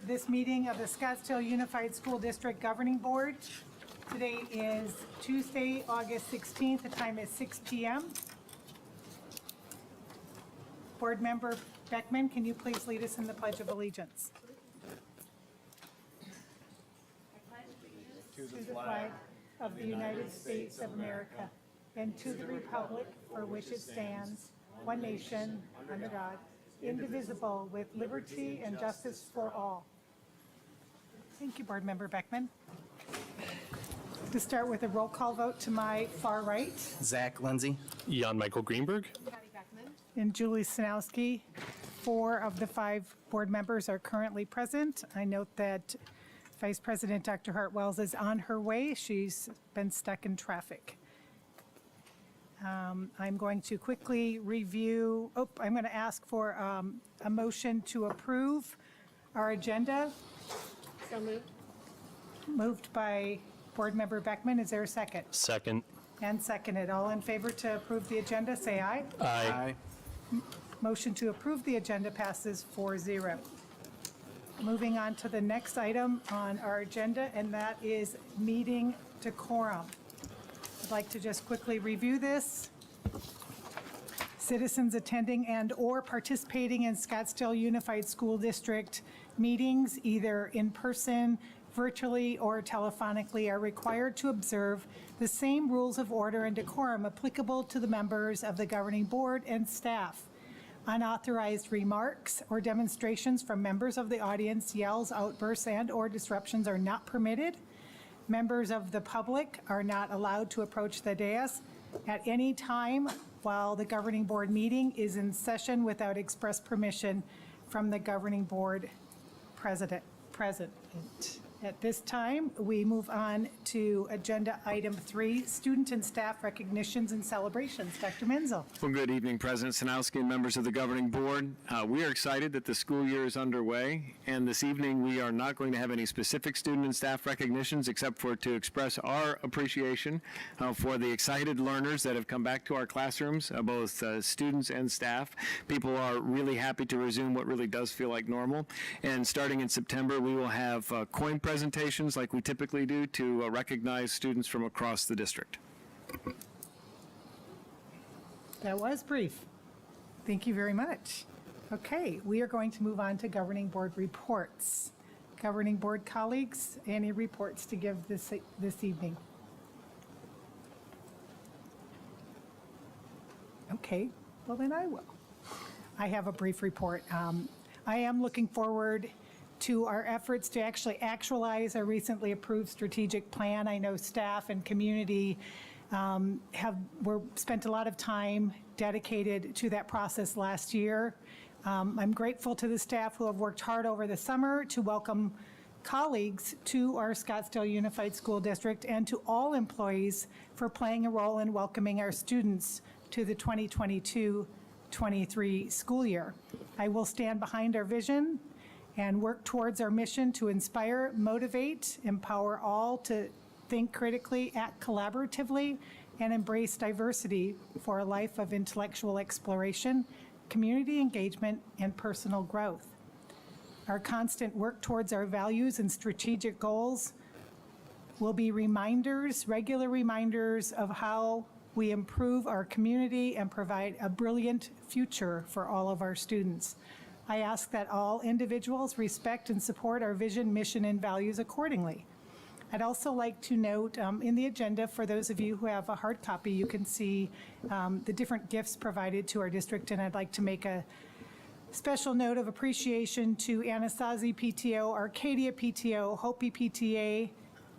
this meeting of the Scottsdale Unified School District Governing Board. Today is Tuesday, August 16th. The time is 6 p.m. Board Member Beckman, can you please lead us in the Pledge of Allegiance? To the flag of the United States of America and to the republic for which it stands, one nation, under God, indivisible, with liberty and justice for all. Thank you, Board Member Beckman. To start with a roll call vote to my far right. Zach Lindsay. Jan Michael Greenberg. Patty Beckman. And Julie Sinowski. 4 of the 5 board members are currently present. I note that Vice President Dr. Hartwells is on her way. She's been stuck in traffic. I'm going to quickly review. I'm going to ask for a motion to approve our agenda. So moved. Moved by Board Member Beckman. Is there a second? Second. And seconded. All in favor to approve the agenda, say aye. Aye. Motion to approve the agenda passes 4-0. Moving on to the next item on our agenda, and that is meeting decorum. I'd like to just quickly review this. Citizens attending and or participating in Scottsdale Unified School District meetings, either in person, virtually, or telephonically, are required to observe the same rules of order and decorum applicable to the members of the governing board and staff. Unauthorized remarks or demonstrations from members of the audience, yells, outbursts, and or disruptions are not permitted. Members of the public are not allowed to approach the dais at any time while the governing board meeting is in session without express permission from the governing board president. At this time, we move on to agenda item 3, student and staff recognitions and celebrations. Dr. Menzel. Well, good evening, President Sinowski and members of the governing board. We are excited that the school year is underway, and this evening we are not going to have any specific student and staff recognitions except for to express our appreciation for the excited learners that have come back to our classrooms, both students and staff. People are really happy to resume what really does feel like normal, and starting in September we will have coin presentations like we typically do to recognize students from across the district. That was brief. Thank you very much. Okay, we are going to move on to governing board reports. Governing board colleagues, any reports to give this evening? Okay, well then I will. I have a brief report. I am looking forward to our efforts to actualize our recently approved strategic plan. I know staff and community spent a lot of time dedicated to that process last year. I'm grateful to the staff who have worked hard over the summer to welcome colleagues to our Scottsdale Unified School District, and to all employees for playing a role in welcoming our students to the 2022-23 school year. I will stand behind our vision and work towards our mission to inspire, motivate, empower all to think critically, act collaboratively, and embrace diversity for a life of intellectual exploration, community engagement, and personal growth. Our constant work towards our values and strategic goals will be regular reminders of how we improve our community and provide a brilliant future for all of our students. I ask that all individuals respect and support our vision, mission, and values accordingly. I'd also like to note in the agenda, for those of you who have a hard copy, you can see the different gifts provided to our district, and I'd like to make a special note of appreciation to Anasazi PTO, Arcadia PTO, Hopi PTA,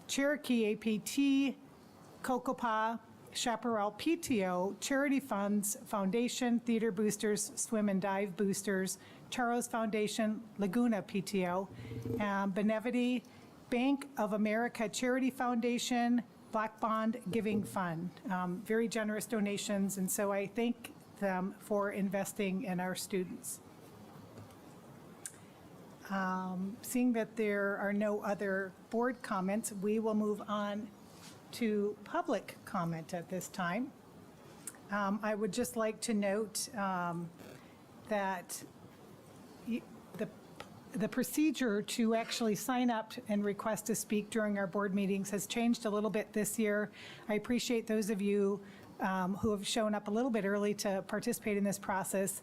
Cherokee APT, Cocopah, Chaparral PTO, Charity Funds, Foundation, Theater Boosters, Swim and Dive Boosters, Charros Foundation, Laguna PTO, Benevity, Bank of America Charity Foundation, Black Bond Giving Fund. Very generous donations, and so I thank them for investing in our students. Seeing that there are no other board comments, we will move on to public comment at this time. I would just like to note that the the procedure to actually sign up and request to speak during our board meetings has changed a little bit this year. I appreciate those of you who have shown up a little bit early to participate in this process.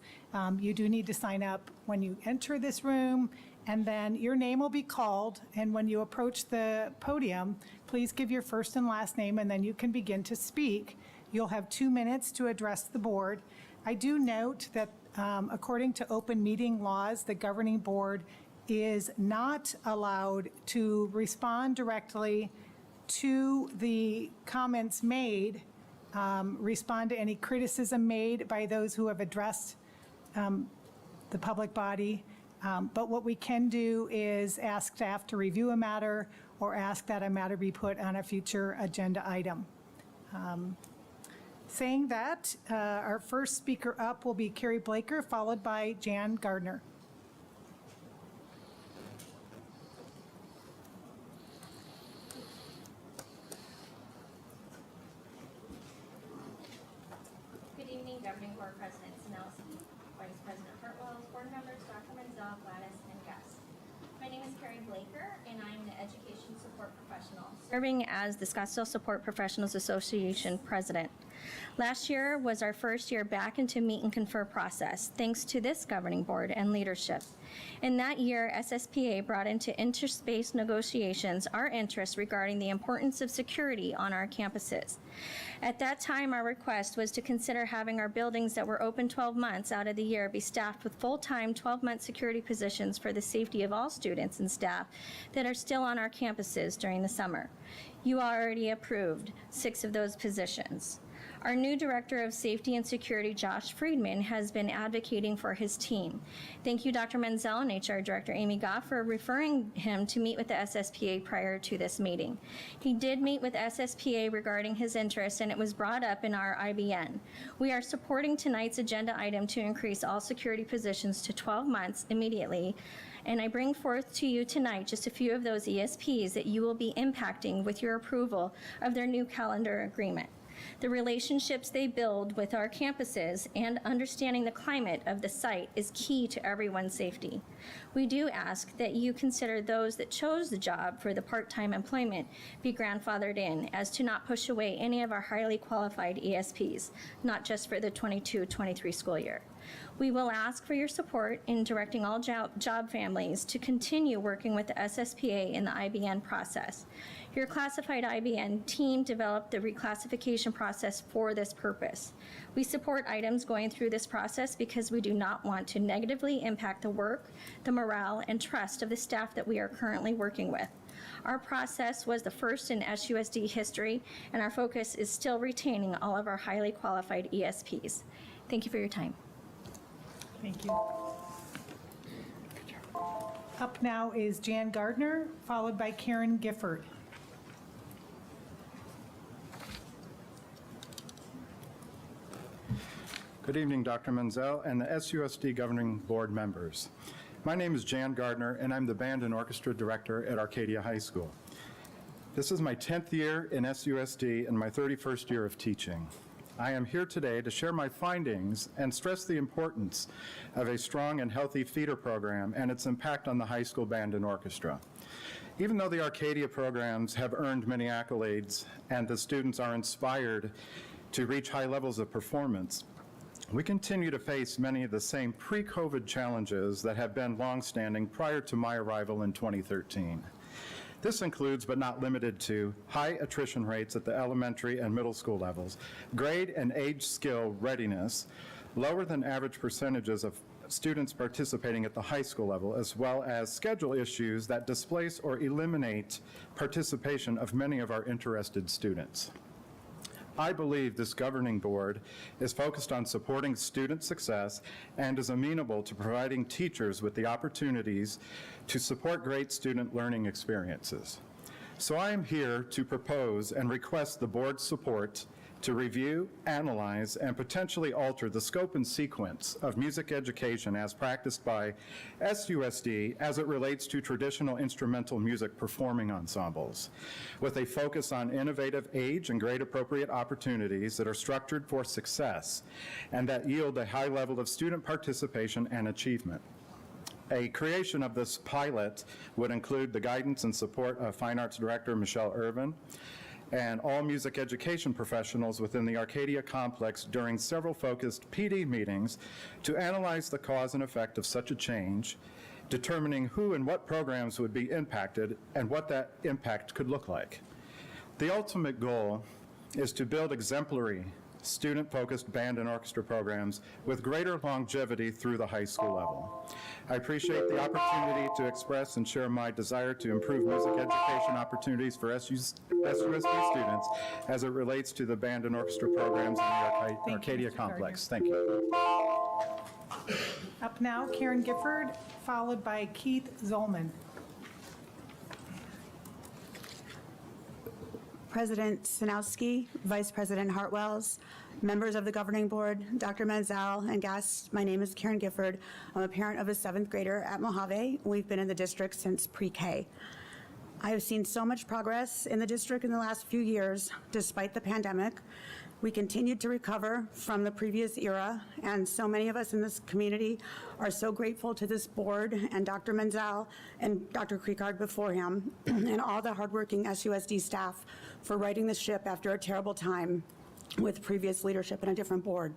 You do need to sign up when you enter this room, and then your name will be called, and when you approach the podium, please give your first and last name, and then you can begin to speak. You'll have 2 minutes to address the board. I do note that according to open meeting laws, the governing board is not allowed to respond directly to the comments made, respond to any criticism made by those who have addressed the public body. But what we can do is ask staff to review a matter or ask that a matter be put on a future agenda item. Saying that, our first speaker up will be Carrie Blaker, followed by Jan Gardner. Good evening, Governing Board President Sinelski, Vice President Hartwell, board members Dr. Menzel, Gladys, and guests. My name is Carrie Blaker, and I'm the Education Support Professional, serving as the Scottsdale Support Professionals Association President. Last year was our first year back into meet and confer process, thanks to this governing board and leadership. In that year, SSPA brought into interspace negotiations our interests regarding the importance of security on our campuses. At that time, our request was to consider having our buildings that were open 12 months out of the year be staffed with full-time 12-month security positions for the safety of all students and staff that are still on our campuses during the summer. You already approved 6 of those positions. Our new Director of Safety and Security, Josh Friedman, has been advocating for his team. Thank you, Dr. Menzel and HR Director Amy Goff, for referring him to meet with the SSPA prior to this meeting. He did meet with SSPA regarding his interest, and it was brought up in our IBN. We are supporting tonight's agenda item to increase all security positions to 12 months immediately, and I bring forth to you tonight just a few of those ESPs that you will be impacting with your approval of their new calendar agreement. The relationships they build with our campuses and understanding the climate of the site is key to everyone's safety. We do ask that you consider those that chose the job for the part-time employment be grandfathered in, as to not push away any of our highly qualified ESPs, not just for the 22-23 school year. We will ask for your support in directing all job families to continue working with the SSPA in the IBN process. Your classified IBN team developed the reclassification process for this purpose. We support items going through this process because we do not want to negatively impact the work, the morale, and trust of the staff that we are currently working with. Our process was the first in SUSD history, and our focus is still retaining all of our highly qualified ESPs. Thank you for your time. Thank you. Up now is Jan Gardner, followed by Karen Gifford. Good evening, Dr. Menzel and the SUSD Governing Board members. My name is Jan Gardner, and I'm the Band and Orchestra Director at Arcadia High School. This is my 10th year in SUSD and my 31st year of teaching. I am here today to share my findings and stress the importance of a strong and healthy feeder program and its impact on the high school band and orchestra. Even though the Arcadia programs have earned many accolades and the students are inspired to reach high levels of performance, we continue to face many of the same pre-COVID challenges that have been longstanding prior to my arrival in 2013. This includes, but not limited to, high attrition rates at the elementary and middle school levels, grade and age skill readiness, lower than average percentages of students participating at the high school level, as well as schedule issues that displace or eliminate participation of many of our interested students. I believe this governing board is focused on supporting student success and is amenable to providing teachers with the opportunities to support great student learning experiences. So I am here to propose and request the board's support to review, analyze, and potentially alter the scope and sequence of music education as practiced by SUSD as it relates to traditional instrumental music performing ensembles, with a focus on innovative age and grade-appropriate opportunities that are structured for success and that yield a high level of student participation and achievement. A creation of this pilot would include the guidance and support of Fine Arts Director Michelle Irvin and all music education professionals within the Arcadia complex during several focused PD meetings to analyze the cause and effect of such a change, determining who and what programs would be impacted and what that impact could look like. The ultimate goal is to build exemplary student-focused band and orchestra programs with greater longevity through the high school level. I appreciate the opportunity to express and share my desire to improve music education opportunities for SUSD students as it relates to the band and orchestra programs in the Arcadia complex. Thank you. Up now, Karen Gifford, followed by Keith Zollman. President Sinowski, Vice President Hartwells, members of the governing board, Dr. Menzel, and guests, my name is Karen Gifford. I'm a parent of a 7th grader at Mojave. We've been in the district since pre-K. I have seen so much progress in the district in the last few years, despite the pandemic. We continued to recover from the previous era, and so many of us in this community are so grateful to this board and Dr. Menzel and Dr. Creekard before him, and all the hardworking SUSD staff for righting the ship after a terrible time with previous leadership and a different board.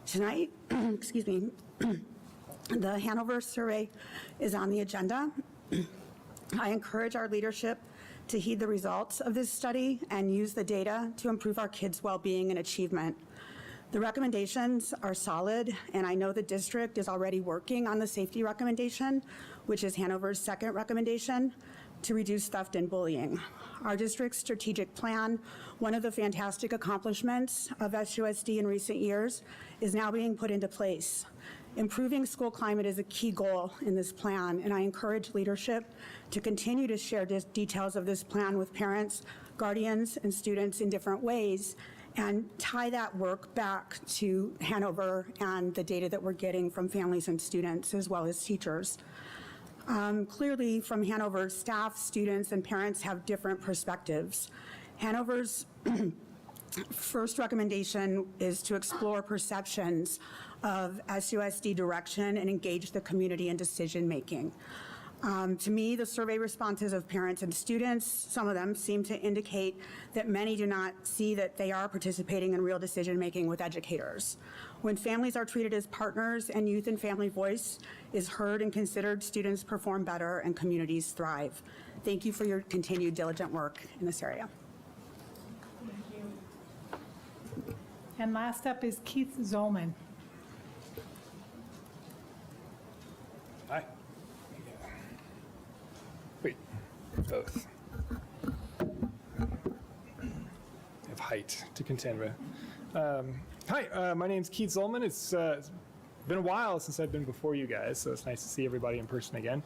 Tonight, excuse me, the Hanover survey is on the agenda. I encourage our leadership to heed the results of this study and use the data to improve our kids' well-being and achievement. The recommendations are solid, and I know the district is already working on the safety recommendation, which is Hanover's second recommendation, to reduce theft and bullying. Our district's strategic plan, one of the fantastic accomplishments of SUSD in recent years, is now being put into place. Improving school climate is a key goal in this plan, and I encourage leadership to continue to share details of this plan with parents, guardians, and students in different ways, and tie that work back to Hanover and the data that we're getting from families and students, as well as teachers. Clearly, from Hanover, staff, students, and parents have different perspectives. Hanover's first recommendation is to explore perceptions of SUSD direction and engage the community in decision-making. To me, the survey responses of parents and students, some of them seem to indicate that many do not see that they are participating in real decision-making with educators. When families are treated as partners and youth and family voice is heard and considered, students perform better and communities thrive. Thank you for your continued diligent work in this area. Thank you. And last up is Keith Zollman. Hi. Wait, both. I have height to contend with. Hi, my name's Keith Zollman. It's been a while since I've been before you guys, so it's nice to see everybody in person again.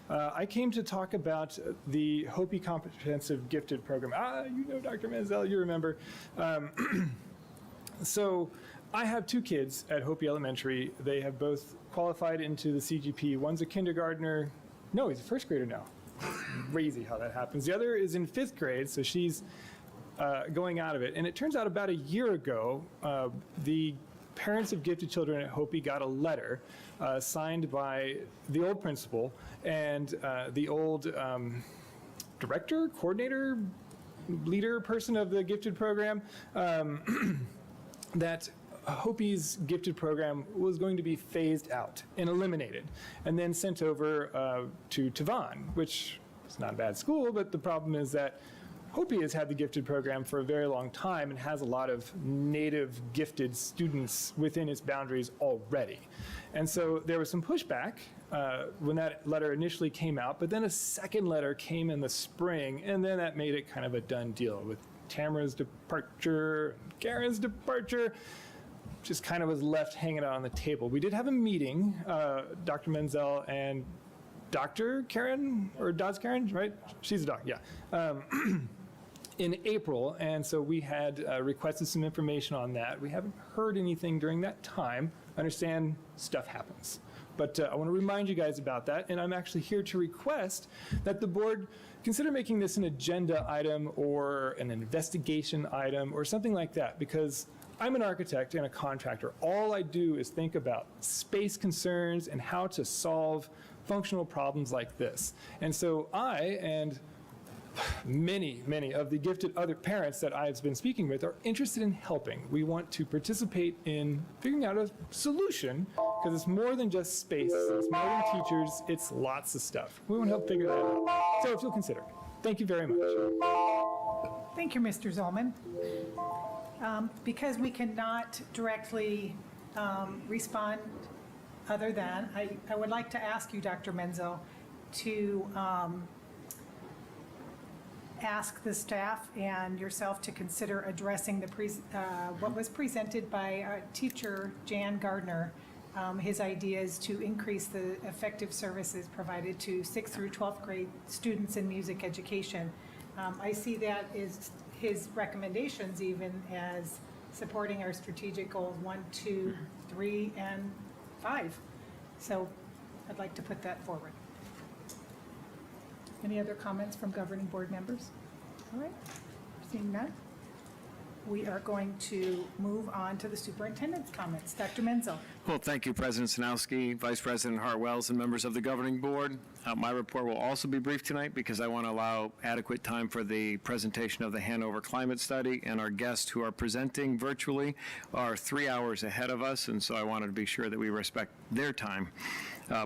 I came to talk about the Hopi Comprehensive Gifted Program. You know Dr. Menzel, you remember. So I have 2 kids at Hopi Elementary. They have both qualified into the CGP. One's a kindergartner. No, he's a 1st grader now. Crazy how that happens. The other is in 5th grade, so she's going out of it. And it turns out about a year ago, the parents of gifted children at Hopi got a letter signed by the old principal and the old director, coordinator, leader person of the gifted program that Hopi's gifted program was going to be phased out and eliminated and then sent over to Tavon, which is not a bad school, but the problem is that Hopi has had the gifted program for a very long time and has a lot of native gifted students within its boundaries already. And so there was some pushback when that letter initially came out, but then a second letter came in the spring, and then that made it kind of a done deal with Tamara's departure, Karen's departure. Just kind of was left hanging out on the table. We did have a meeting, Dr. Menzel and Dr. Karen, or Dodds Karen, right? She's a doc, yeah. In April, and so we had requested some information on that. We haven't heard anything during that time. I understand stuff happens. But I want to remind you guys about that, and I'm actually here to request that the board consider making this an agenda item or an investigation item or something like that, because I'm an architect and a contractor. All I do is think about space concerns and how to solve functional problems like this. And so I and many of the gifted other parents that I've been speaking with are interested in helping. We want to participate in figuring out a solution, because it's more than just space, it's more than teachers, it's lots of stuff. We want to help figure that out. So if you'll consider. Thank you very much. Thank you, Mr. Zollman. Because we cannot directly respond other than, I would like to ask you, Dr. Menzel, to ask the staff and yourself to consider addressing what was presented by our teacher, Jan Gardner, his ideas to increase the effective services provided to 6th through 12th grade students in music education. I see that as his recommendations even as supporting our strategic goals 1, 2, 3, and 5. So I'd like to put that forward. Any other comments from governing board members? All right, seeing none, we are going to move on to the superintendent's comments. Dr. Menzel. Well, thank you, President Sanowski, Vice President Hartwells, and members of the governing board. My report will also be brief tonight because I want to allow adequate time for the presentation of the Hanover Climate Study, and our guests who are presenting virtually are 3 hours ahead of us, and so I wanted to be sure that we respect their time.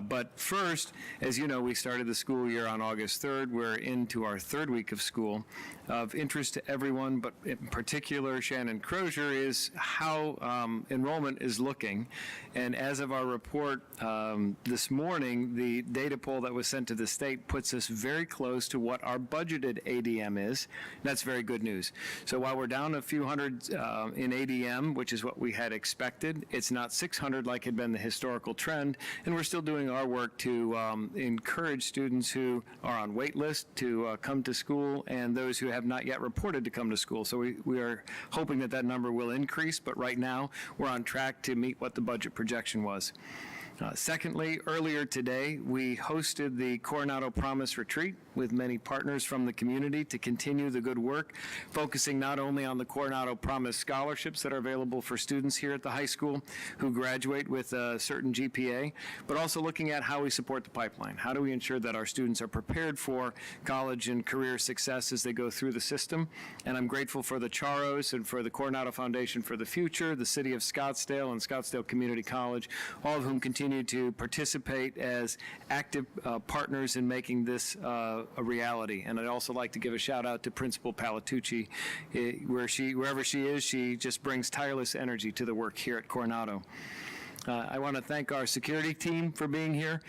But first, as you know, we started the school year on August 3rd. We're into our third week of school. Of interest to everyone, but in particular Shannon Crozier, is how enrollment is looking. And as of our report this morning, the data poll that was sent to the state puts us very close to what our budgeted ADM is. That's very good news. So while we're down a few hundred in ADM, which is what we had expected, it's not 600 like had been the historical trend, and we're still doing our work to encourage students who are on wait list to come to school and those who have not yet reported to come to school. So we are hoping that that number will increase, but right now we're on track to meet what the budget projection was. Secondly, earlier today, we hosted the Coronado Promise Retreat with many partners from the community to continue the good work, focusing not only on the Coronado Promise scholarships that are available for students here at the high school who graduate with a certain GPA, but also looking at how we support the pipeline. How do we ensure that our students are prepared for college and career success as they go through the system? And I'm grateful for the Charos and for the Coronado Foundation for the Future, the City of Scottsdale and Scottsdale Community College, all of whom continue to participate as active partners in making this a reality. And I'd also like to give a shout out to Principal Palatucci. Wherever she is, she just brings tireless energy to the work here at Coronado. I want to thank our security team for being here.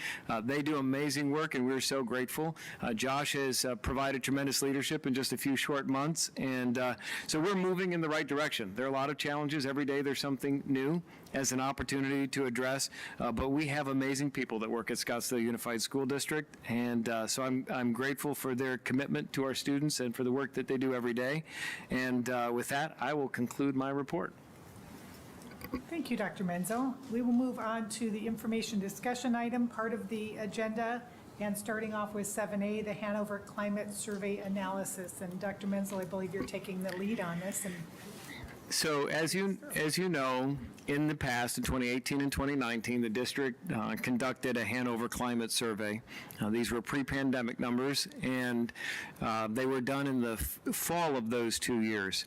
They do amazing work, and we're so grateful. Josh has provided tremendous leadership in just a few short months, and so we're moving in the right direction. There are a lot of challenges. Every day there's something new as an opportunity to address, but we have amazing people that work at Scottsdale Unified School District, and so I'm grateful for their commitment to our students and for the work that they do every day. And with that, I will conclude my report. Thank you, Dr. Menzel. We will move on to the information discussion item, part of the agenda, and starting off with 7A, the Hanover Climate Survey Analysis. And Dr. Menzel, I believe you're taking the lead on this. And so as you know, in the past, in 2018 and 2019, the district conducted a Hanover climate survey. These were pre-pandemic numbers, and they were done in the fall of those 2 years.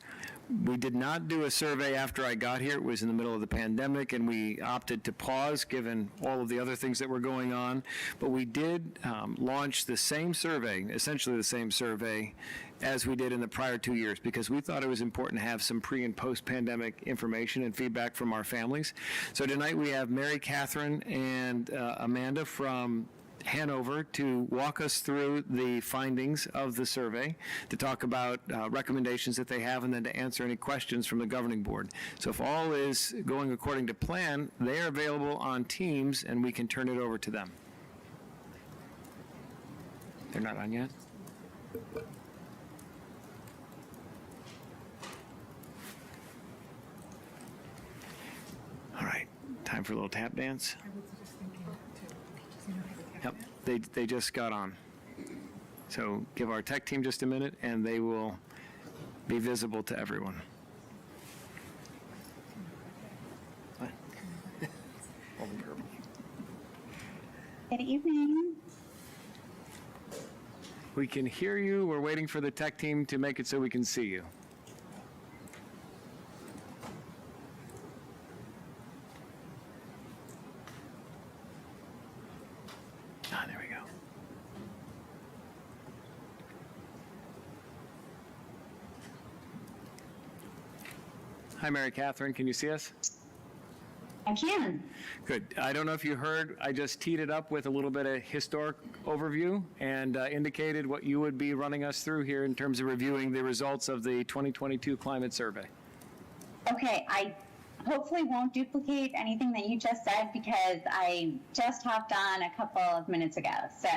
We did not do a survey after I got here. It was in the middle of the pandemic, and we opted to pause given all of the other things that were going on. But we did launch the same survey, essentially the same survey, as we did in the prior 2 years, because we thought it was important to have some pre- and post-pandemic information and feedback from our families. So tonight we have Mary Catherine and Amanda from Hanover to walk us through the findings of the survey, to talk about recommendations that they have, and then to answer any questions from the governing board. So if all is going according to plan, they are available on Teams, and we can turn it over to them. They're not on yet? All right, time for a little tap dance. I was just thinking too. You know how to tap Yep, they just got on. So give our tech team just a minute, and they will be visible to everyone. Good evening. We can hear you. We're waiting for the tech team to make it so we can see you. Ah, there we go. Hi, Mary Catherine. Can you see us? I can. Good. I don't know if you heard, I just teed it up with a little bit of historic overview and indicated what you would be running us through here in terms of reviewing the results of the 2022 climate survey. Okay, I hopefully won't duplicate anything that you just said because I just hopped on a couple of minutes ago. So,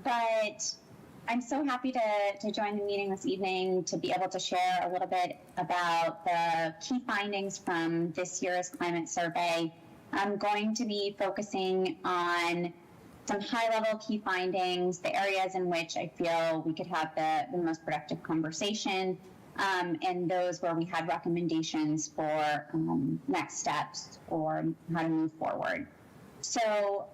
but I'm so happy to join the meeting this evening to be able to share a little bit about the key findings from this year's climate survey. I'm going to be focusing on some high-level key findings, the areas in which I feel we could have the most productive conversation, and those where we had recommendations for next steps or how to move forward. So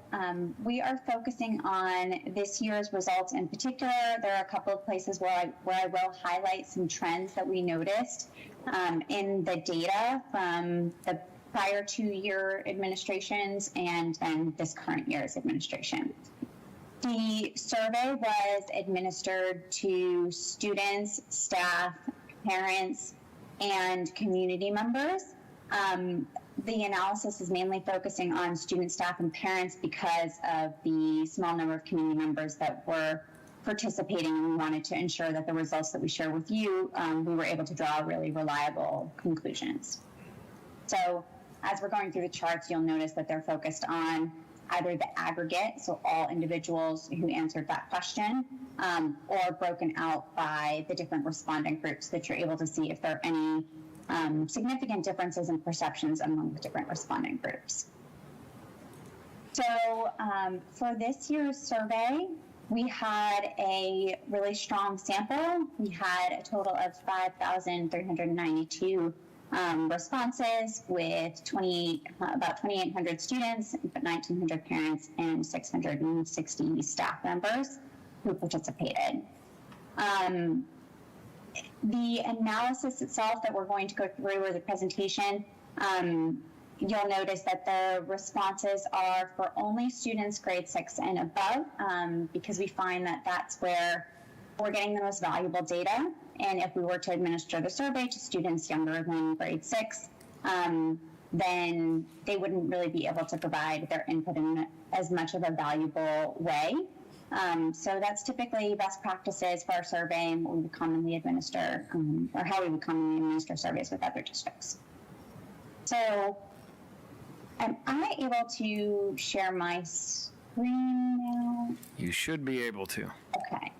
we are focusing on this year's results in particular. There are a couple of places where I will highlight some trends that we noticed in the data from the prior 2-year administrations and then this current year's administration. The survey was administered to students, staff, parents, and community members. The analysis is mainly focusing on student, staff, and parents because of the small number of community members that were participating, and we wanted to ensure that the results that we share with you, we were able to draw really reliable conclusions. So as we're going through the charts, you'll notice that they're focused on either the aggregate, so all individuals who answered that question, or broken out by the different respondent groups that you're able to see if there are any significant differences in perceptions among the different respondent groups. So for this year's survey, we had a really strong sample. We had a total of 5,392 responses with about 2,800 students, 1,900 parents, and 660 staff members who participated. The analysis itself that we're going to go through, or the presentation, you'll notice that the responses are for only students grade 6 and above, because we find that that's where we're getting the most valuable data. And if we were to administer the survey to students younger than grade 6, then they wouldn't really be able to provide their input in as much of a valuable way. So that's typically best practices for our survey and what we would commonly administer, or how we would commonly administer surveys with other districts. So am I able to share my screen now? You should be able to. Okay.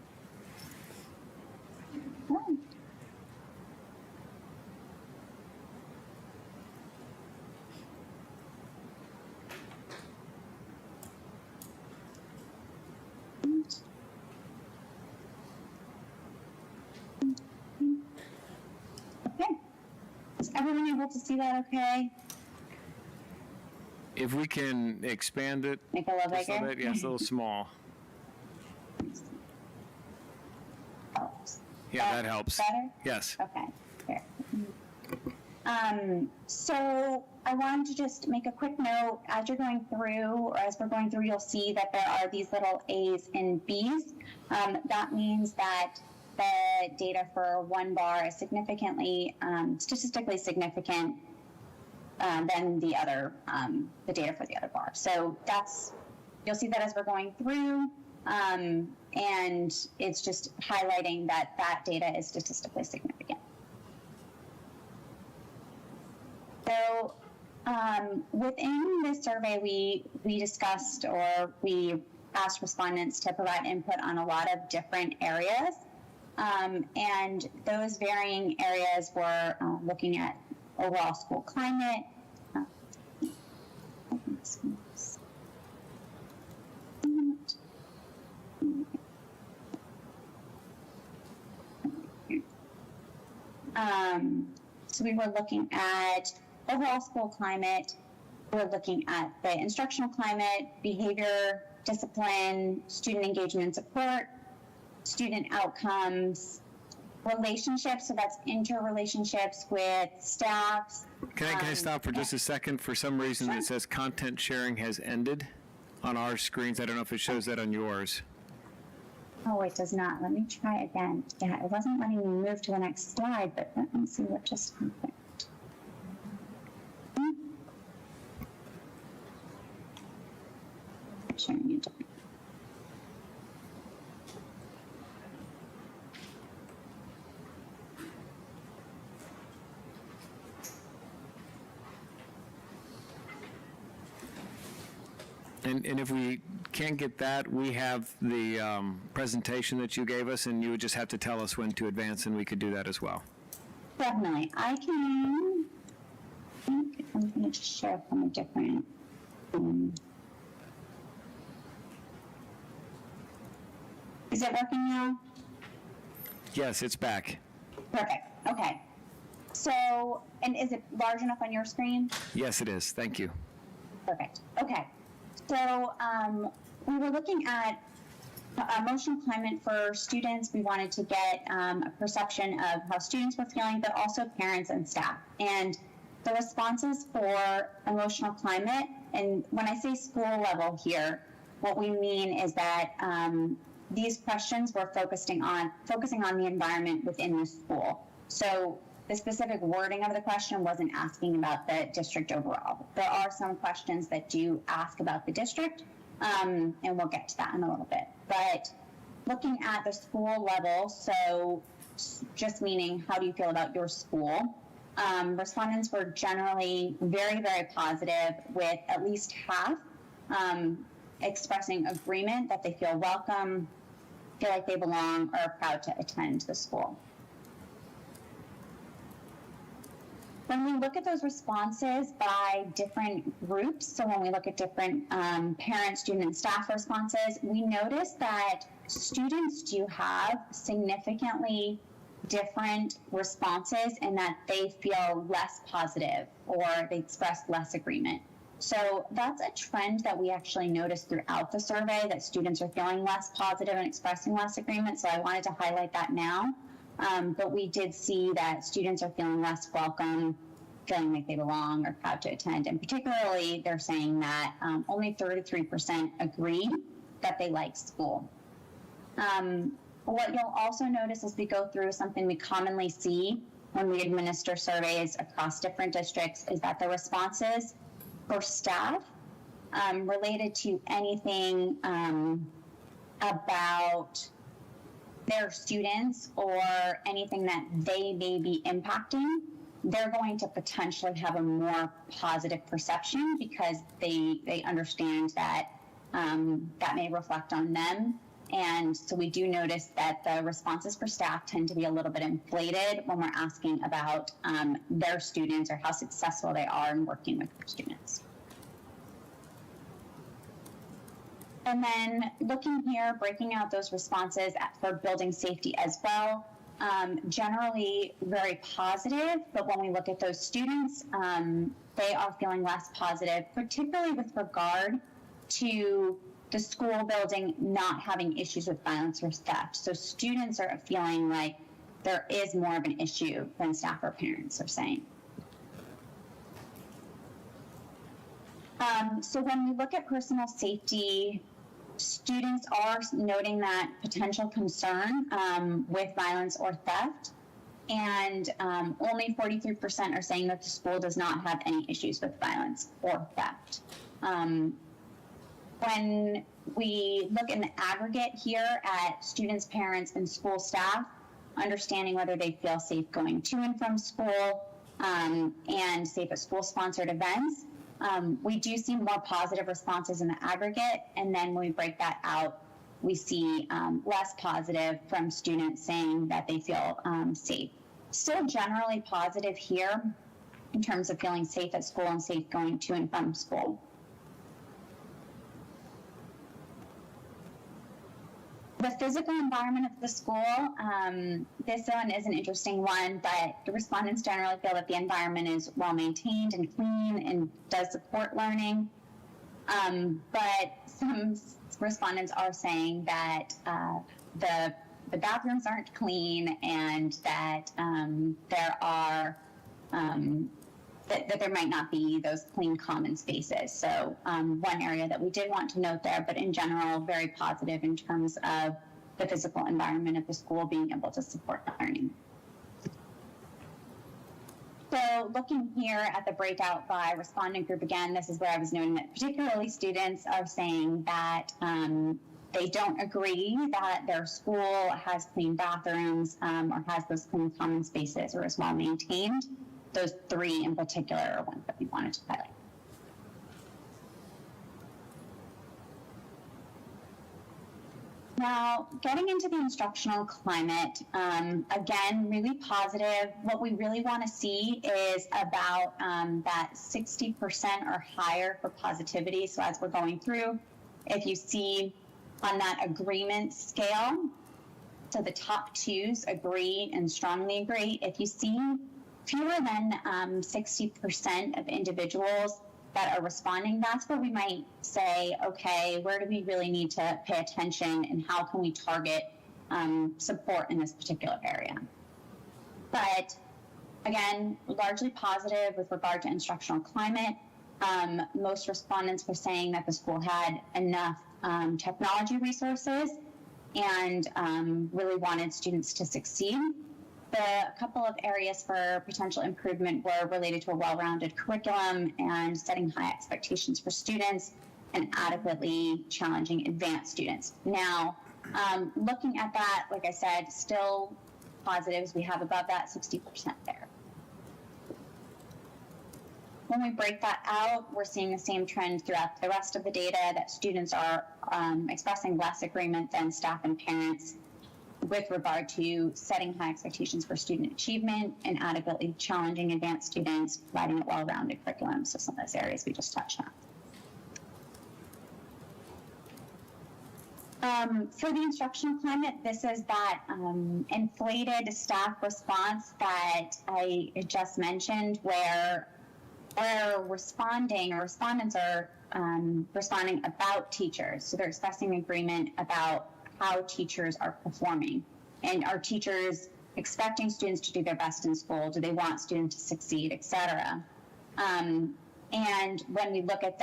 Is everyone able to see that okay? If we can expand it Make it a little just a bigger? little bit, yes, a little small. Oh, Yeah, that helps. better? Yes. Okay, here. So I wanted to just make a quick note, as you're going through, or as we're going through, you'll see that there are these little A's and B's. That means that the data for one bar is significantly, statistically significant than the other, the data for the other bar. So that's, you'll see that as we're going through, and it's just highlighting that that data is statistically significant. So within this survey, we discussed, or we asked respondents to provide input on a lot of different areas. And those varying areas were looking at overall school climate, so we were looking at overall school climate, we're looking at the instructional climate, behavior, discipline, student engagement and support, student outcomes, relationships, so that's interrelationships with staff. Can I stop for just a second? For some reason, Sure. it says content sharing has ended on our screens. I don't know if it shows that on yours. Oh, it does not. Let me try again. Yeah, it wasn't letting me move to the next slide, but let me see what just happened. Sharing it. And if we can't get that, we have the presentation that you gave us, and you would just have to tell us when to advance, and we could do that as well. Definitely. I think I'm going to just share from a different. Is it working now? Yes, it's back. Perfect. Okay. So, and is it large enough on your screen? Yes, it is. Thank you. Perfect. Okay. So we were looking at emotional climate for students. We wanted to get a perception of how students were feeling, but also parents and staff. And the responses for emotional climate, and when I say school level here, what we mean is that these questions were focusing on the environment within the school. So the specific wording of the question wasn't asking about the district overall. There are some questions that do ask about the district, and we'll get to that in a little bit. But looking at the school level, so just meaning how do you feel about your school, respondents were generally very, very positive, with at least half expressing agreement that they feel welcome, feel like they belong, or are proud to attend the school. When we look at those responses by different groups, so when we look at different parent, student, and staff responses, we notice that students do have significantly different responses in that they feel less positive or they express less agreement. So that's a trend that we actually noticed throughout the survey, that students are feeling less positive and expressing less agreement. So I wanted to highlight that now. But we did see that students are feeling less welcome, feeling like they belong, or proud to attend. And particularly, they're saying that only 33% agree that they like school. What you'll also notice as we go through, something we commonly see when we administer surveys across different districts, is that the responses for staff related to anything about their students or anything that they may be impacting, they're going to potentially have a more positive perception because they understand that that may reflect on them. And so we do notice that the responses for staff tend to be a little bit inflated when we're asking about their students or how successful they are in working with their students. And then looking here, breaking out those responses for building safety as well, generally very positive, but when we look at those students, they are feeling less positive, particularly with regard to the school building not having issues with violence or theft. So students are feeling like there is more of an issue than staff or parents are saying. So when we look at personal safety, students are noting that potential concern with violence or theft, and only 43% are saying that the school does not have any issues with violence or theft. When we look in the aggregate here at students, parents, and school staff, understanding whether they feel safe going to and from school and safe at school-sponsored events, we do see more positive responses in the aggregate, and then when we break that out, we see less positive from students saying that they feel safe. Still generally positive here in terms of feeling safe at school and safe going to and from school. The physical environment of the school, this one is an interesting one, but the respondents generally feel that the environment is well maintained and clean and does support learning. But some respondents are saying that the bathrooms aren't clean and that there are that there might not be those clean common spaces. So one area that we did want to note there, but in general, very positive in terms of the physical environment of the school being able to support learning. So looking here at the breakout by respondent group, again, this is where I was noting that particularly students are saying that they don't agree that their school has clean bathrooms or has those clean common spaces or is well maintained. Those three in particular are ones that we wanted to highlight. Now, getting into the instructional climate, again, really positive. What we really want to see is about that 60% or higher for positivity. So as we're going through, if you see on that agreement scale, so the top twos agree and strongly agree. If you see fewer than 60% of individuals that are responding, that's where we might say, okay, where do we really need to pay attention and how can we target support in this particular area? But again, largely positive with regard to instructional climate. Most respondents were saying that the school had enough technology resources and really wanted students to succeed. The couple of areas for potential improvement were related to a well-rounded curriculum and setting high expectations for students and adequately challenging advanced students. Now, looking at that, like I said, still positives. We have above that 60% there. When we break that out, we're seeing the same trend throughout the rest of the data that students are expressing less agreement than staff and parents with regard to setting high expectations for student achievement and adequately challenging advanced students, providing a well-rounded curriculum. So some of those areas we just touched on. For the instructional climate, this is that inflated staff response that I just mentioned, where respondents are responding about teachers. So they're expressing agreement about how teachers are performing. And are teachers expecting students to do their best in school? Do they want students to succeed, et cetera? And when we look at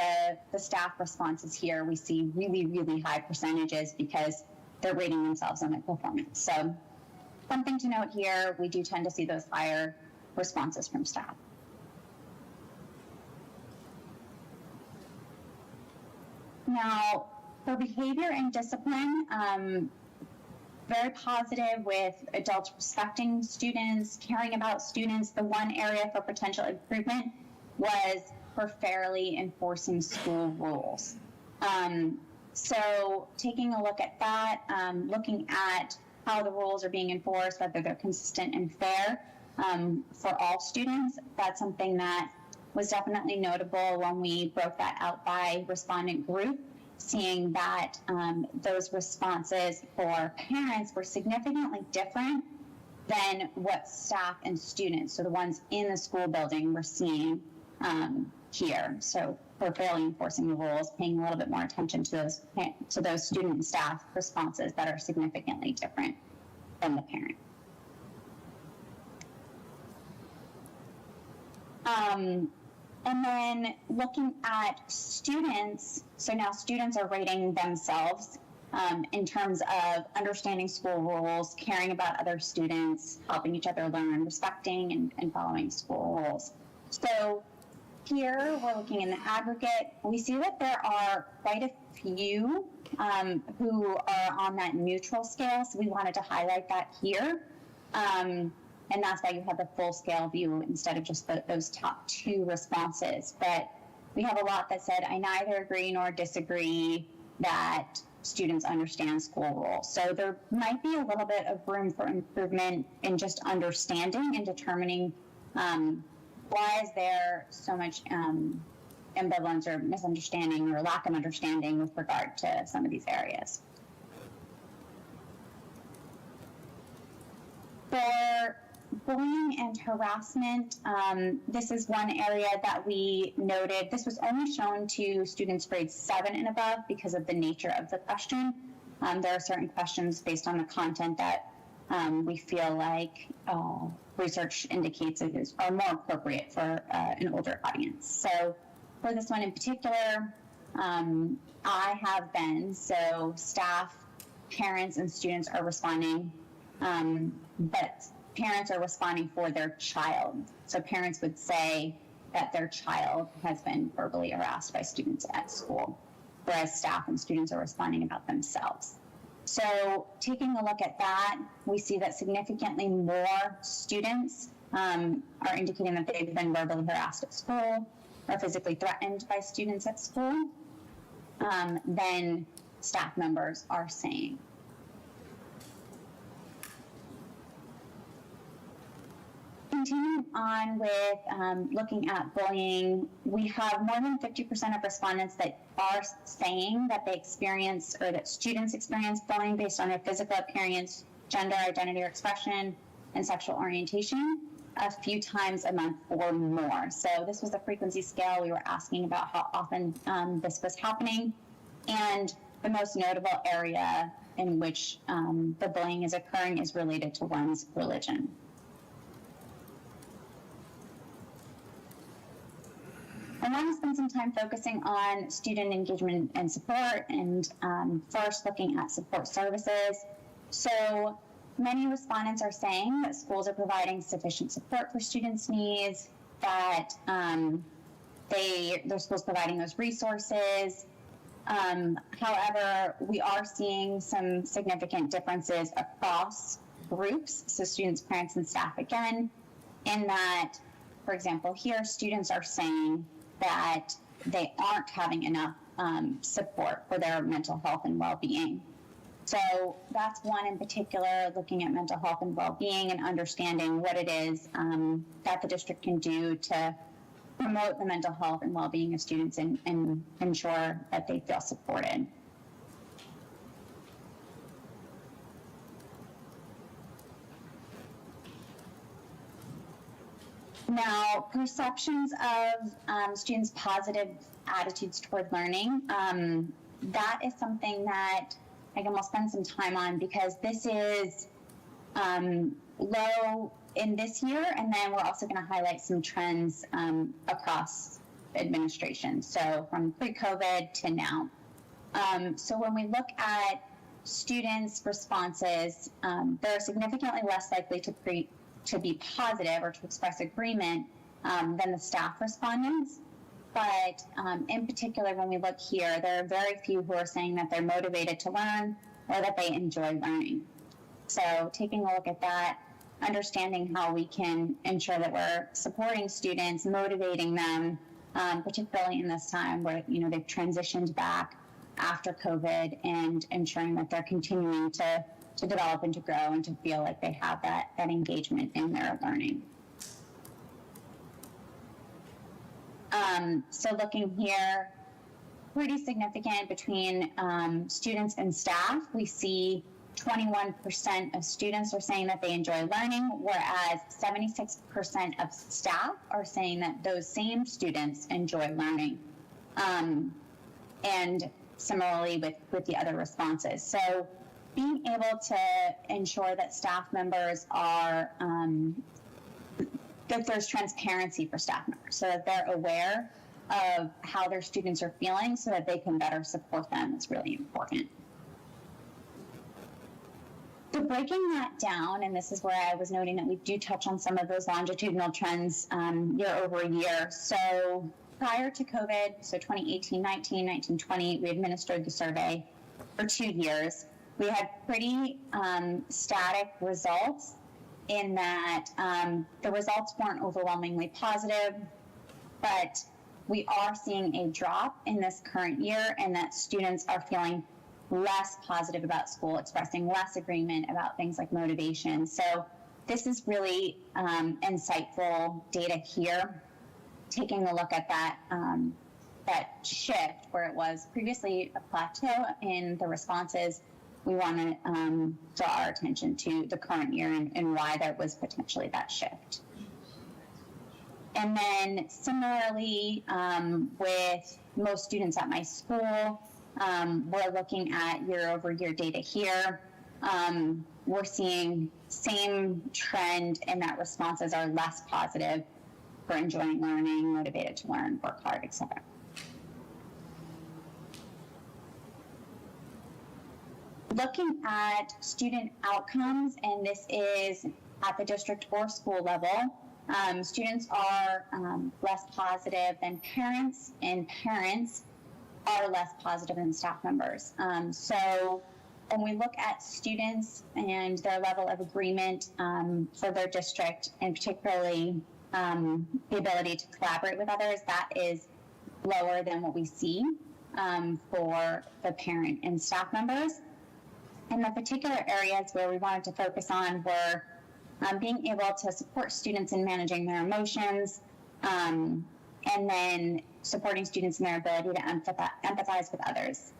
the staff responses here, we see really, really high percentages because they're rating themselves on their performance. So something to note here, we do tend to see those higher responses from staff. Now, for behavior and discipline, very positive with adults respecting students, caring about students. The one area for potential improvement was for fairly enforcing school rules. So taking a look at that, looking at how the rules are being enforced, whether they're consistent and fair for all students, that's something that was definitely notable when we broke that out by respondent group, seeing that those responses for parents were significantly different than what staff and students, so the ones in the school building, were seeing here. So for fairly enforcing the rules, paying a little bit more attention to those student and staff responses that are significantly different than the parent. And then looking at students, so now students are rating themselves in terms of understanding school rules, caring about other students, helping each other learn, respecting and following school rules. So here we're looking in the aggregate. We see that there are quite a few who are on that neutral scale, so we wanted to highlight that here. And that's why you have the full scale view instead of just those top two responses. But we have a lot that said, I neither agree nor disagree that students understand school rules. So there might be a little bit of room for improvement in just understanding and determining why is there so much ambivalence or misunderstanding or lack of understanding with regard to some of these areas. For bullying and harassment, this is one area that we noted. This was only shown to students grades 7 and above because of the nature of the question. There are certain questions based on the content that we feel like research indicates are more appropriate for an older audience. So for this one in particular, I have been, so staff, parents, and students are responding, but parents are responding for their child. So parents would say that their child has been verbally harassed by students at school, whereas staff and students are responding about themselves. So taking a look at that, we see that significantly more students are indicating that they've been verbally harassed at school or physically threatened by students at school than staff members are saying. Continuing on with looking at bullying, we have more than 50% of respondents that are saying that they experience or that students experience bullying based on their physical appearance, gender identity or expression, and sexual orientation a few times a month or more. So this was the frequency scale. We were asking about how often this was happening. And the most notable area in which the bullying is occurring is related to one's religion. I want to spend some time focusing on student engagement and support, and first looking at support services. So many respondents are saying that schools are providing sufficient support for students' needs, that their schools providing those resources. However, we are seeing some significant differences across groups, so students, parents, and staff again, in that, for example, here students are saying that they aren't having enough support for their mental health and well-being. So that's one in particular, looking at mental health and well-being and understanding what it is that the district can do to promote the mental health and well-being of students and ensure that they feel supported. Now, perceptions of students' positive attitudes toward learning, that is something that again we'll spend some time on because this is low in this year, and then we're also going to highlight some trends across administration, so from pre-COVID to now. So when we look at students' responses, they're significantly less likely to be positive or to express agreement than the staff respondents. But in particular, when we look here, there are very few who are saying that they're motivated to learn or that they enjoy learning. So taking a look at that, understanding how we can ensure that we're supporting students, motivating them, particularly in this time where they've transitioned back after COVID, and ensuring that they're continuing to develop and to grow and to feel like they have that engagement in their learning. So looking here, pretty significant between students and staff. We see 21% of students are saying that they enjoy learning, whereas 76% of staff are saying that those same students enjoy learning. And similarly with the other responses. So being able to ensure that staff members are, that there's transparency for staff members so that they're aware of how their students are feeling so that they can better support them is really important. So breaking that down, and this is where I was noting that we do touch on some of those longitudinal trends year over year. So prior to COVID, so 2018, 19, 19, 20, we administered the survey for 2 years. We had pretty static results in that the results weren't overwhelmingly positive, but we are seeing a drop in this current year, and that students are feeling less positive about school, expressing less agreement about things like motivation. So this is really insightful data here, taking a look at that that shift where it was previously a plateau in the responses we want to draw our attention to the current year and why there was potentially that shift. And then similarly, with most students at my school, we're looking at year-over-year data here. We're seeing same trend in that responses are less positive for enjoying learning, motivated to learn, work hard, etc. Looking at student outcomes, and this is at the district or school level, students are less positive than parents, and parents are less positive than staff members. So when we look at students and their level of agreement for their district, and particularly the ability to collaborate with others, that is lower than what we see for the parent and staff members. And the particular areas where we wanted to focus on were being able to support students in managing their emotions, and then supporting students in their ability to empathize with others.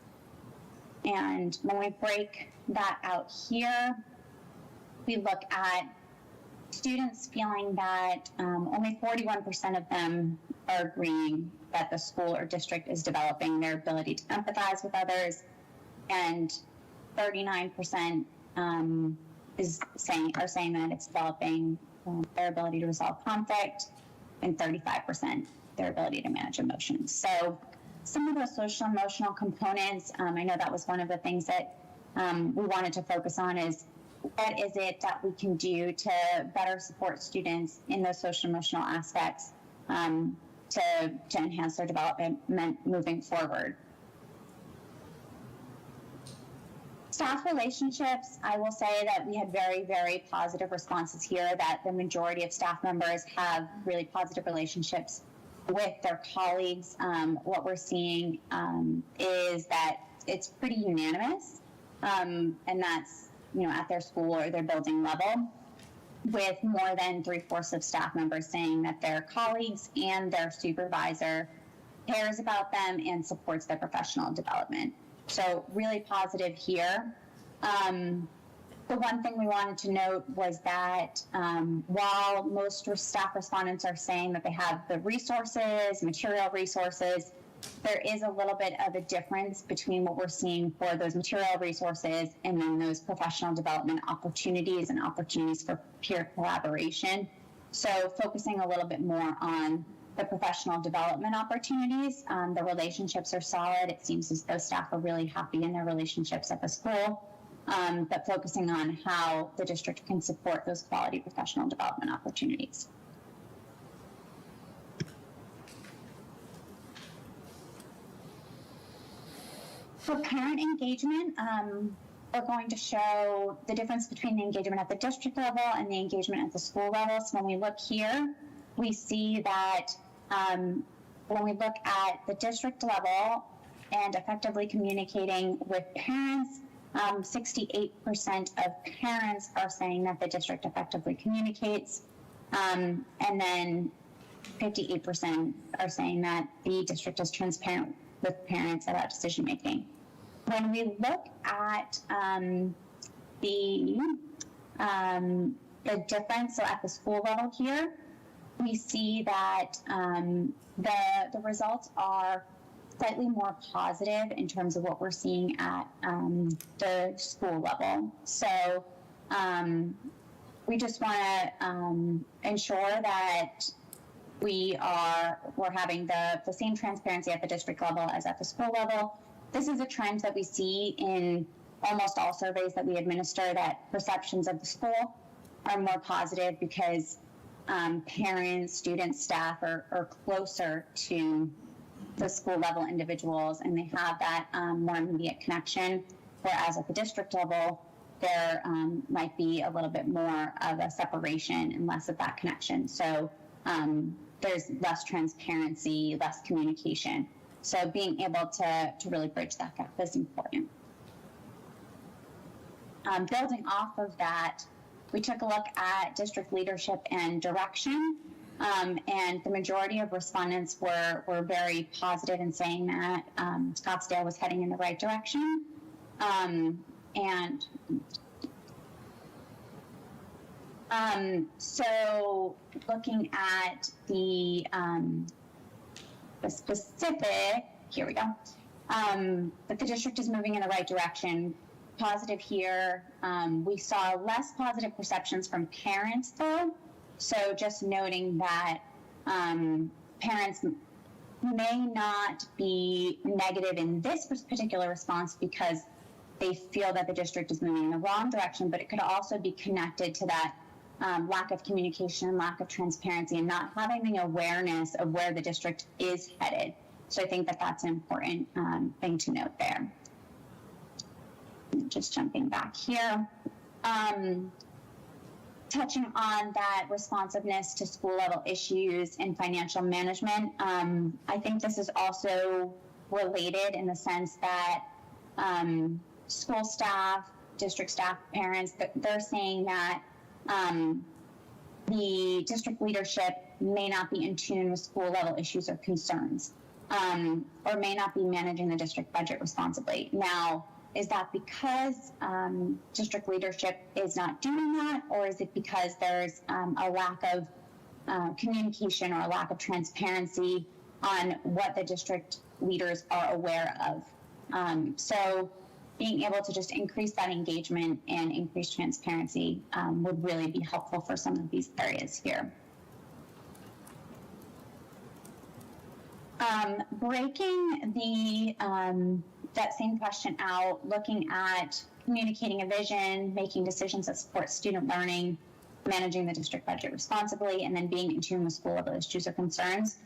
And when we break that out here, we look at students feeling that only 41% of them are agreeing that the school or district is developing their ability to empathize with others, and 39% are saying that it's developing their ability to resolve conflict, and 35% their ability to manage emotions. So some of those social emotional components, I know that was one of the things that we wanted to focus on, is what is it that we can do to better support students in those social emotional aspects to enhance their development moving forward. Staff relationships, I will say that we had very, very positive responses here, that the majority of staff members have really positive relationships with their colleagues. What we're seeing is that it's pretty unanimous, and that's, at their school or their building level, with more than 3/4 of staff members saying that their colleagues and their supervisor cares about them and supports their professional development. So really positive here. The one thing we wanted to note was that while most staff respondents are saying that they have the resources, material resources, there is a little bit of a difference between what we're seeing for those material resources and then those professional development opportunities and opportunities for peer collaboration. So focusing a little bit more on the professional development opportunities, the relationships are solid. It seems as though staff are really happy in their relationships at the school, but focusing on how the district can support those quality professional development opportunities. For parent engagement, we're going to show the difference between the engagement at the district level and the engagement at the school level. So when we look here, we see that when we look at the district level and effectively communicating with parents, 68% of parents are saying that the district effectively communicates, and then 58% are saying that the district is transparent with parents about decision making. When we look at the difference, so at the school level here, we see that the results are slightly more positive in terms of what we're seeing at the school level. So we just want to ensure that we're having the same transparency at the district level as at the school level. This is a trend that we see in almost all surveys that we administer, that perceptions of the school are more positive because parents, students, staff are closer to the school level individuals, and they have that more immediate connection, whereas at the district level, there might be a little bit more of a separation and less of that connection. So there's less transparency, less communication. So being able to really bridge that gap is important. Building off of that, we took a look at district leadership and direction, and the majority of respondents were very positive in saying that Scottsdale was heading in the right direction. So looking at the specific, here we go, that the district is moving in the right direction. Positive here. We saw less positive perceptions from parents though. So just noting that parents may not be negative in this particular response because they feel that the district is moving in the wrong direction, but it could also be connected to that lack of communication and lack of transparency and not having the awareness of where the district is headed. So I think that that's an important thing to note there. Just jumping back here. Touching on that responsiveness to school level issues and financial management, I think this is also related in the sense that school staff, district staff, parents, they're saying that the district leadership may not be in tune with school level issues or concerns, or may not be managing the district budget responsibly. Now, is that because district leadership is not doing that, or is it because there's a lack of communication or a lack of transparency on what the district leaders are aware of? So being able to just increase that engagement and increase transparency would really be helpful for some of these areas here. Breaking that same question out, looking at communicating a vision, making decisions that support student learning, managing the district budget responsibly, and then being in tune with school level issues or concerns.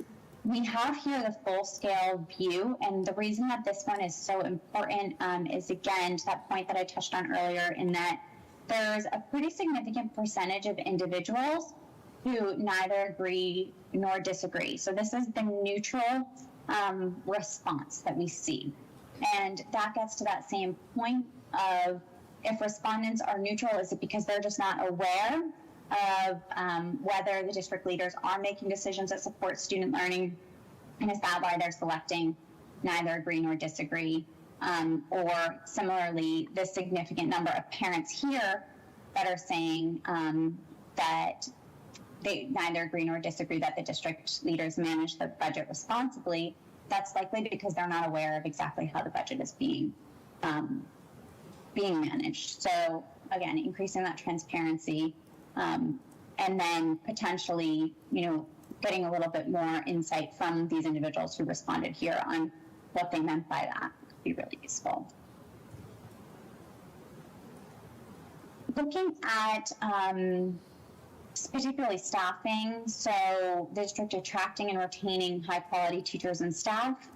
We have here the full scale view, and the reason that this one is so important is, again, to that point that I touched on earlier, in that there's a pretty significant percentage of individuals who neither agree nor disagree. So this is the neutral response that we see. And that gets to that same point of, if respondents are neutral, is it because they're just not aware of whether the district leaders are making decisions that support student learning? And is that why they're selecting neither agree nor disagree? Or similarly, the significant number of parents here that are saying that they neither agree nor disagree that the district leaders manage the budget responsibly, that's likely because they're not aware of exactly how the budget is being managed. So again, increasing that transparency, and then potentially, getting a little bit more insight from these individuals who responded here on what they meant by that could be really useful. Looking at particularly staffing, so the district attracting and retaining high quality teachers and staff,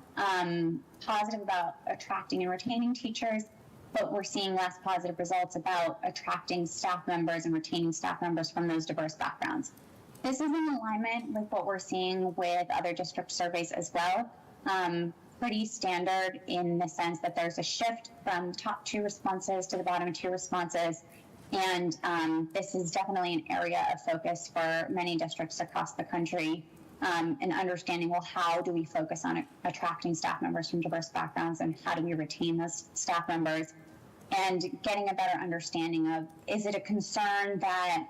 positive about attracting and retaining teachers, but we're seeing less positive results about attracting staff members and retaining staff members from those diverse backgrounds. This is in alignment with what we're seeing with other district surveys as well. Pretty standard in the sense that there's a shift from top 2 responses to the bottom 2 responses. And this is definitely an area of focus for many districts across the country, and understanding, well, how do we focus on attracting staff members from diverse backgrounds, and how do we retain those staff members, and getting a better understanding of, is it a concern that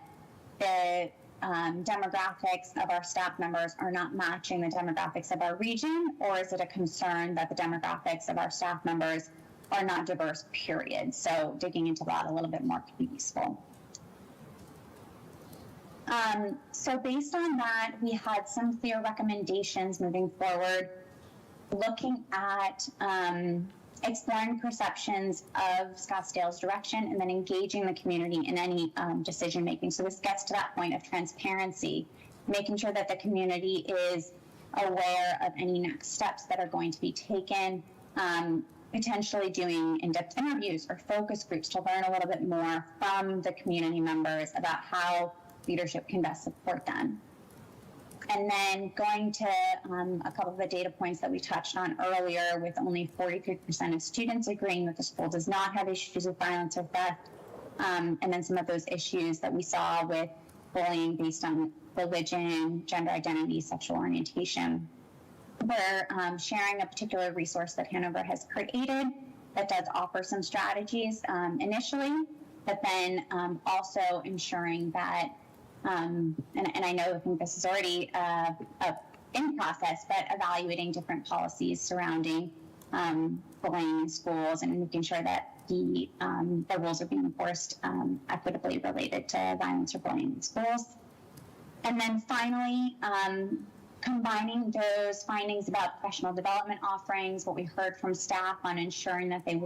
the demographics of our staff members are not matching the demographics of our region, or is it a concern that the demographics of our staff members are not diverse, period? So digging into that a little bit more could be useful. So based on that, we had some clear recommendations moving forward, looking at exploring perceptions of Scottsdale's direction, and then engaging the community in any decision making. So this gets to that point of transparency, making sure that the community is aware of any next steps that are going to be taken, potentially doing in-depth interviews or focus groups to learn a little bit more from the community members about how leadership can best support them. And then going to a couple of the data points that we touched on earlier, with only 43% of students agreeing that the school does not have issues with violence or theft, and then some of those issues that we saw with bullying based on religion, gender identity, sexual orientation. We're sharing a particular resource that Hanover has created that does offer some strategies initially, but then also ensuring that, and I think this is already in process, but evaluating different policies surrounding bullying in schools and making sure that the rules are being enforced equitably related to violence or bullying in schools. And then finally, combining those findings about professional development offerings, what we heard from staff on ensuring that they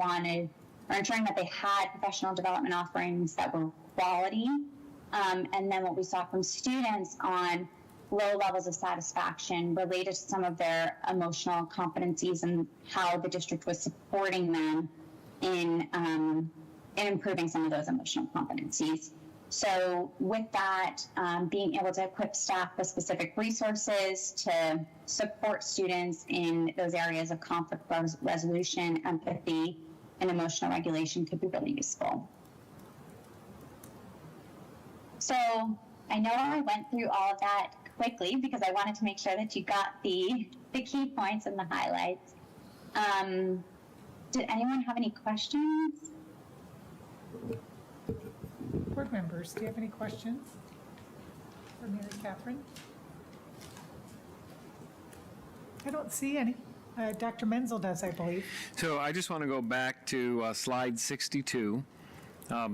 had professional development offerings that were quality, and then what we saw from students on low levels of satisfaction related to some of their emotional competencies and how the district was supporting them in improving some of those emotional competencies. So with that, being able to equip staff with specific resources to support students in those areas of conflict resolution, empathy, and emotional regulation could be really useful. So I know I went through all of that quickly because I wanted to make sure that you got the key points and the highlights. Did anyone have any questions? Board members, do you have any questions for Mary Catherine? I don't see any. Dr. Menzel does, I believe. So I just want to go back to slide 62.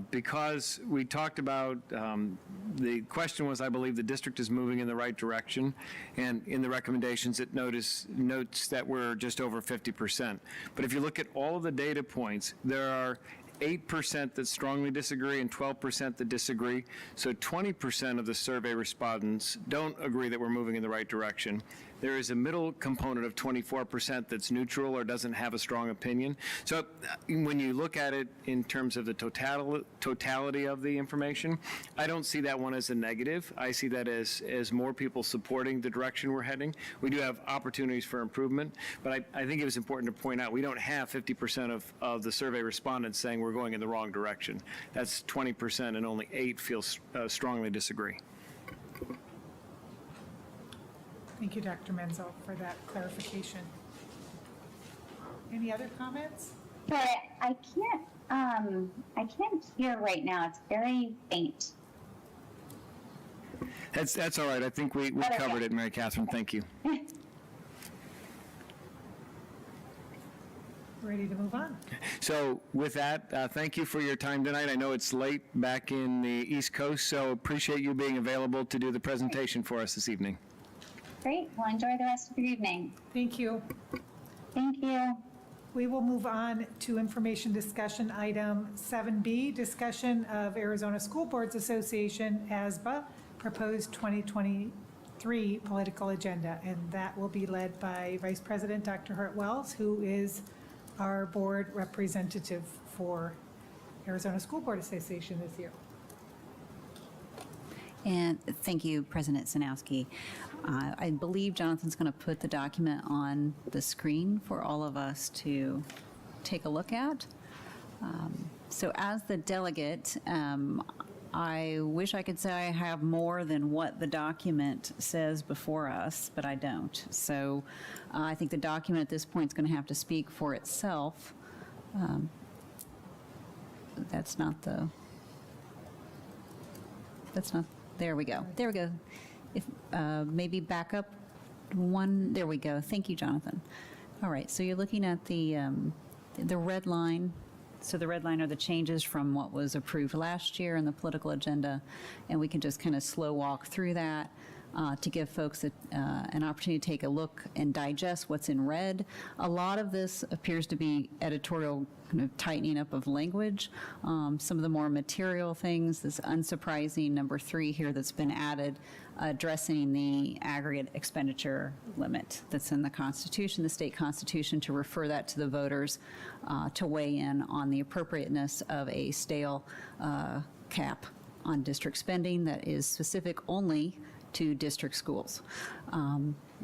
Because we talked about, the question was, I believe the district is moving in the right direction, and in the recommendations it notes that we're just over 50%. But if you look at all of the data points, there are 8% that strongly disagree and 12% that disagree. So 20% of the survey respondents don't agree that we're moving in the right direction. There is a middle component of 24% that's neutral or doesn't have a strong opinion. So when you look at it in terms of the totality of the information, I don't see that one as a negative. I see that as more people supporting the direction we're heading. We do have opportunities for improvement, but I think it was important to point out we don't have 50% of the survey respondents saying we're going in the wrong direction. That's 20%, and only 8 feel strongly disagree. Thank you, Dr. Menzel, for that clarification. Any other comments? But I can't hear right now. It's very faint. That's all right. I think we covered it, Mary Catherine. Thank you. Ready to move on? So with that, thank you for your time tonight. I know it's late back in the East Coast, so appreciate you being available to do the presentation for us this evening. Great. Well, enjoy the rest of your evening. Thank you. Thank you. We will move on to information discussion item 7B, discussion of Arizona School Boards Association ASBA proposed 2023 political agenda. And that will be led by Vice President Dr. Hart Wells, who is our board representative for Arizona School Board Association this year. And thank you, President Sanowski. I believe Jonathan's going to put the document on the screen for all of us to take a look at. So as the delegate, I wish I could say I have more than what the document says before us, but I don't. So I think the document at this point is going to have to speak for itself. That's not, there we go. There we go. If maybe back up one, there we go. Thank you, Jonathan. All right, so you're looking at the red line. So the red line are the changes from what was approved last year in the political agenda, and we can just kind of slow walk through that to give folks an opportunity to take a look and digest what's in red. A lot of this appears to be editorial kind of tightening up of language. Some of the more material things, this unsurprising number 3 here that's been added, addressing the aggregate expenditure limit that's in the Constitution, the state Constitution, to refer that to the voters to weigh in on the appropriateness of a stale cap on district spending that is specific only to district schools.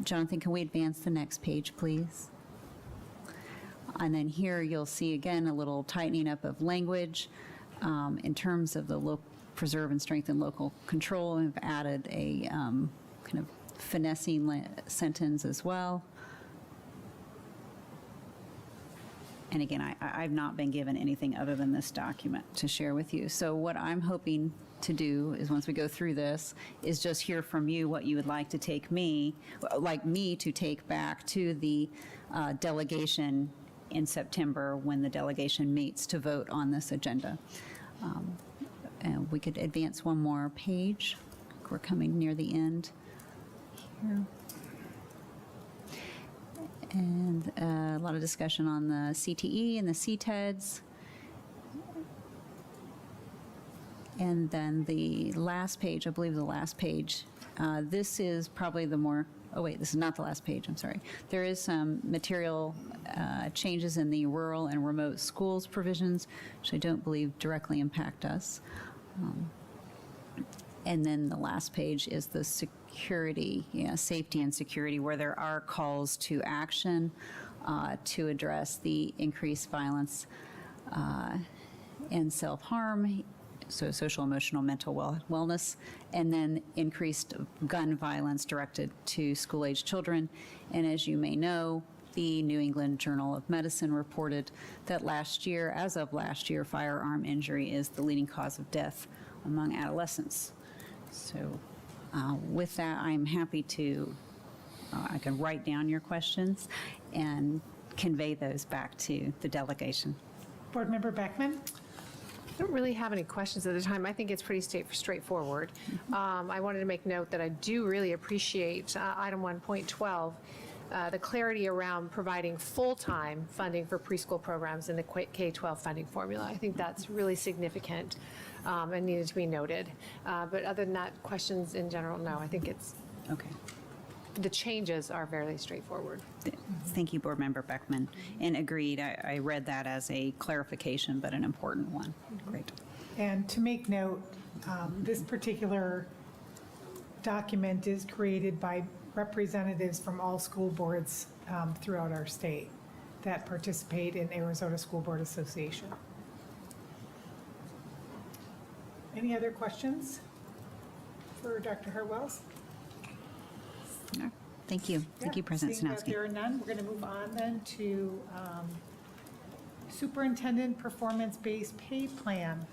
Jonathan, can we advance the next page, please? And then here you'll see again a little tightening up of language in terms of the preserve and strengthen local control. We've added a kind of finessing sentence as well. And again, I've not been given anything other than this document to share with you. So what I'm hoping to do is, once we go through this, is just hear from you what you would like to take me to take back to the delegation in September, when the delegation meets to vote on this agenda. And we could advance one more page. We're coming near the end here. And a lot of discussion on the CTE and the CTEDs. And then the last page, I believe the last page, this is probably the more, oh wait, this is not the last page, I'm sorry. There is some material changes in the rural and remote schools provisions, which I don't believe directly impact us. And then the last page is the security, safety and security, where there are calls to action to address the increased violence and self-harm, so social, emotional, mental wellness, and then increased gun violence directed to school-age children. And as you may know, the New England Journal of Medicine reported that last year, as of last year, firearm injury is the leading cause of death among adolescents. So with that, I'm happy to, I can write down your questions and convey those back to the delegation. Board Member Beckman? I don't really have any questions at the time. I think it's pretty straightforward. I wanted to make note that I do really appreciate item 1.12, the clarity around providing full-time funding for preschool programs in the K-12 funding formula. I think that's really significant and needed to be noted. But other than that, questions in general, no. I think it's, Okay. the changes are fairly straightforward. Thank you, Board Member Beckman. And agreed, I read that as a clarification, but an important one. Great. And to make note, this particular document is created by representatives from all school boards throughout our state that participate in Arizona School Board Association. Any other questions for Dr. Hartwells? No. Thank you. Thank you, President Seeing that Sinowski. there are none, we're going to move on then to Superintendent Performance-Based Pay Plan.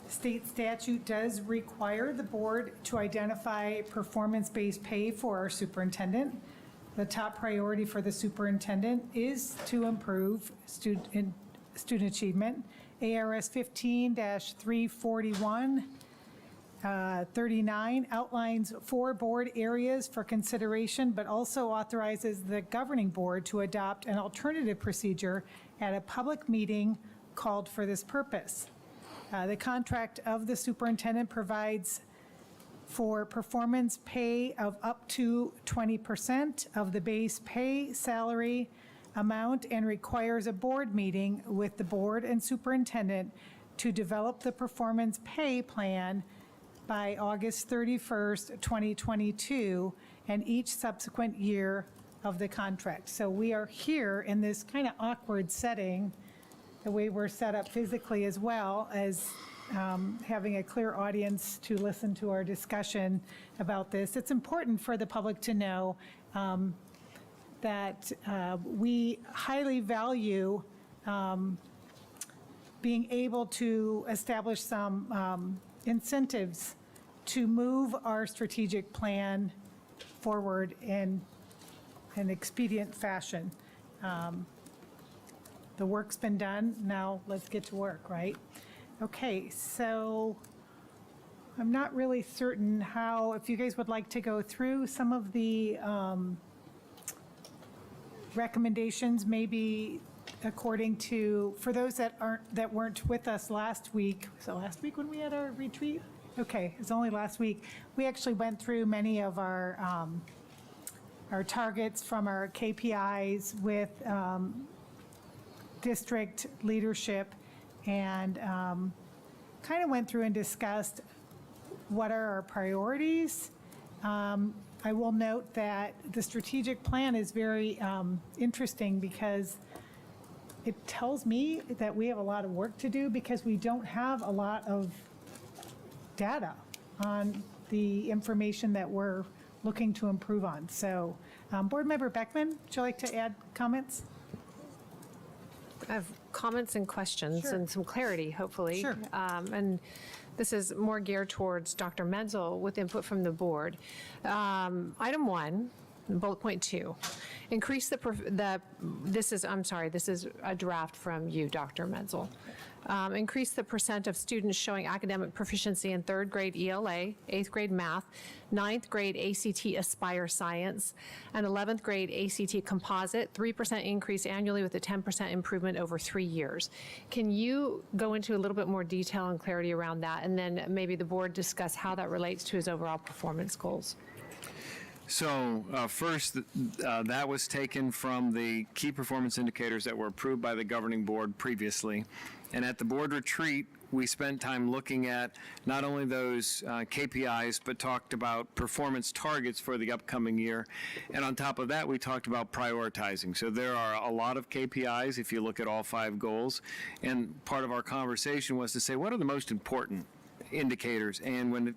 State statute does require the board to identify performance-based pay for our superintendent. The top priority for the superintendent is to improve student achievement. ARS 15-341 39 outlines 4 board areas for consideration, but also authorizes the governing board to adopt an alternative procedure at a public meeting called for this purpose. The contract of the superintendent provides for performance pay of up to 20% of the base pay salary amount and requires a board meeting with the board and superintendent to develop the performance pay plan by August 31st, 2022, and each subsequent year of the contract. So we are here in this kind of awkward setting, the way we're set up physically, as well as having a clear audience to listen to our discussion about this. It's important for the public to know that we highly value being able to establish some incentives to move our strategic plan forward in an expedient fashion. The work's been done, now let's get to work, right? Okay, so I'm not really certain how, if you guys would like to go through some of the recommendations, maybe according to, for those that weren't with us last week, so last week when we had our retreat? Okay, it's only last week. We actually went through many of our targets from our KPIs with district leadership and kind of went through and discussed what are our priorities. I will note that the strategic plan is very interesting because it tells me that we have a lot of work to do because we don't have a lot of data on the information that we're looking to improve on. So Board Member Beckman, would you like to add comments? I have comments and questions Sure. and some clarity, hopefully. Sure. And this is more geared towards Dr. Menzel with input from the board. Item 1, bullet point 2, increase this is a draft from you, Dr. Menzel. Increase the percent of students showing academic proficiency in 3rd grade ELA, 8th grade math, 9th grade ACT Aspire Science, and 11th grade ACT Composite, 3% increase annually with a 10% improvement over 3 years. Can you go into a little bit more detail and clarity around that, and then maybe the board discuss how that relates to his overall performance goals? So first, that was taken from the key performance indicators that were approved by the governing board previously. And at the board retreat, we spent time looking at not only those KPIs, but talked about performance targets for the upcoming year. And on top of that, we talked about prioritizing. So there are a lot of KPIs if you look at all 5 goals. And part of our conversation was to say, what are the most important indicators? And when it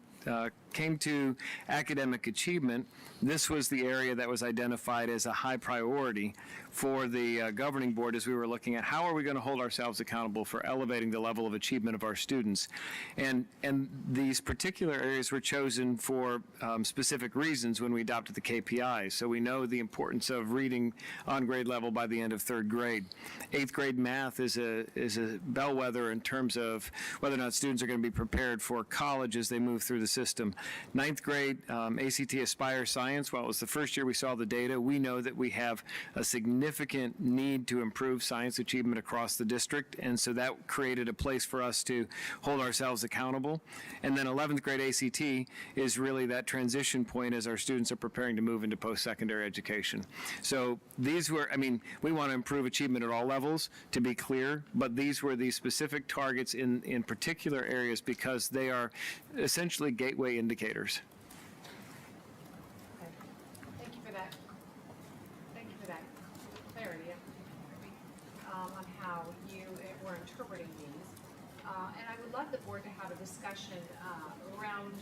came to academic achievement, this was the area that was identified as a high priority for the governing board as we were looking at how are we going to hold ourselves accountable for elevating the level of achievement of our students. And these particular areas were chosen for specific reasons when we adopted the KPIs. So we know the importance of reading on grade level by the end of 3rd grade. 8th grade math is a bellwether in terms of whether or not students are going to be prepared for college as they move through the system. 9th grade ACT Aspire Science, while it was the first year we saw the data, we know that we have a significant need to improve science achievement across the district, and so that created a place for us to hold ourselves accountable. And then 11th grade ACT is really that transition point as our students are preparing to move into post-secondary education. So these were, we want to improve achievement at all levels, to be clear, but these were the specific targets in particular areas because they are essentially gateway indicators. Thank you for that. Thank you for that clarity on how you were interpreting these. And I would love the board to have a discussion around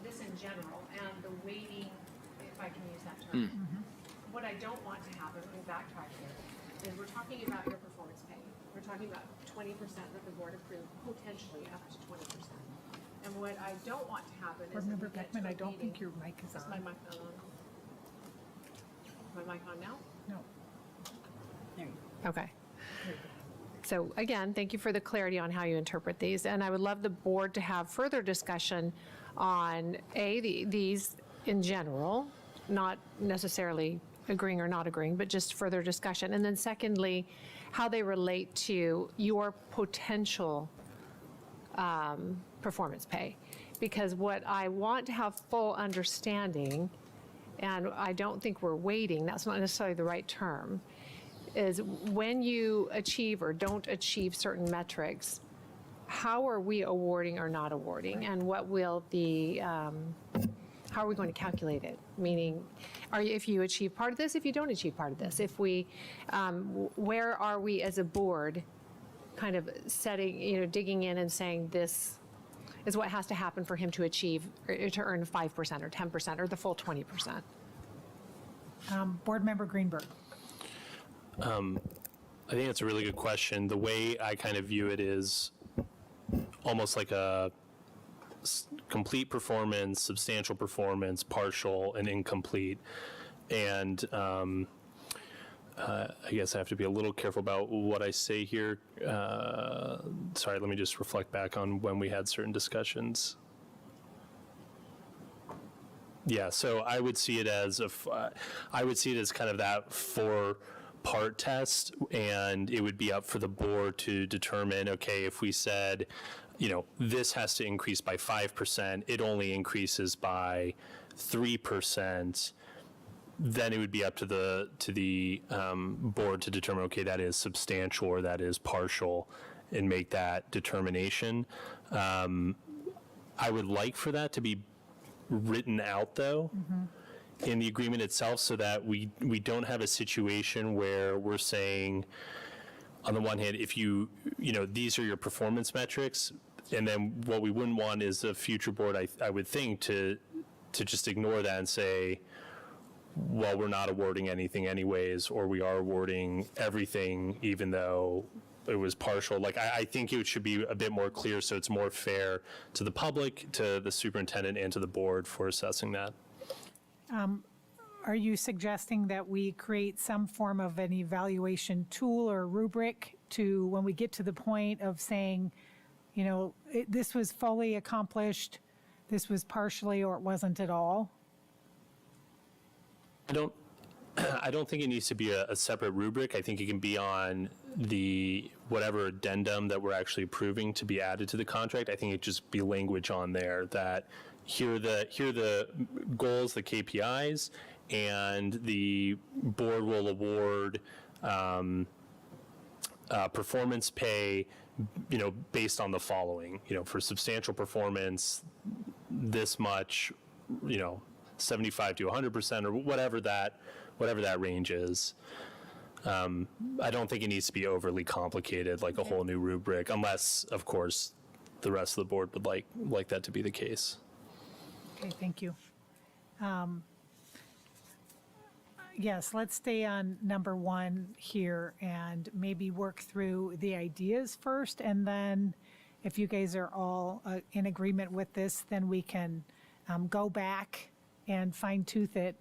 this in general and the weighting, if I can use that term. What I don't want to happen, let me backtrack here, is we're talking about your performance pay. We're talking about 20% that the board approved, potentially up to 20%. And what I don't want to happen is Board Member Beckman, I don't think your mic is Is on. my mic not on? Is my mic on now? No. Okay. So again, thank you for the clarity on how you interpret these. And I would love the board to have further discussion on these in general, not necessarily agreeing or not agreeing, but just further discussion. And then secondly, how they relate to your potential performance pay. Because what I want to have full understanding, and I don't think we're waiting, that's not necessarily the right term, is when you achieve or don't achieve certain metrics, how are we awarding or not awarding? And what will how are we going to calculate it? Meaning, if you achieve part of this, if you don't achieve part of this, if we, where are we as a board kind of setting, digging in and saying this is what has to happen for him to achieve, or to earn 5% or 10% or the full 20%. Board Member Greenberg. I think that's a really good question. The way I kind of view it is almost like a complete performance, substantial performance, partial, and incomplete. And I guess I have to be a little careful about what I say here. Sorry, let me just reflect back on when we had certain discussions. Yeah, so I would see it as kind of that 4-part test, and it would be up for the board to determine, okay, if we said, this has to increase by 5%, it only increases by 3%, then it would be up to the board to determine, okay, that is substantial or that is partial, and make that determination. I would like for that to be written out, though, in the agreement itself, so that we don't have a situation where we're saying, on the one hand, if these are your performance metrics, and then what we wouldn't want is a future board, I would think, to just ignore that and say, well, we're not awarding anything anyways, or we are awarding everything even though it was partial. Like, I think it should be a bit more clear so it's more fair to the public, to the superintendent, and to the board for assessing that. Are you suggesting that we create some form of an evaluation tool or rubric to, when we get to the point of saying, you know, this was fully accomplished, this was partially, or it wasn't at all? I don't think it needs to be a separate rubric. I think it can be on the whatever addendum that we're actually approving to be added to the contract. I think it just be language on there that here are the goals, the KPIs, and the board will award performance pay, you know, based on the following. You know, for substantial performance, this much, you know, 75 to 100%, or whatever that range is. I don't think it needs to be overly complicated, like a whole new rubric, unless, of course, the rest of the board would like that to be the case. Okay, thank you. Yes, let's stay on number 1 here and maybe work through the ideas first, and then if you guys are all in agreement with this, then we can go back and fine tooth it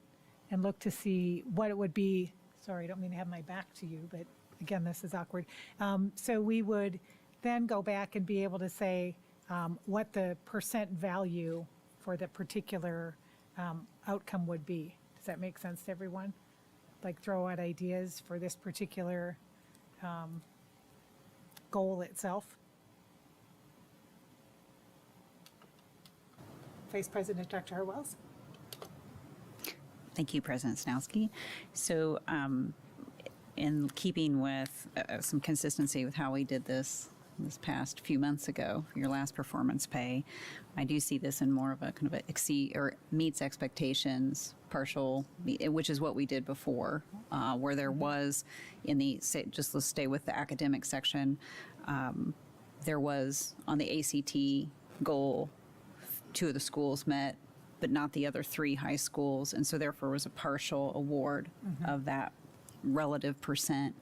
and look to see what it would be. Sorry, I don't mean to have my back to you, but again, this is awkward. So we would then go back and be able to say what the percent value for the particular outcome would be. Does that make sense to everyone? Like throw out ideas for this particular goal itself? Vice President Dr. Harwells? Thank you, President Snowski. So in keeping with some consistency with how we did this past few months ago, your last performance pay, I do see this in more of a kind of a exceed or meets expectations, partial, which is what we did before, where there was in the, just let's stay with the academic section, there was on the ACT goal, 2 of the schools met, but not the other 3 high schools, and so therefore was a partial award of that relative percent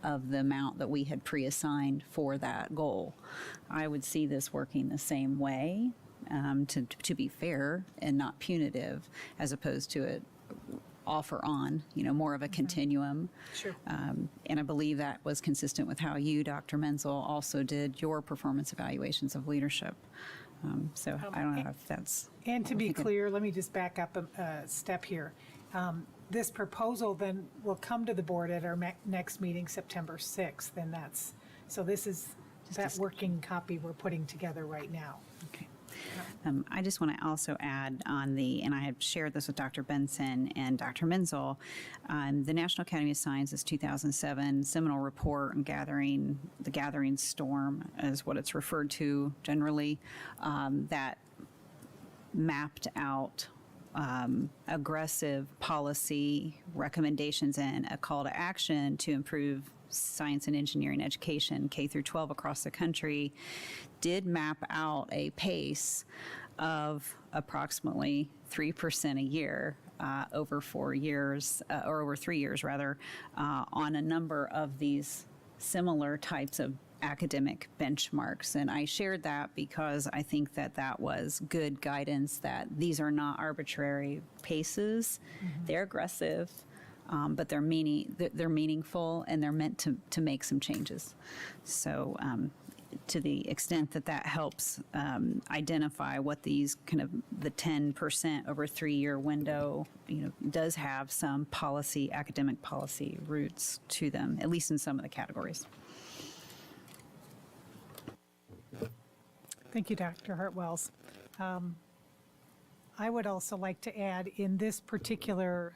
of the amount that we had pre-assigned for that goal. I would see this working the same way, to be fair and not punitive, as opposed to it off or on, you know, more of a continuum. Sure. And I believe that was consistent with how you, Dr. Menzel, also did your performance evaluations of leadership. So I don't know if that's... And to be clear, let me just back up a step here. This proposal then will come to the board at our next meeting, September 6th, and that's, so this is that working copy we're putting together right now. Okay. I just want to also add on the, and I had shared this with Dr. Benson and Dr. Menzel, the National Academy of Sciences 2007 seminal report on the gathering storm is what it's referred to generally, that mapped out aggressive policy recommendations and a call to action to improve science and engineering education, K through 12 across the country, did map out a pace of approximately 3% a year over 4 years, or over 3 years rather, on a number of these similar types of academic benchmarks. And I shared that because I think that that was good guidance, that these are not arbitrary paces. They're aggressive, but they're meaningful, and they're meant to make some changes. So to the extent that that helps identify what these kind of the 10% over 3-year window, you know, does have some policy, academic policy roots to them, at least in some of the categories. Thank you, Dr. Hartwells. I would also like to add in this particular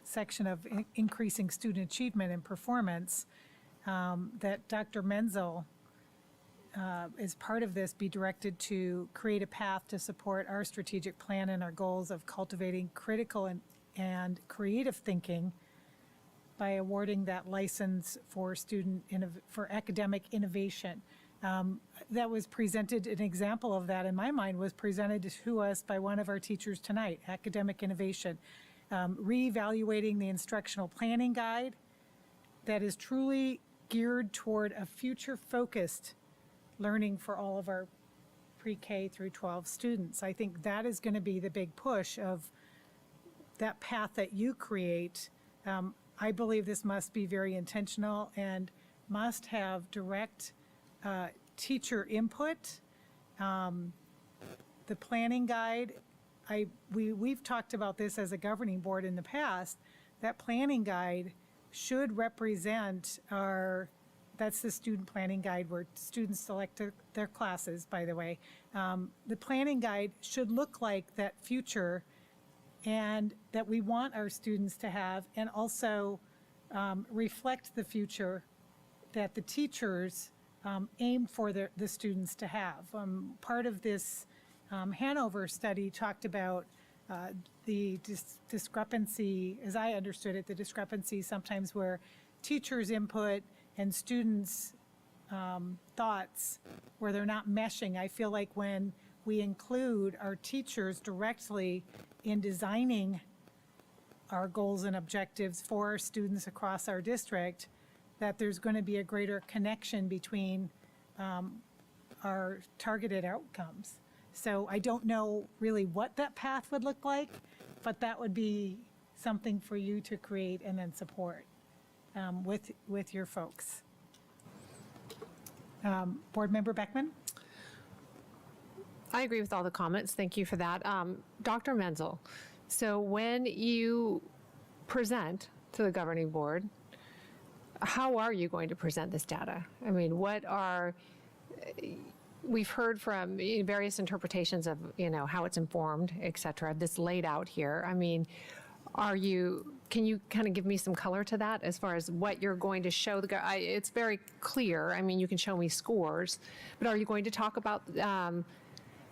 section of increasing student achievement and performance that Dr. Menzel, as part of this, be directed to create a path to support our strategic plan and our goals of cultivating critical and creative thinking by awarding that license for for academic innovation. That was presented, an example of that in my mind was presented to us by one of our teachers tonight, academic innovation. reevaluating the instructional planning guide that is truly geared toward a future-focused learning for all of our pre-K through 12 students. I think that is going to be the big push of that path that you create. I believe this must be very intentional and must have direct teacher input. The planning guide, we've talked about this as a governing board in the past. That planning guide should represent that's the student planning guide where students select their classes, by the way. The planning guide should look like that future and that we want our students to have, and also reflect the future that the teachers aim for the students to have. Part of this Hanover study talked about the discrepancy, as I understood it, the discrepancy sometimes where teachers' input and students' thoughts, where they're not meshing. I feel like when we include our teachers directly in designing our goals and objectives for our students across our district, that there's going to be a greater connection between our targeted outcomes. So I don't know really what that path would look like, but that would be something for you to create and then support with your folks. Board Member Beckman? I agree with all the comments. Thank you for that. Dr. Menzel, so when you present to the governing board, how are you going to present this data? I mean, we've heard from various interpretations of, how it's informed, et cetera, this laid out here. I mean, can you kind of give me some color to that as far as what you're going to show it's very clear. I mean, you can show me scores, but are you going to talk about,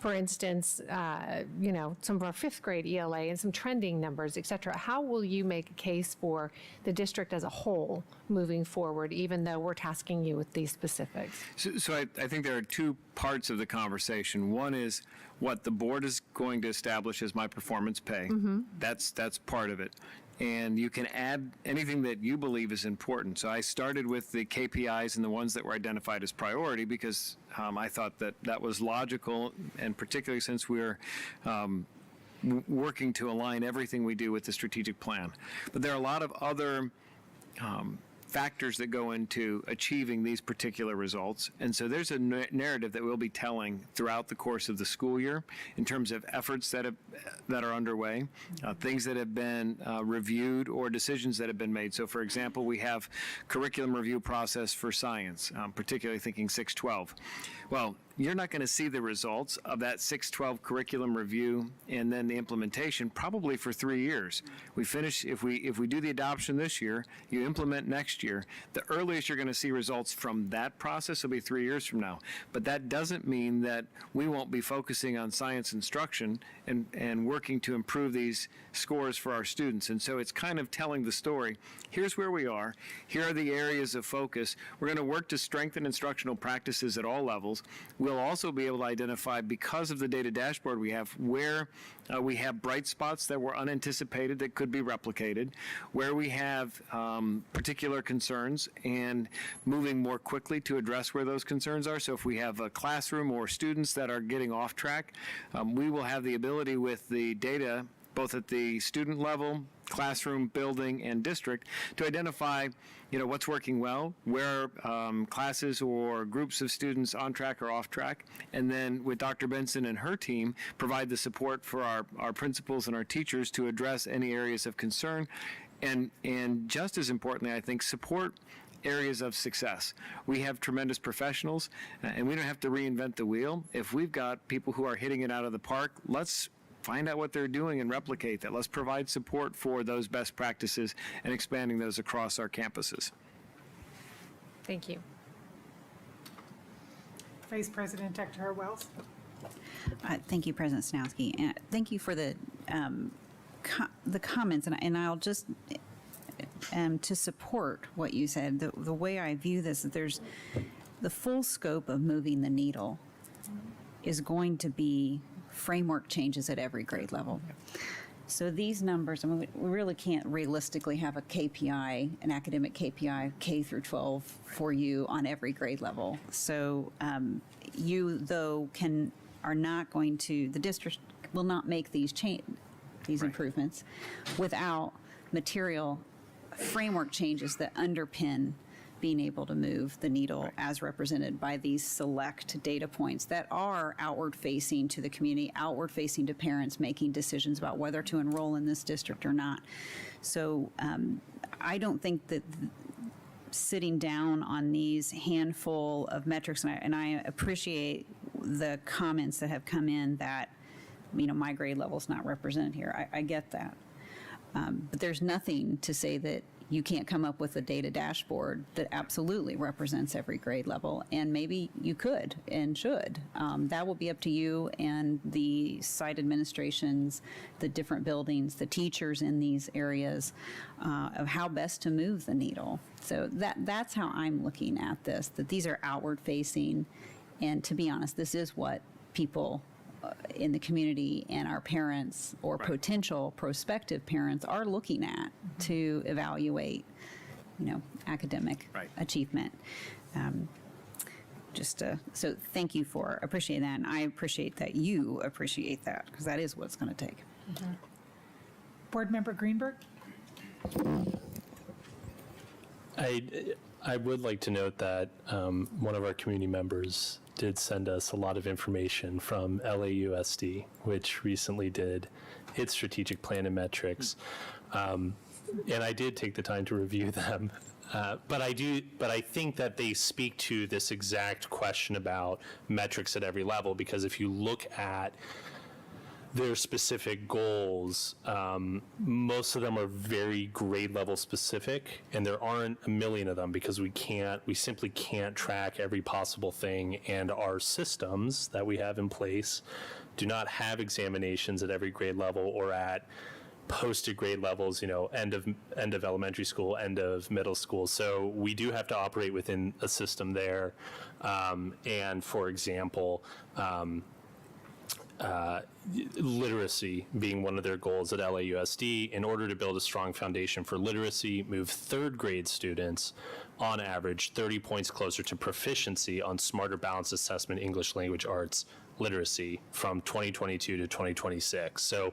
for instance, some of our fifth grade ELA and some trending numbers, et cetera? How will you make a case for the district as a whole moving forward, even though we're tasking you with these specifics? So I think there are two parts of the conversation. One is what the board is going to establish as my performance pay. That's part of it. And you can add anything that you believe is important. So I started with the KPIs and the ones that were identified as priority because I thought that was logical, and particularly since we're working to align everything we do with the strategic plan. But there are a lot of other factors that go into achieving these particular results. And so there's a narrative that we'll be telling throughout the course of the school year in terms of efforts that are underway, things that have been reviewed, or decisions that have been made. So for example, we have curriculum review process for science, particularly thinking 612. Well, you're not going to see the results of that 612 curriculum review and then the implementation probably for 3 years. We finish, if we do the adoption this year, you implement next year, the earliest you're going to see results from that process will be 3 years from now. But that doesn't mean that we won't be focusing on science instruction and working to improve these scores for our students. And so it's kind of telling the story. Here's where we are. Here are the areas of focus. We're going to work to strengthen instructional practices at all levels. We'll also be able to identify, because of the data dashboard we have, where we have bright spots that were unanticipated that could be replicated, where we have particular concerns, and moving more quickly to address where those concerns are. So if we have a classroom or students that are getting off track, we will have the ability with the data, both at the student level, classroom, building, and district, to identify, what's working well, where classes or groups of students on track or off track, and then with Dr. Benson and her team, provide the support for our principals and our teachers to address any areas of concern, and just as importantly, I think, support areas of success. We have tremendous professionals, and we don't have to reinvent the wheel. If we've got people who are hitting it out of the park, let's find out what they're doing and replicate that. Let's provide support for those best practices and expanding those across our campuses. Thank you. Vice President Dr. Harwells. Thank you, President Snowski, and thank you for the comments. And I'll just to support what you said. The way I view this is there's the full scope of moving the needle is going to be framework changes at every grade level. So these numbers, I mean, we really can't realistically have a KPI, an academic KPI, K through 12 for you on every grade level. So you, though, are not going to, the district will not make these improvements without material framework changes that underpin being able to move the needle as represented by these select data points that are outward facing to the community, outward facing to parents making decisions about whether to enroll in this district or not. So I don't think that sitting down on these handful of metrics, and I appreciate the comments that have come in that, my grade level is not represented here. I get that. But there's nothing to say that you can't come up with a data dashboard that absolutely represents every grade level, and maybe you could and should. That will be up to you and the site administrations, the different buildings, the teachers in these areas of how best to move the needle. So that's how I'm looking at this, that these are outward facing, and to be honest, this is what people in the community and our parents or potential prospective parents are looking at to evaluate, academic achievement. So thank you for appreciating that, and I appreciate that you appreciate that, because that is what it's going to take. Board Member Greenberg? I would like to note that one of our community members did send us a lot of information from LAUSD, which recently did its strategic plan and metrics. And I did take the time to review them. But I think that they speak to this exact question about metrics at every level, because if you look at their specific goals, most of them are very grade level specific, and there aren't a million of them because we simply can't track every possible thing, and our systems that we have in place do not have examinations at every grade level or at posted grade levels, end of elementary school, end of middle school. So we do have to operate within a system there. And for example, literacy being one of their goals at LAUSD, in order to build a strong foundation for literacy, move third grade students on average 30 points closer to proficiency on smarter balanced assessment English language arts literacy from 2022 to 2026. So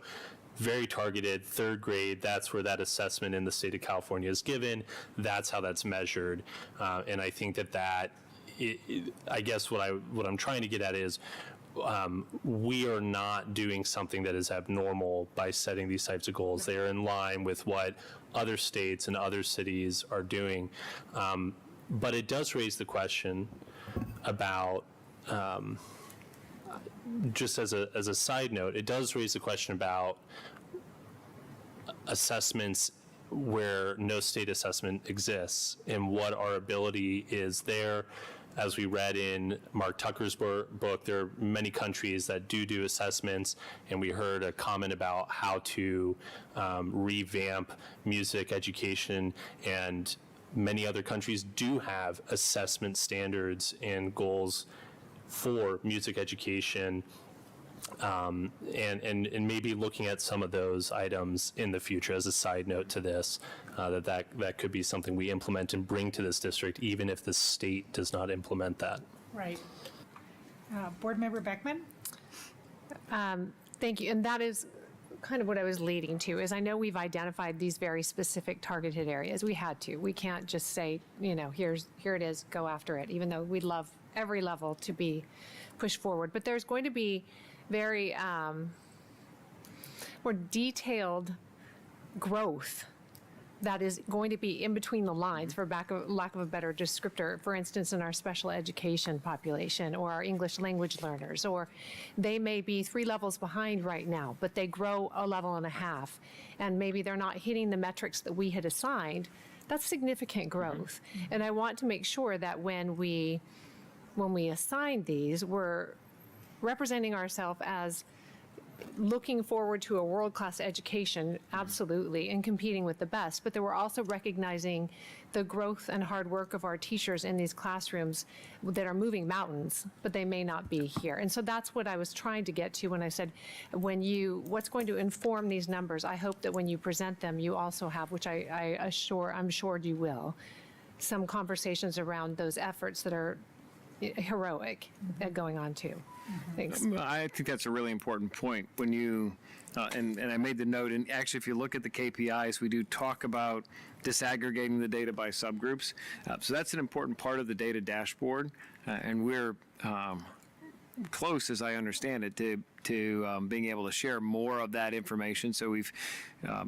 very targeted, third grade, that's where that assessment in the state of California is given. That's how that's measured. And I think I guess what I'm trying to get at is we are not doing something that is abnormal by setting these types of goals. They are in line with what other states and other cities are doing. But it does raise the question about, just as a side note, it does raise the question about assessments where no state assessment exists and what our ability is there. As we read in Mark Tucker's book, there are many countries that do assessments, and we heard a comment about how to revamp music education, and many other countries do have assessment standards and goals for music education, and maybe looking at some of those items in the future as a side note to this, that could be something we implement and bring to this district, even if the state does not implement that. Right. Board Member Beckman? Thank you. And that is kind of what I was leading to, is I know we've identified these very specific targeted areas. We had to. We can't just say, here it is, go after it, even though we'd love every level to be pushed forward. But there's going to be very more detailed growth that is going to be in between the lines, for lack of a better descriptor. For instance, in our special education population or our English language learners, or they may be 3 levels behind right now, but they grow a level and a half, and maybe they're not hitting the metrics that we had assigned. That's significant growth. And I want to make sure that when we assign these, we're representing ourselves as looking forward to a world-class education, absolutely, and competing with the best, but that we're also recognizing the growth and hard work of our teachers in these classrooms that are moving mountains, but they may not be here. And so that's what I was trying to get to when I said, what's going to inform these numbers? I hope that when you present them, you also have, which I'm sure you will, some conversations around those efforts that are heroic going on too. Thanks. I think that's a really important point. When you, and I made the note, and actually if you look at the KPIs, we do talk about disaggregating the data by subgroups. So that's an important part of the data dashboard, and we're close, as I understand it, to being able to share more of that information. So we've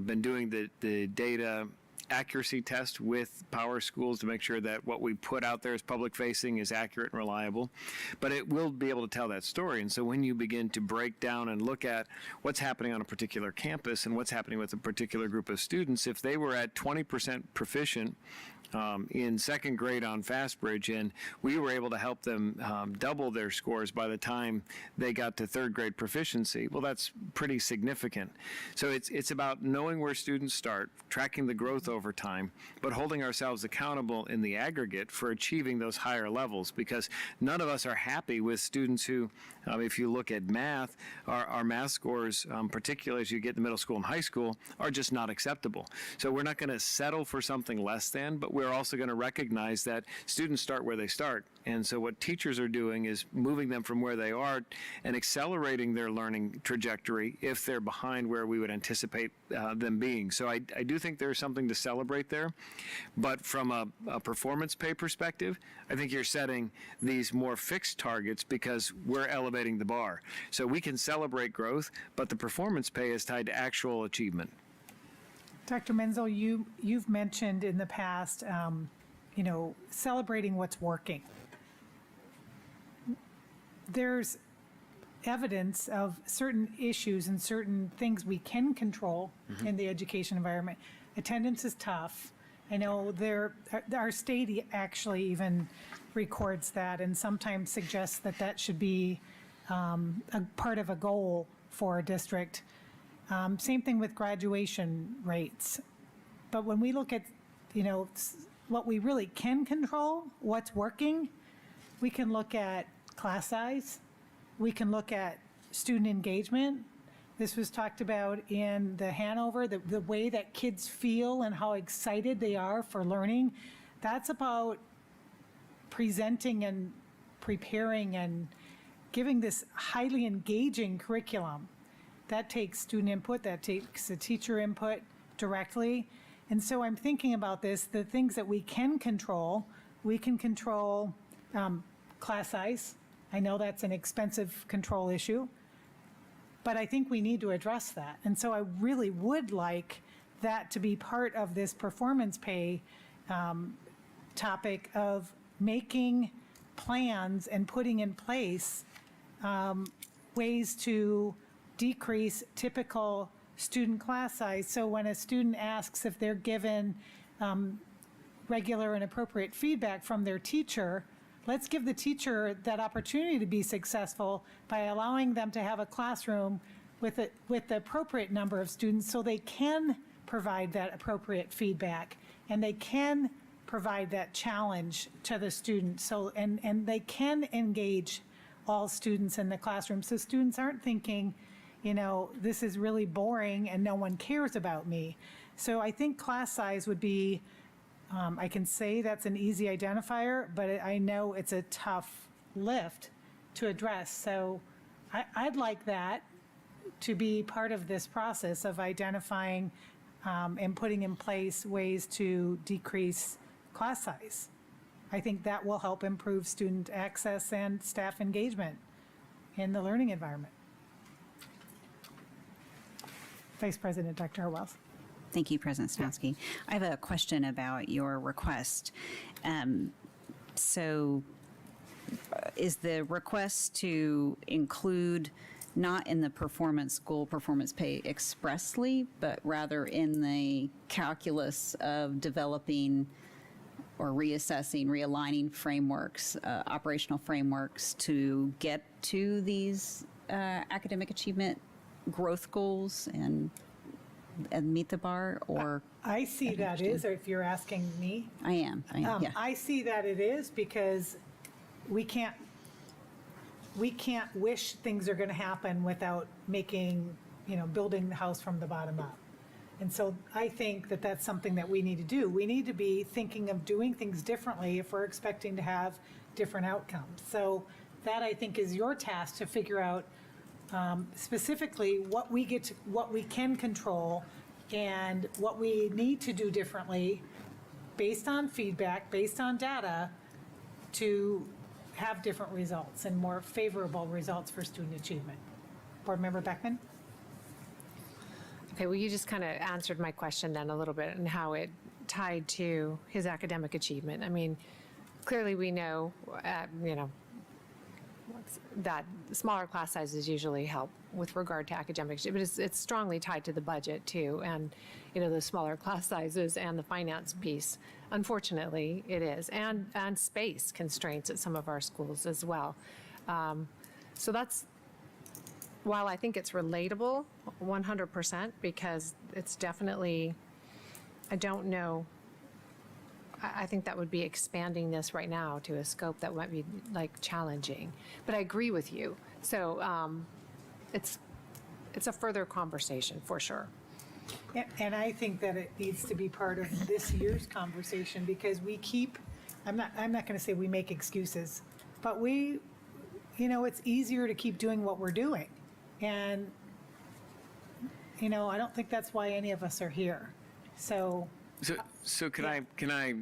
been doing the data accuracy test with Power Schools to make sure that what we put out there as public facing is accurate and reliable, but it will be able to tell that story. And so when you begin to break down and look at what's happening on a particular campus and what's happening with a particular group of students, if they were at 20% proficient in second grade on FastBridge, and we were able to help them double their scores by the time they got to third grade proficiency. Well, that's pretty significant. So it's about knowing where students start, tracking the growth over time, but holding ourselves accountable in the aggregate for achieving those higher levels, because none of us are happy with students who, if you look at math, our math scores, particularly as you get to middle school and high school, are just not acceptable. So we're not going to settle for something less than, but we're also going to recognize that students start where they start. And so what teachers are doing is moving them from where they are and accelerating their learning trajectory if they're behind where we would anticipate them being. So I do think there's something to celebrate there. But from a performance pay perspective, I think you're setting these more fixed targets because we're elevating the bar. So we can celebrate growth, but the performance pay is tied to actual achievement. Dr. Menzel, you've mentioned in the past, celebrating what's working. There's evidence of certain issues and certain things we can control in the education environment. Attendance is tough. I know our state actually even records that and sometimes suggests that should be a part of a goal for a district. Same thing with graduation rates. But when we look at, what we really can control, what's working, we can look at class size, we can look at student engagement. This was talked about in the Hanover, the way that kids feel and how excited they are for learning. That's about presenting and preparing and giving this highly engaging curriculum. That takes student input, that takes the teacher input directly. And so I'm thinking about this, the things that we can control class size. I know that's an expensive control issue, but I think we need to address that. And so I really would like that to be part of this performance pay topic of making plans and putting in place ways to decrease typical student class size. So when a student asks if they're given regular and appropriate feedback from their teacher, let's give the teacher that opportunity to be successful by allowing them to have a classroom with the appropriate number of students so they can provide that appropriate feedback and they can provide that challenge to the student. So and they can engage all students in the classroom so students aren't thinking, this is really boring and no one cares about me. So I think class size would be, I can say that's an easy identifier, but I know it's a tough lift to address. So I'd like that to be part of this process of identifying and putting in place ways to decrease class size. I think that will help improve student access and staff engagement in the learning environment. Vice President Dr. Harwells. Thank you, President Stanowski. I have a question about your request. Is the request to include not in the goal performance pay expressly, but rather in the calculus of developing or reassessing, realigning frameworks, operational frameworks to get to these academic achievement growth goals and meet the bar, or? I see that is, or if you're asking me. I am, yeah. I see that it is because we can't wish things are going to happen without making, building the house from the bottom up. And so I think that that's something that we need to do. We need to be thinking of doing things differently if we're expecting to have different outcomes. So that, I think, is your task to figure out specifically what we can control and what we need to do differently based on feedback, based on data, to have different results and more favorable results for student achievement. Board Member Beckman? Okay, well, you just kind of answered my question then a little bit and how it tied to his academic achievement. I mean, clearly we know, that smaller class sizes usually help with regard to academic achievement, but it's strongly tied to the budget too, and the smaller class sizes and the finance piece. Unfortunately, it is, and space constraints at some of our schools as well. So that's, while I think it's relatable 100%, because it's definitely, I don't know, I think that would be expanding this right now to a scope that might be challenging. But I agree with you. So it's a further conversation for sure. And I think that it needs to be part of this year's conversation because we keep, I'm not going to say we make excuses, but it's easier to keep doing what we're doing. And, I don't think that's why any of us are here. So can I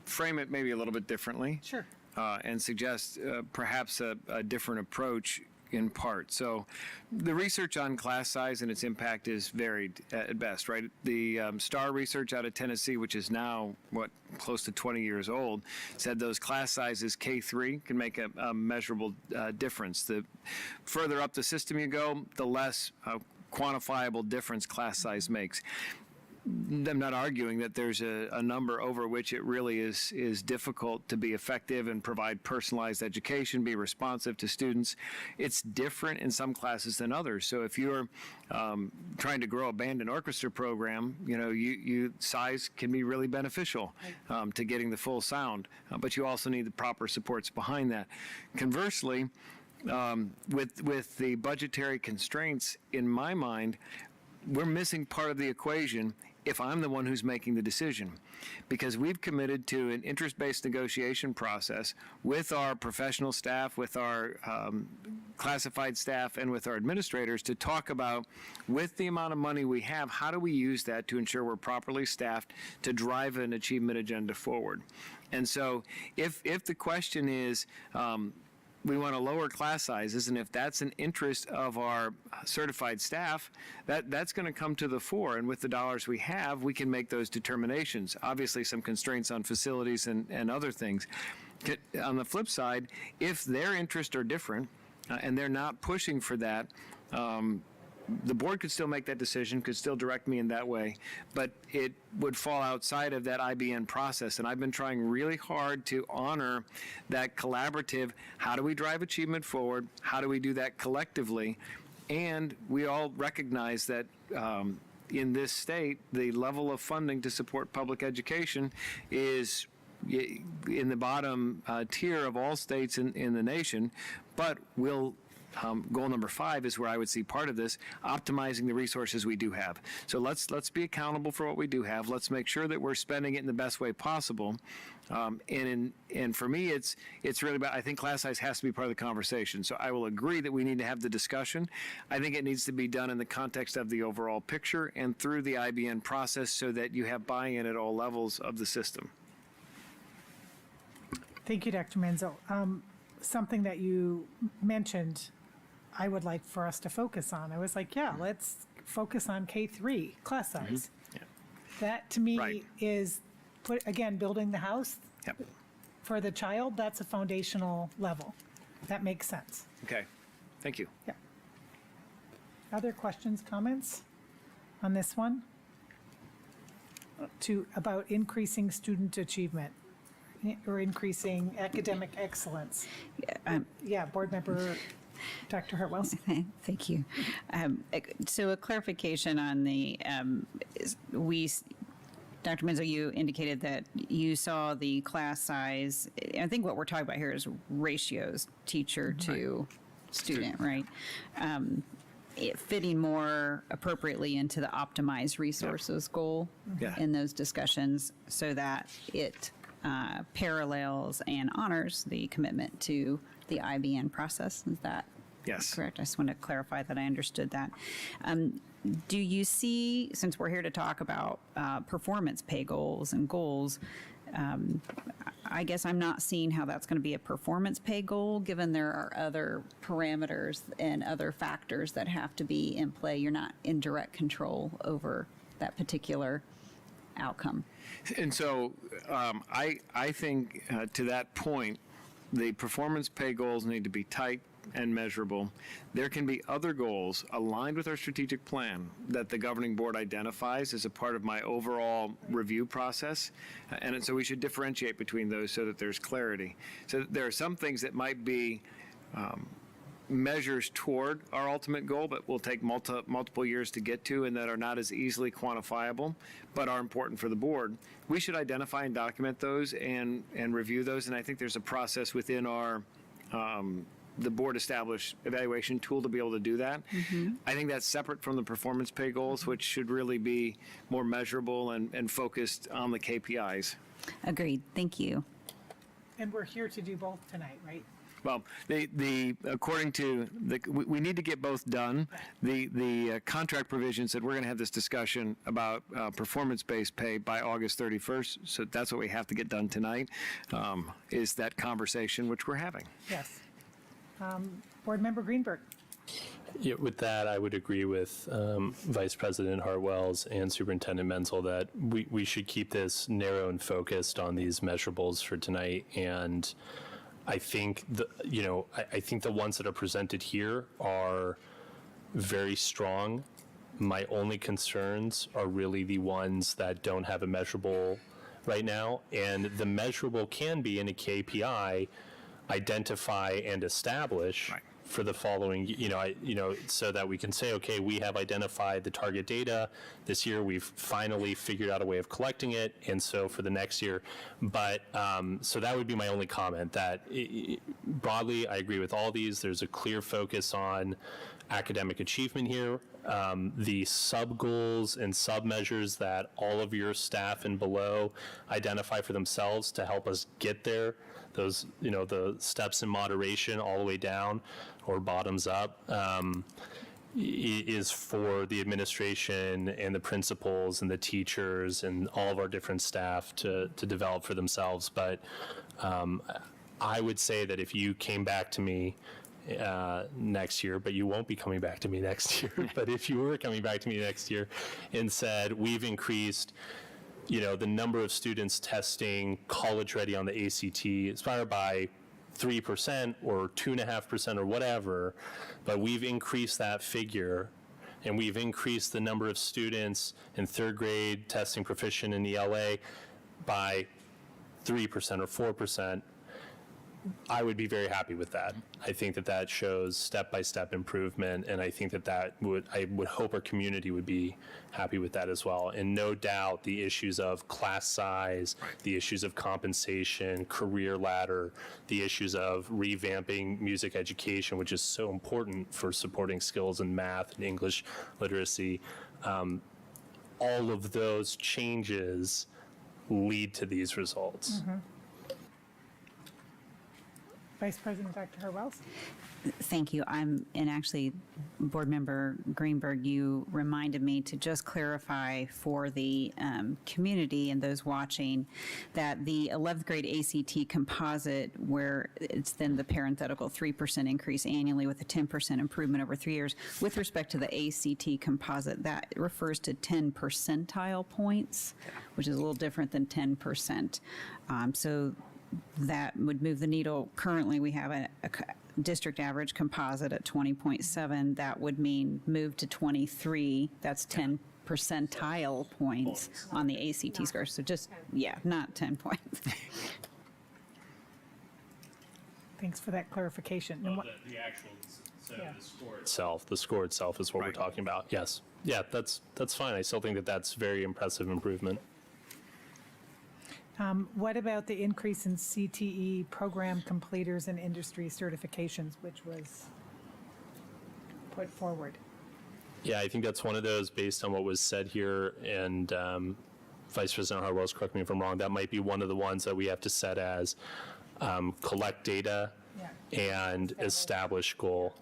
frame it maybe a little bit differently? Sure. And suggest perhaps a different approach in part. So the research on class size and its impact is varied at best, right? The STAR research out of Tennessee, which is now, close to 20 years old, said those class sizes K3 can make a measurable difference. The further up the system you go, the less quantifiable difference class size makes. I'm not arguing that there's a number over which it really is difficult to be effective and provide personalized education, be responsive to students. It's different in some classes than others. So if you're trying to grow a band and orchestra program, size can be really beneficial to getting the full sound, but you also need the proper supports behind that. Conversely, with the budgetary constraints, in my mind, we're missing part of the equation if I'm the one who's making the decision, because we've committed to an interest-based negotiation process with our professional staff, with our classified staff, and with our administrators to talk about, with the amount of money we have, how do we use that to ensure we're properly staffed to drive an achievement agenda forward. And so if the question is, we want to lower class sizes, and if that's an interest of our certified staff, that's going to come to the fore. And with the dollars we have, we can make those determinations. Obviously, some constraints on facilities and other things. On the flip side, if their interests are different and they're not pushing for that, the board could still make that decision, could still direct me in that way, but it would fall outside of that IBN process. And I've been trying really hard to honor that collaborative, how do we drive achievement forward? How do we do that collectively? And we all recognize that in this state, the level of funding to support public education is in the bottom tier of all states in the nation, but we'll goal number 5 is where I would see part of this, optimizing the resources we do have. So let's be accountable for what we do have. Let's make sure that we're spending it in the best way possible. And for me, it's really about, I think class size has to be part of the conversation. So I will agree that we need to have the discussion. I think it needs to be done in the context of the overall picture and through the IBN process so that you have buy-in at all levels of the system. Thank you, Dr. Menzel. Something that you mentioned I would like for us to focus on. I was like, let's focus on K3 class size. Mm-hmm. Yeah. That to me Right. is, building the house for the child, that's a foundational level. That makes sense. Okay. Thank you. Yeah. Other questions, comments on this one? About increasing student achievement or increasing academic excellence. Yeah, Board Member Dr. Hartwells. Thank you. So a clarification on the, Dr. Menzel, you indicated that you saw the class size. I think what we're talking about here is ratios, teacher to student, right? It fitting more appropriately into the optimized resources goal Yeah. in those discussions so that it parallels and honors the commitment to the IBN process. Is that Yes. correct? I just want to clarify that I understood that. Do you see, since we're here to talk about performance pay goals and goals, I guess I'm not seeing how that's going to be a performance pay goal, given there are other parameters and other factors that have to be in play. You're not in direct control over that particular outcome. And so I think to that point, the performance pay goals need to be tight and measurable. There can be other goals aligned with our strategic plan that the governing board identifies as a part of my overall review process. And so we should differentiate between those so that there's clarity. So there are some things that might be measures toward our ultimate goal, but will take multiple years to get to and that are not as easily quantifiable, but are important for the board. We should identify and document those and review those. And I think there's a process within our the board established evaluation tool to be able to do that. I think that's separate from the performance pay goals, which should really be more measurable and focused on the KPIs. Agreed. Thank you. And we're here to do both tonight, right? Well, according to we need to get both done. The contract provision said we're going to have this discussion about performance-based pay by August 31st. So that's what we have to get done tonight. Is that conversation which we're having? Yes. Board Member Greenberg. Yeah, with that, I would agree with Vice President Hartwells and Superintendent Menzel that we should keep this narrow and focused on these measurables for tonight. And I think I think the ones that are presented here are very strong. My only concerns are really the ones that don't have a measurable right now, and the measurable can be in a KPI, identify and establish. Right. For the following, so that we can say, okay, we have identified the target data this year. We've finally figured out a way of collecting it, and so for the next year. But so that would be my only comment. That broadly, I agree with all these. There's a clear focus on academic achievement here. The sub goals and sub measures that all of your staff and below identify for themselves to help us get there. Those, the steps in moderation all the way down or bottoms up is for the administration and the principals and the teachers and all of our different staff to develop for themselves. But I would say that if you came back to me next year, but you won't be coming back to me next year, but if you were coming back to me next year and said, we've increased the number of students testing college ready on the ACT inspired by 3% or 2.5% or whatever, but we've increased that figure and we've increased the number of students in third grade testing proficient in ELA by 3% or 4%, I would be very happy with that. I think that shows step-by-step improvement, and I think that I would hope our community would be happy with that as well. And no doubt the issues of class size, the issues of compensation, career ladder, the issues of revamping music education, which is so important for supporting skills in math and English literacy, all of those changes lead to these results. Vice President Dr. Hartwells. Thank you. And actually, Board Member Greenberg, you reminded me to just clarify for the community and those watching that the 11th grade ACT composite, where it's then the parenthetical 3% increase annually with a 10% improvement over 3 years, with respect to the ACT composite, that refers to 10 percentile points, which is a little different than 10%. So that would move the needle. Currently, we have a district average composite at 20.7. That would mean move to 23. That's 10 percentile points on the ACT score. So just, not 10 points. Thanks for that clarification. The actual So the score itself is what we're talking about. Yes. Yeah, that's fine. I still think that that's very impressive improvement. What about the increase in CTE program completers and industry certifications, which was put forward? Yeah, I think that's one of those based on what was said here, and Vice President Harwell, correct me if I'm wrong, that might be one of the ones that we have to set as collect data and establish goal.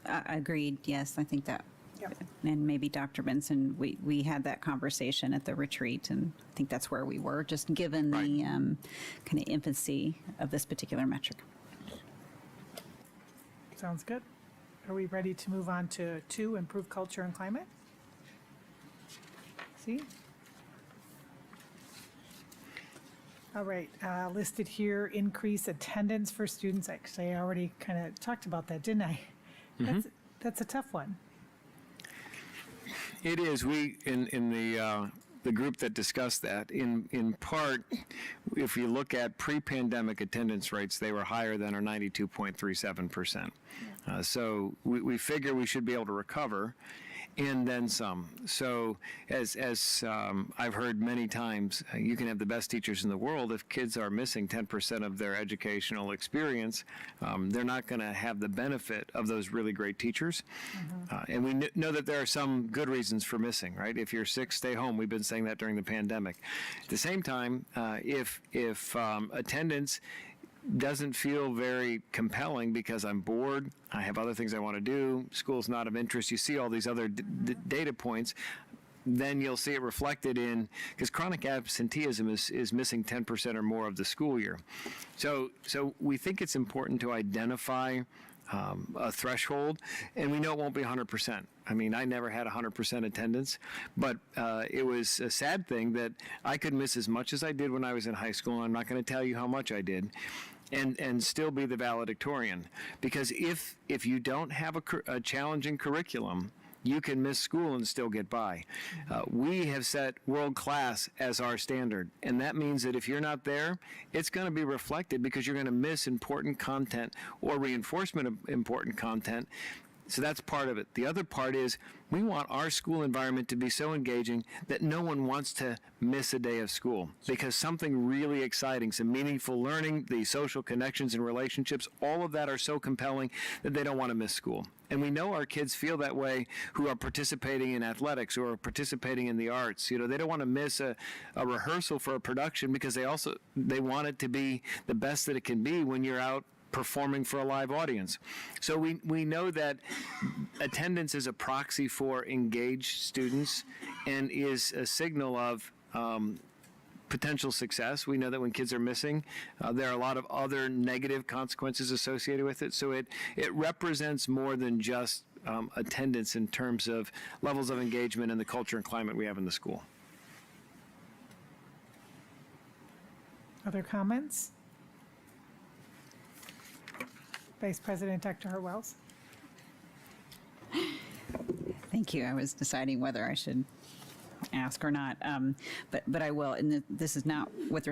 Agreed, yes, I think that. Yep. And maybe Dr. Benson, we had that conversation at the retreat, and I think that's where we were, just given the kind of infancy of this particular metric. Sounds good. Are we ready to move on to 2, improve culture and climate? See? All right, listed here, increase attendance for students. Actually, I already kind of talked about that, didn't I? That's a tough one. It is. We, in the group that discussed that, in part, if you look at pre-pandemic attendance rates, they were higher than our 92.37%. So we figure we should be able to recover, and then some. So as I've heard many times, you can have the best teachers in the world. If kids are missing 10% of their educational experience, they're not going to have the benefit of those really great teachers. And we know that there are some good reasons for missing, right? If you're sick, stay home. We've been saying that during the pandemic. At the same time, if attendance doesn't feel very compelling because I'm bored, I have other things I want to do, school's not of interest, you see all these other data points, then you'll see it reflected in, because chronic absenteeism is missing 10% or more of the school year. So we think it's important to identify a threshold, and we know it won't be 100%. I mean, I never had 100% attendance, but it was a sad thing that I could miss as much as I did when I was in high school. I'm not going to tell you how much I did, and still be the valedictorian. Because if you don't have a challenging curriculum, you can miss school and still get by. We have set world class as our standard, and that means that if you're not there, it's going to be reflected because you're going to miss important content or reinforcement of important content. So that's part of it. The other part is we want our school environment to be so engaging that no one wants to miss a day of school, because something really exciting, some meaningful learning, the social connections and relationships, all of that are so compelling that they don't want to miss school. And we know our kids feel that way who are participating in athletics or participating in the arts. You know, they don't want to miss a rehearsal for a production because they want it to be the best that it can be when you're out performing for a live audience. So we know that attendance is a proxy for engaged students and is a signal of potential success. We know that when kids are missing, there are a lot of other negative consequences associated with it. So it represents more than just attendance in terms of levels of engagement and the culture and climate we have in the school. Other comments? Vice President Dr. Harwell. Thank you. I was deciding whether I should ask or not, but I will. And this is not with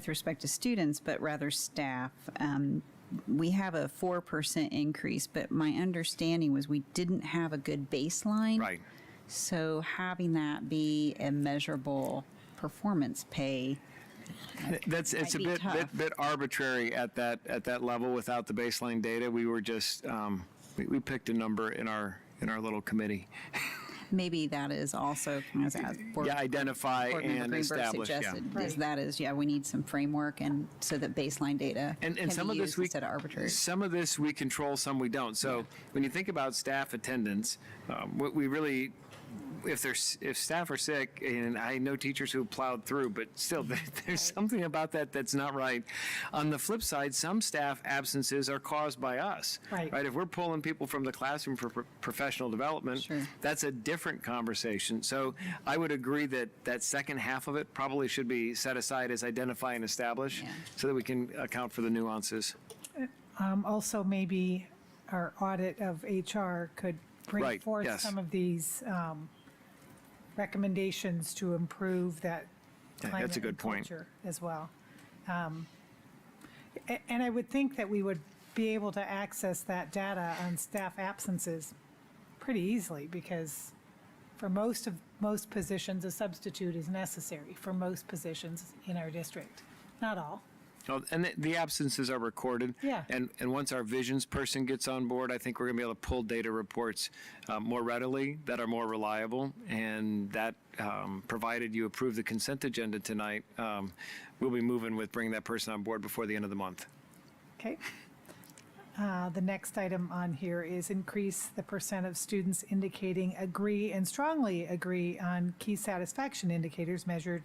respect to students, but rather staff. We have a 4% increase, but my understanding was we didn't have a good baseline. Right. So having that be a measurable performance pay. It's a bit arbitrary at that level without the baseline data. We were just we picked a number in our little committee. Maybe that is also as identify Board Member and Greenberg establish. Suggested, we need some framework, and so that baseline data And can some be of used this we instead of arbitrary. Some of this we control, some we don't. So when you think about staff attendance, we really, if staff are sick, and I know teachers who plowed through, but still there's something about that that's not right. On the flip side, some staff absences are caused by us. Right. If we're pulling people from the classroom for professional development, Sure. that's a different conversation. So I would agree that second half of it probably should be set aside as identify and establish, so that we can account for the nuances. Also, maybe our audit of HR could bring Right, forth yes. some of these recommendations to improve that climate that's a good and point. culture as well. And I would think that we would be able to access that data on staff absences pretty easily, because for most positions, a substitute is necessary for most positions in our district. Not all. Well, and the absences are recorded. Yeah. And once our visions person gets on board, I think we're going to be able to pull data reports more readily that are more reliable. And that, provided you approve the consent agenda tonight, we'll be moving with bringing that person on board before the end of the month. Okay. The next item on here is increase the percent of students indicating agree and strongly agree on key satisfaction indicators measured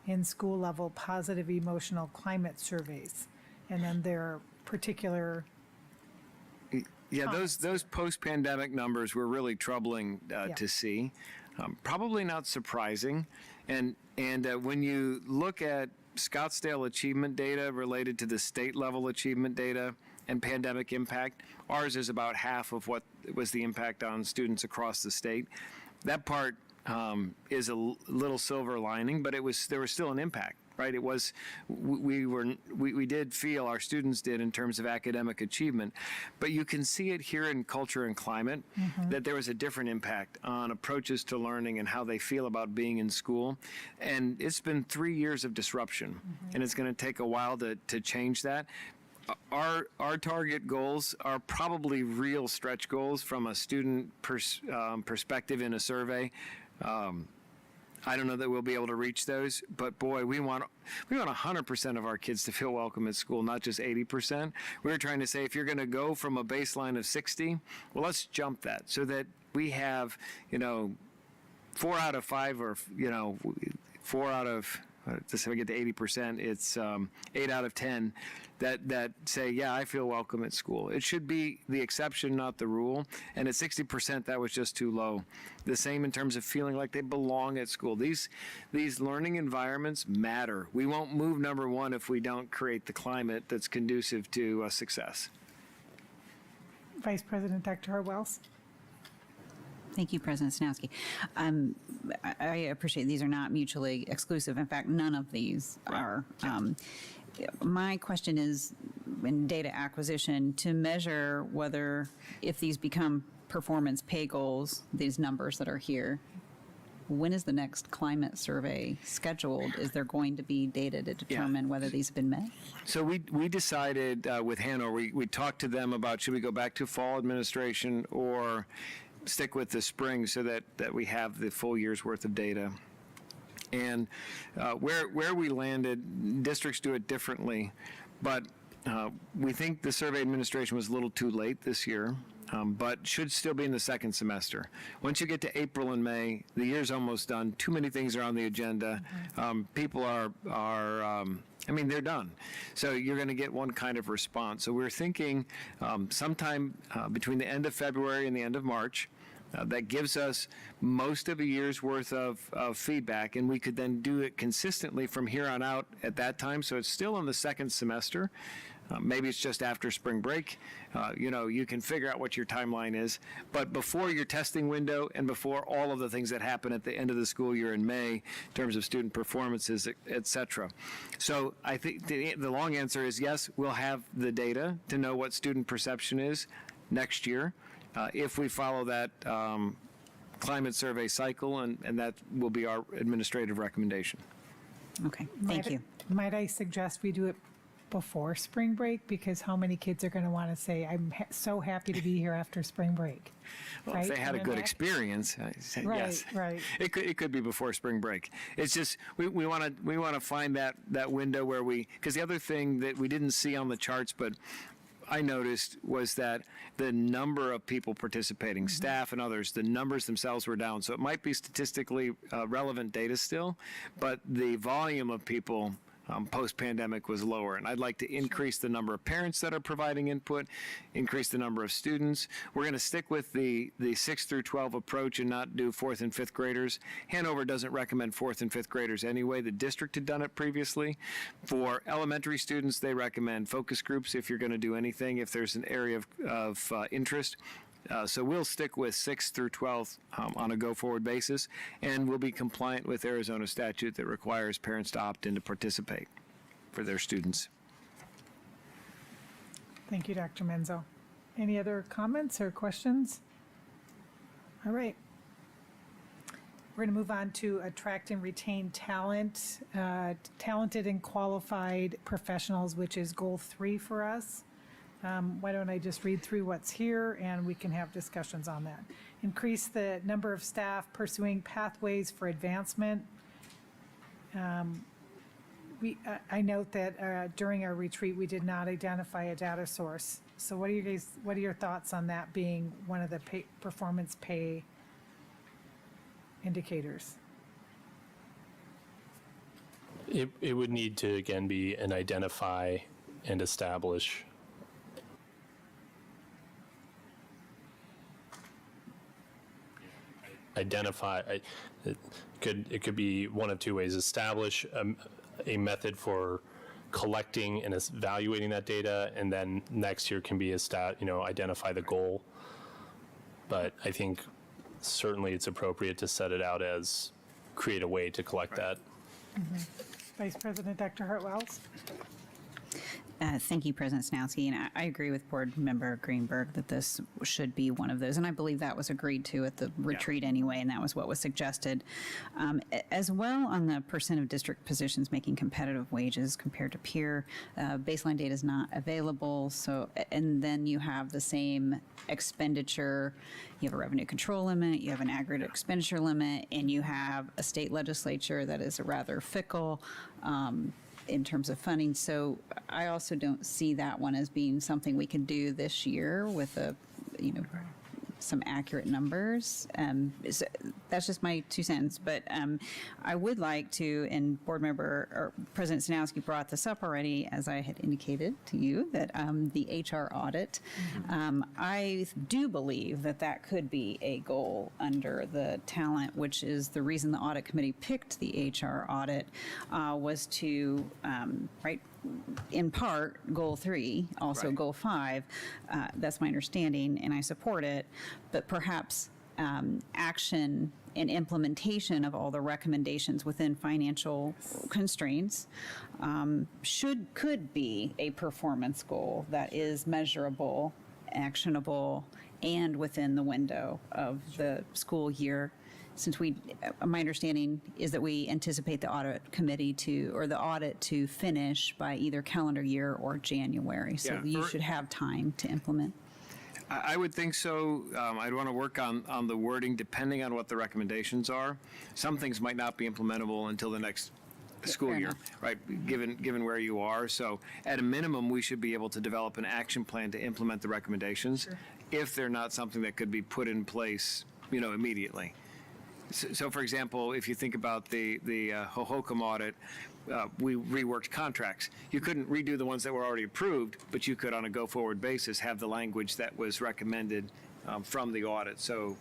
in school-level positive emotional climate surveys. And then there are particular, Yeah, those post-pandemic numbers were really troubling to see. Probably not surprising. And when you look at Scottsdale achievement data related to the state-level achievement data and pandemic impact, ours is about half of what was the impact on students across the state. That part is a little silver lining, but there was still an impact, right? It was, we did feel, our students did, in terms of academic achievement, but you can see it here in culture and climate, that there was a different impact on approaches to learning and how they feel about being in school. And it's been 3 years of disruption, and it's going to take a while to change that. Our target goals are probably real stretch goals from a student perspective in a survey. I don't know that we'll be able to reach those, but boy, we want 100% of our kids to feel welcome at school, not just 80%. We're trying to say, if you're going to go from a baseline of 60, well, let's jump that so that we have, 4 out of 5, or 4 out of, just so we get to 80%, it's 8 out of 10 that say, yeah, I feel welcome at school. It should be the exception, not the rule. And at 60%, that was just too low. The same in terms of feeling like they belong at school. These learning environments matter. We won't move number one if we don't create the climate that's conducive to success. Vice President Dr. Harwells. Thank you, President Snowski. I appreciate these are not mutually exclusive. In fact, none of these are. My question is, in data acquisition, to measure whether, if these become performance pay goals, these numbers that are here, when is the next climate survey scheduled? Is there going to be data to determine whether these have been met? So we decided with Hanover, we talked to them about, should we go back to fall administration or stick with the spring, so that we have the full year's worth of data. And where we landed, districts do it differently, but we think the survey administration was a little too late this year, but should still be in the second semester. Once you get to April and May, the year's almost done. Too many things are on the agenda. People are they're done. So you're going to get one kind of response. So we're thinking sometime between the end of February and the end of March. That gives us most of a year's worth of feedback, and we could then do it consistently from here on out at that time. So it's still in the second semester. Maybe it's just after spring break. You can figure out what your timeline is. But before your testing window and before all of the things that happen at the end of the school year in May in terms of student performances, et cetera. So I think the long answer is yes, we'll have the data to know what student perception is next year. If we follow that climate survey cycle, and that will be our administrative recommendation. Okay, thank you. Might I suggest we do it before spring break, because how many kids are going to want to say, I'm so happy to be here after spring break? Well, right? if they had a good experience, yes. Right. It could be before spring break. It's just we want to find that window where because the other thing that we didn't see on the charts, but I noticed, was that the number of people participating, staff and others, the numbers themselves were down. So it might be statistically relevant data still, but the volume of people post-pandemic was lower. And I'd like to increase the number of parents that are providing input, increase the number of students. We're going to stick with the 6 through 12 approach and not do 4th and 5th graders. Hanover doesn't recommend 4th and 5th graders anyway. The district had done it previously. For elementary students, they recommend focus groups if you're going to do anything, if there's an area of interest. So we'll stick with 6 through 12 on a go-forward basis, and we'll be compliant with Arizona statute that requires parents to opt in to participate for their students. Thank you, Dr. Menzel. Any other comments or questions? All right. We're going to move on to attract and retain talent, talented and qualified professionals, which is goal 3 for us. Why don't I just read through what's here and we can have discussions on that. Increase the number of staff pursuing pathways for advancement. I note that during our retreat, we did not identify a data source. So what are your thoughts on that being one of the performance pay indicators? It would need to, again, be an identify and establish. Identify, it could be one of two ways. Establish a method for collecting and evaluating that data, and then next year can be identify the goal. But I think certainly it's appropriate to set it out as create a way to collect that. Mm-hmm. Vice President Dr. Hartwells. Thank you, President Snowski, and I agree with Board Member Greenberg that this should be one of those, and I believe that was agreed to at the retreat anyway, and that was what was suggested. As well, on the percent of district positions making competitive wages compared to peer, baseline data is not available, so, and then you have the same expenditure, you have a revenue control limit, you have an aggregate expenditure limit, and you have a state legislature that is rather fickle, in terms of funding. So I also don't see that one as being something we can do this year with some accurate numbers. So that's just my 2 cents, but I would like to, and Board Member or President Sanowski brought this up already, as I had indicated to you, that the HR audit, I do believe that could be a goal under the talent, which is the reason the audit committee picked the HR audit, was to, in part, goal 3, also goal 5. That's my understanding, and I support it. But perhaps action and implementation of all the recommendations within financial constraints could be a performance goal that is measurable, actionable, and within the window of the school year. Since my understanding is that we anticipate the audit committee the audit to finish by either calendar year or January. So you should have time to implement. I would think so. I'd want to work on the wording depending on what the recommendations are. Some things might not be implementable until the next school year, right? Given where you are. So at a minimum, we should be able to develop an action plan to implement the recommendations if they're not something that could be put in place, immediately. So, for example, if you think about the Hohokam audit, we reworked contracts. You couldn't redo the ones that were already approved, but you could, on a go-forward basis, have the language that was recommended from the audit. So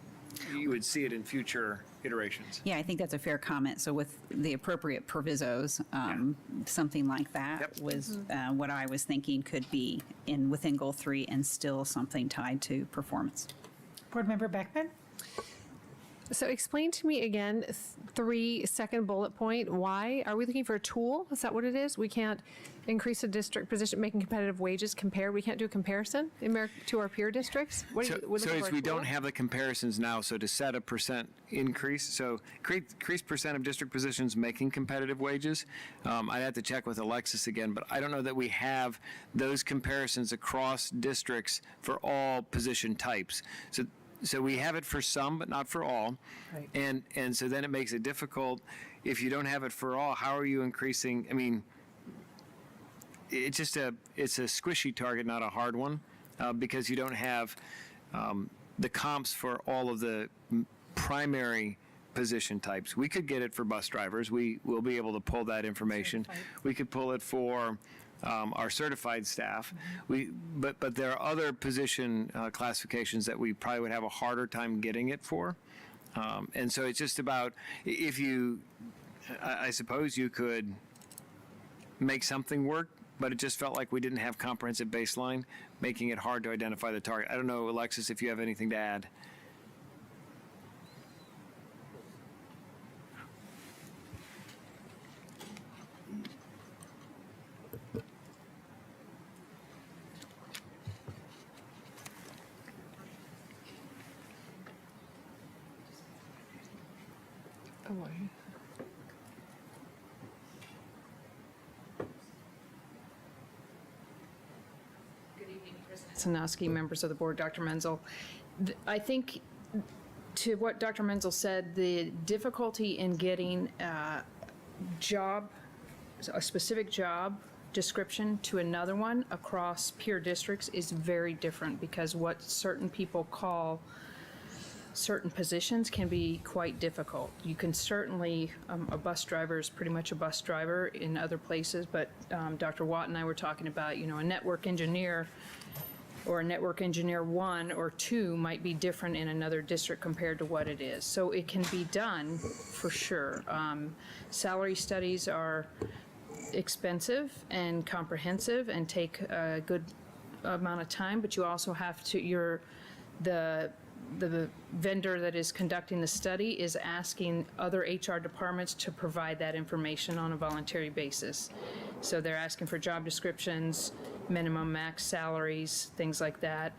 you would see it in future iterations. Yeah, I think that's a fair comment. So with the appropriate provisos, something like that was what I was thinking could be within Goal 3 and still something tied to performance. Board Member Beckman? So explain to me again, 3 second bullet point, why? Are we looking for a tool? Is that what it is? We can't increase a district position making competitive wages compared? We can't do a comparison to our peer districts? We don't have the comparisons now, so to set a percent increase, so increase percent of district positions making competitive wages, I'd have to check with Alexis again, but I don't know that we have those comparisons across districts for all position types. So we have it for some, but not for all. Right. And so then it makes it difficult. If you don't have it for all, how are you increasing? I mean, it's a squishy target, not a hard one, because you don't have the comps for all of the primary position types. We could get it for bus drivers. We will be able to pull that information. We could pull it for our certified staff. But there are other position classifications that we probably would have a harder time getting it for. And so it's just about if I suppose you could make something work, but it just felt like we didn't have comprehensive baseline, making it hard to identify the target. I don't know, Alexis, if you have anything to add. Good evening, President Sanowski, members of the board, Dr. Menzel. I think to what Dr. Menzel said, the difficulty in getting a specific job description to another one across peer districts is very different, because what certain people call certain positions can be quite difficult. You can certainly, a bus driver is pretty much a bus driver in other places, but Dr. Watt and I were talking about, a network engineer or a network engineer 1 or 2 might be different in another district compared to what it is. So it can be done for sure. Salary studies are expensive and comprehensive and take a good amount of time, but you also have to, the vendor that is conducting the study is asking other HR departments to provide that information on a voluntary basis. So they're asking for job descriptions, minimum max salaries, things like that.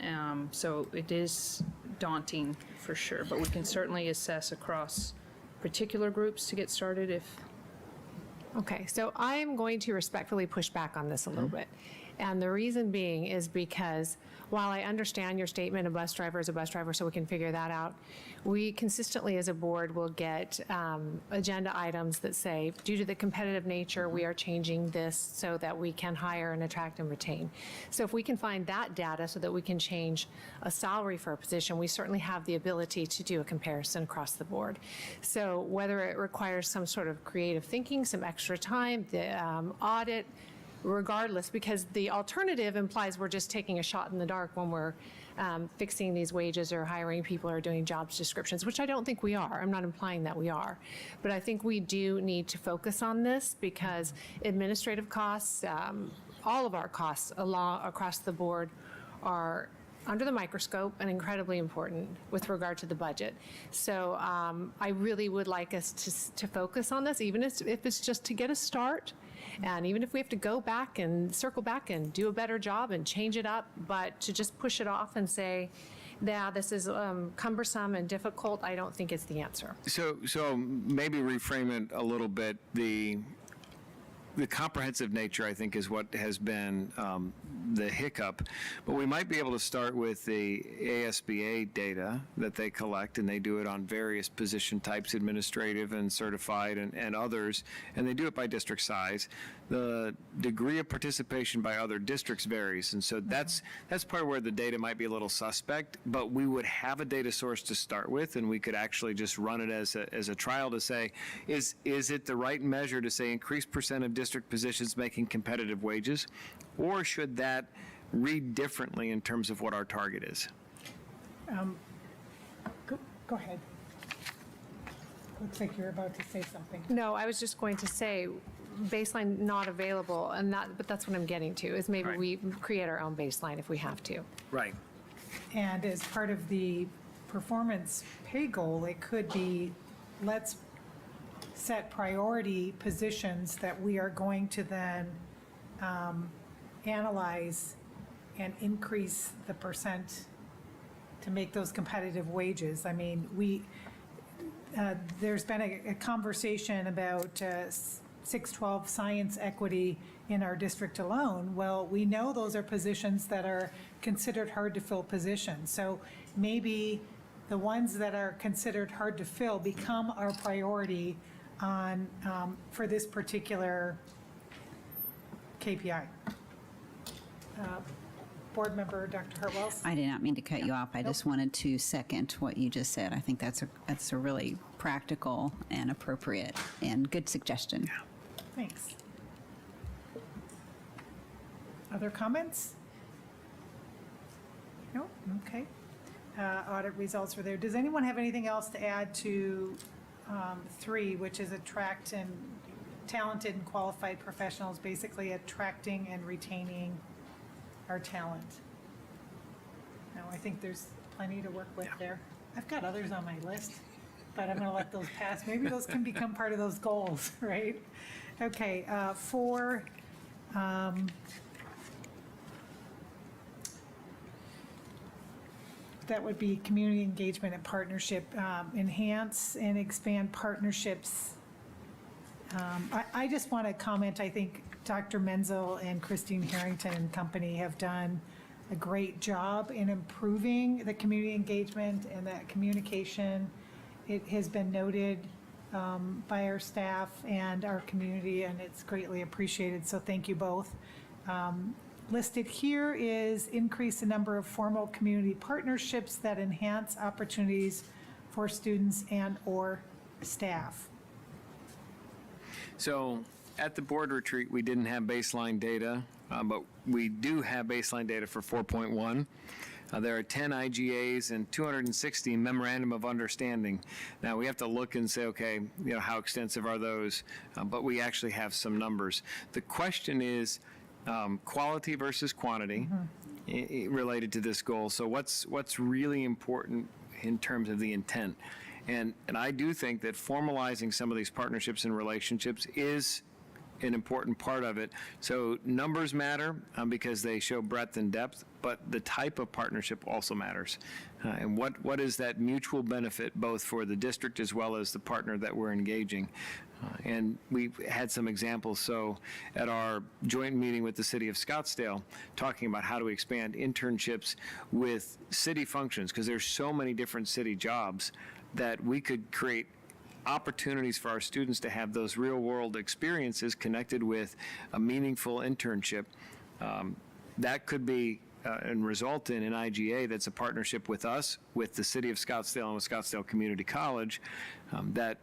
So it is daunting for sure, but we can certainly assess across particular groups to get started if. Okay, so I'm going to respectfully push back on this a little bit. And the reason being is because while I understand your statement, a bus driver is a bus driver, so we can figure that out, we consistently as a board will get agenda items that say, due to the competitive nature, we are changing this so that we can hire and attract and retain. So if we can find that data so that we can change a salary for a position, we certainly have the ability to do a comparison across the board. So whether it requires some sort of creative thinking, some extra time, the audit, regardless, because the alternative implies we're just taking a shot in the dark when we're fixing these wages or hiring people or doing jobs descriptions, which I don't think we are. I'm not implying that we are. But I think we do need to focus on this, because administrative costs, all of our costs across the board are under the microscope and incredibly important with regard to the budget. So I really would like us to focus on this, even if it's just to get a start. And even if we have to go back and circle back and do a better job and change it up, but to just push it off and say, yeah, this is cumbersome and difficult, I don't think it's the answer. So maybe reframe it a little bit. The comprehensive nature, I think, is what has been the hiccup. But we might be able to start with the ASBA data that they collect, and they do it on various position types, administrative and certified and others, and they do it by district size. The degree of participation by other districts varies, and so that's part where the data might be a little suspect, but we would have a data source to start with, and we could actually just run it as a trial to say, is it the right measure to say increased percent of district positions making competitive wages, or should that read differently in terms of what our target is? Go ahead. Looks like you're about to say something. No, I was just going to say, baseline not available, but that's what I'm getting to, is maybe Right. we create our own baseline if we have to. Right. And as part of the performance pay goal, it could be, let's set priority positions that we are going to then analyze and increase the percent to make those competitive wages. I mean, there's been a conversation about 612 science equity in our district alone. Well, we know those are positions that are considered hard to fill positions. So maybe the ones that are considered hard to fill become our priority on, for this particular KPI. Board Member Dr. Hartwells? I did not mean to cut you off. I just wanted to second what you just said. I think that's a really practical and appropriate and good suggestion. Thanks. Other comments? No? Okay. Audit results were there. Does anyone have anything else to add to 3, which is attract and talented and qualified professionals, basically attracting and retaining our talent? No, I think there's plenty to work with there. I've got others on my list, but I'm going to let those pass. Maybe those can become part of those goals, right? Okay, 4, that would be community engagement and partnership, enhance and expand partnerships. I just want to comment, I think Dr. Menzel and Christine Harrington and company have done a great job in improving the community engagement and that communication. It has been noted by our staff and our community, and it's greatly appreciated, so thank you both. Listed here is increase the number of formal community partnerships that enhance opportunities for students and/or staff. So at the board retreat, we didn't have baseline data, but we do have baseline data for 4.1. There are 10 IGAs and 260 memorandum of understanding. Now, we have to look and say, okay, how extensive are those? But we actually have some numbers. The question is quality versus quantity related to this goal. So what's really important in terms of the intent? And I do think that formalizing some of these partnerships and relationships is an important part of it. So numbers matter because they show breadth and depth, but the type of partnership also matters. And what is that mutual benefit both for the district as well as the partner that we're engaging? And we've had some examples. So at our joint meeting with the city of Scottsdale, talking about how to expand internships with city functions, because there's so many different city jobs that we could create opportunities for our students to have those real-world experiences connected with a meaningful internship. That could be and result in an IGA that's a partnership with us, with the city of Scottsdale and with Scottsdale Community College that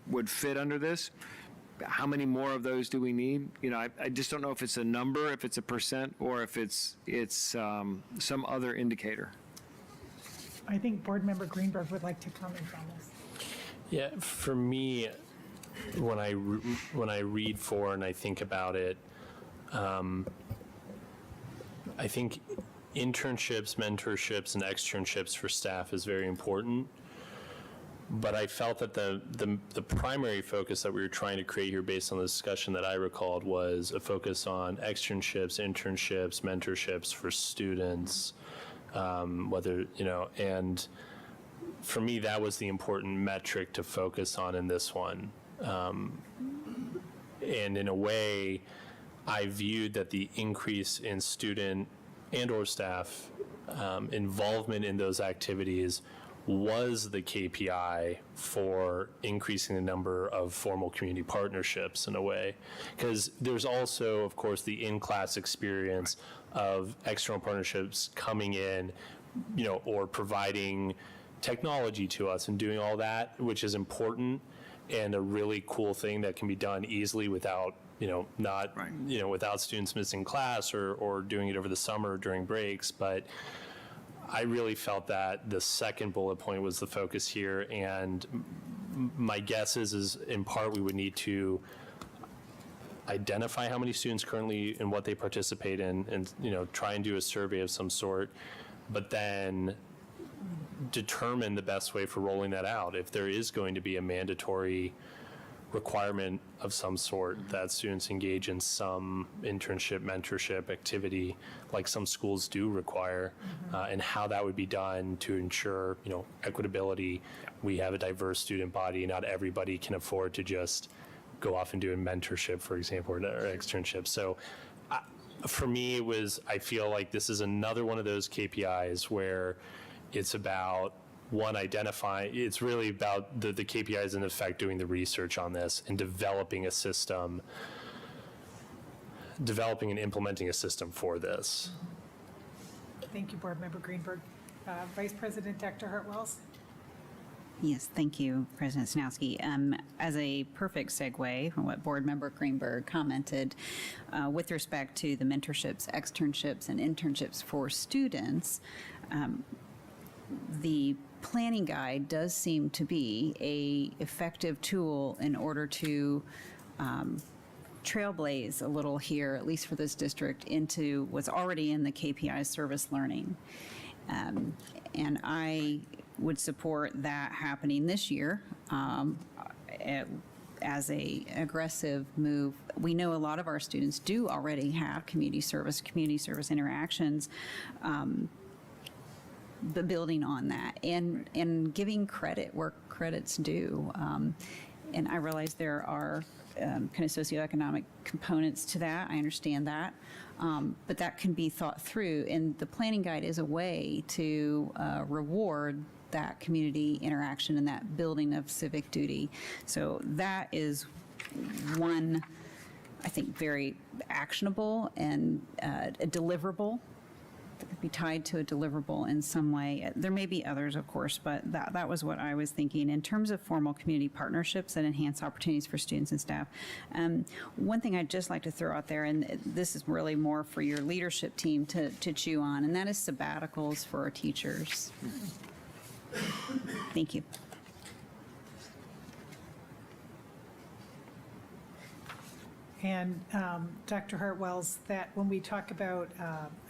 would fit under this. How many more of those do we need? I just don't know if it's a number, if it's a percent, or if it's some other indicator. I think Board Member Greenberg would like to comment on this. Yeah, for me, when I read for and I think about it, I think internships, mentorships, and externships for staff is very important. But I felt that the primary focus that we were trying to create here based on the discussion that I recalled was a focus on externships, internships, mentorships for students, and for me, that was the important metric to focus on in this one. And in a way, I viewed that the increase in student and or staff involvement in those activities was the KPI for increasing the number of formal community partnerships in a way. Because there's also, of course, the in-class experience of external partnerships coming in, or providing technology to us and doing all that, which is important and a really cool thing that can be done easily without, without students missing class or doing it over the summer during breaks. But I really felt that the second bullet point was the focus here, and my guess is in part we would need to identify how many students currently and what they participate in, and try and do a survey of some sort, but then determine the best way for rolling that out. If there is going to be a mandatory requirement of some sort that students engage in some internship, mentorship activity like some schools do require, and how that would be done to ensure, equitability. We have a diverse student body. Not everybody can afford to just go off and do a mentorship, for example, or externship. So for me, I feel like this is another one of those KPIs where it's about it's really about the KPIs in effect doing the research on this and developing a system, developing and implementing a system for this. Thank you, Board Member Greenberg. Vice President Dr. Hartwells. Yes, thank you, President Snowski. As a perfect segue from what Board Member Greenberg commented with respect to the mentorships, externships, and internships for students, the planning guide does seem to be an effective tool in order to trailblaze a little here, at least for this district, into what's already in the KPI service learning. And I would support that happening this year as a aggressive move. We know a lot of our students do already have community service interactions. building on that and giving credit where credit's due. And I realize there are kind of socioeconomic components to that. I understand that. But that can be thought through. And the planning guide is a way to reward that community interaction and that building of civic duty. So that is one, I think, very actionable and a deliverable that could be tied to a deliverable in some way. There may be others, of course, but that was what I was thinking. In terms of formal community partnerships that enhance opportunities for students and staff, one thing I'd just like to throw out there, and this is really more for your leadership team to chew on, and that is sabbaticals for our teachers. Thank you. And Dr. Hartwell's, that when we talk about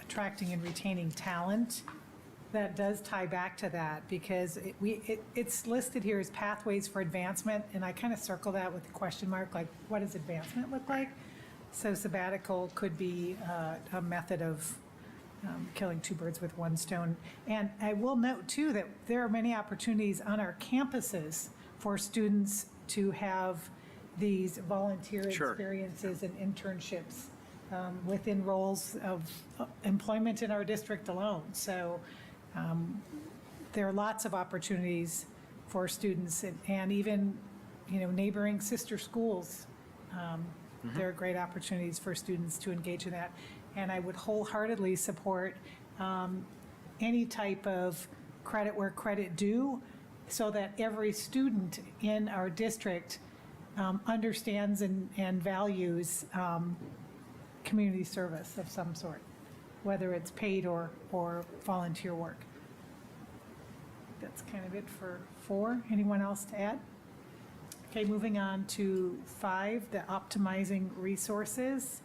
attracting and retaining talent, that does tie back to that, because it's listed here as pathways for advancement, and I kind of circle that with a question mark, like, what does advancement look like? So sabbatical could be a method of killing two birds with one stone. And I will note, too, that there are many opportunities on our campuses for students to have these volunteer experiences and internships within roles of employment in our district alone. So there are lots of opportunities for students, and even, neighboring sister schools. There are great opportunities for students to engage in that. And I would wholeheartedly support any type of credit where credit due, so that every student in our district understands and values community service of some sort, whether it's paid or volunteer work. That's kind of it for 4. Anyone else to add? Okay, moving on to 5, the optimizing resources.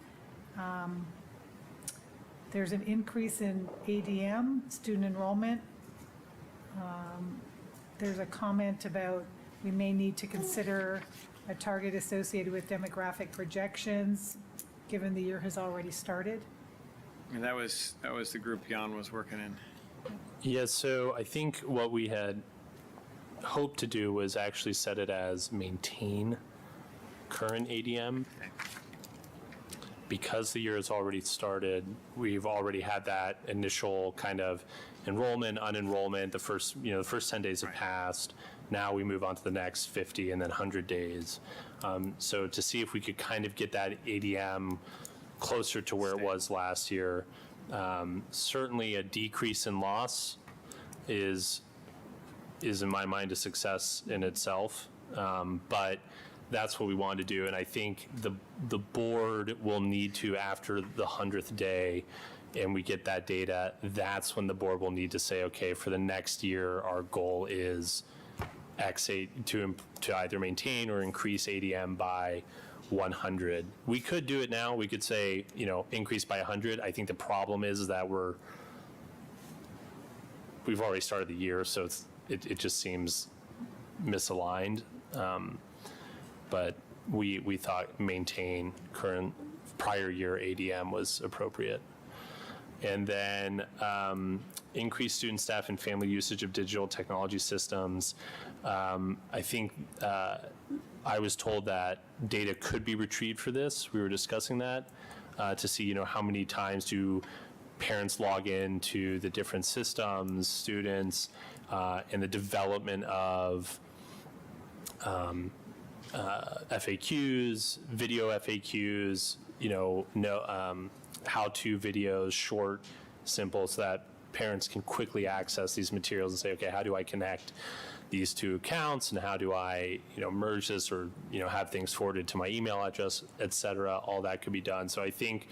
There's an increase in ADM, student enrollment. There's a comment about we may need to consider a target associated with demographic projections, given the year has already started. And that was the group Jan was working in. Yeah, so I think what we had hoped to do was actually set it as maintain current ADM. Because the year has already started, we've already had that initial kind of enrollment, unenrollment. The first 10 days have passed. Now we move on to the next 50 and then 100 days. So to see if we could kind of get that ADM closer to where it was last year. Certainly a decrease in loss is in my mind a success in itself. But that's what we want to do. And I think the board will need to, after the 100th day, and we get that data, that's when the board will need to say, okay, for the next year, our goal is X8 to either maintain or increase ADM by 100. We could do it now. We could say, increase by 100. I think the problem is that we've already started the year, so it just seems misaligned. But we thought maintain current prior year ADM was appropriate. And then increase student, staff, and family usage of digital technology systems. I think I was told that data could be retrieved for this. We were discussing that to see, how many times do parents log into the different systems, students, and the development of FAQs, video FAQs, how-to videos, short, simple, so that parents can quickly access these materials and say, okay, how do I connect these two accounts, and how do I, merge this, or, have things forwarded to my email address, et cetera. All that could be done. So I think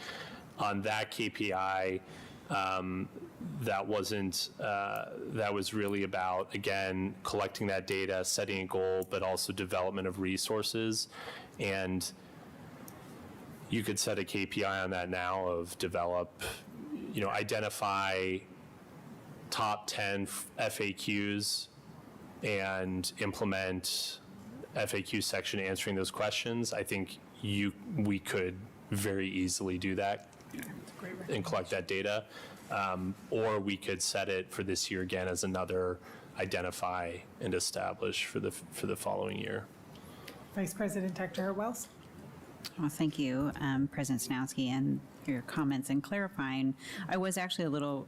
on that KPI, that was really about, again, collecting that data, setting a goal, but also development of resources. And you could set a KPI on that now of develop, identify top 10 FAQs and implement FAQ section answering those questions. I think we could very easily do that and collect that data. Or we could set it for this year again as another identify and establish for the following year. Vice President Dr. Hartwells. Well, thank you, President Snowski, and your comments and clarifying. I was actually a little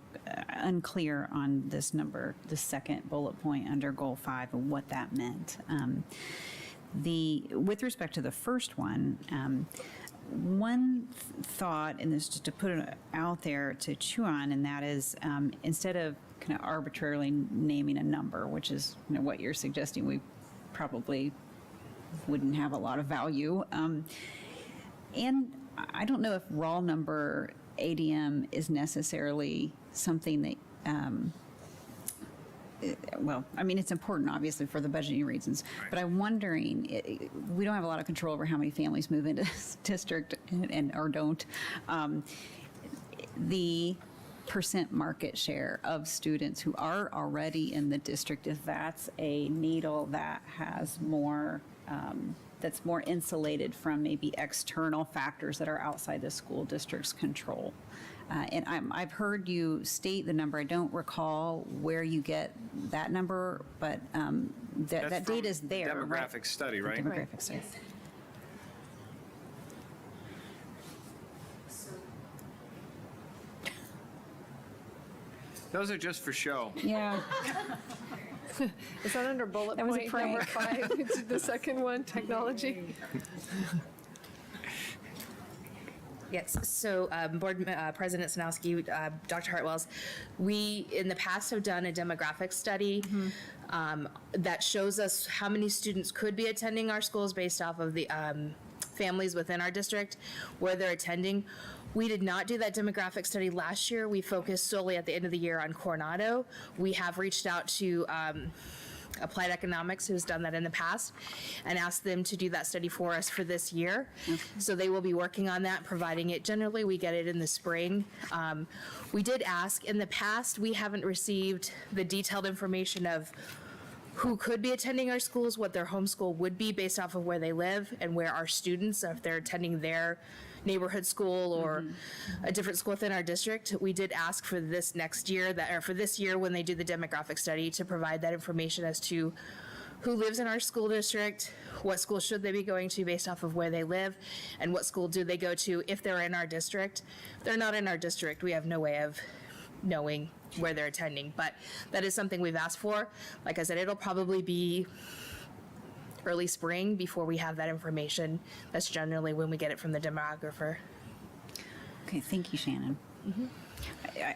unclear on this number, the second bullet point under Goal 5, and what that meant. With respect to the first one, one thought, and this is just to put it out there to chew on, and that is instead of kind of arbitrarily naming a number, which is what you're suggesting, we probably wouldn't have a lot of value. And I don't know if raw number ADM is necessarily something that, well, I mean, it's important, obviously, for the budgeting reasons, but I'm wondering, we don't have a lot of control over how many families move into this district and or don't. The percent market share of students who are already in the district, if that's a needle that has more, that's more insulated from maybe external factors that are outside the school district's control. And I've heard you state the number. I don't recall where you get that number, but that data is there. Demographic right? study, right? Demographic study. Those are just for show. Yeah. Is that under bullet That was a point number prank. 5? It's the second one, technology. Yes, so Board President Sanowski, Dr. Hartwells, we in the past have done a demographic study that shows us how many students could be attending our schools based off of the families within our district, where they're attending. We did not do that demographic study last year. We focused solely at the end of the year on Coronado. We have reached out to Applied Economics, who's done that in the past, and asked them to do that study for us for this year. Okay. So they will be working on that, providing it. Generally, we get it in the spring. We did ask. In the past, we haven't received the detailed information of who could be attending our schools, what their home school would be based off of where they live, and where our students, if they're attending their neighborhood school or a different school within our district. We did ask for this next year, or for this year when they do the demographic study, to provide that information as to who lives in our school district, what school should they be going to based off of where they live, and what school do they go to if they're in our district. If they're not in our district, we have no way of knowing where they're attending, but that is something we've asked for. Like I said, it'll probably be early spring before we have that information. That's generally when we get it from the demographer. Okay, thank you, Shannon.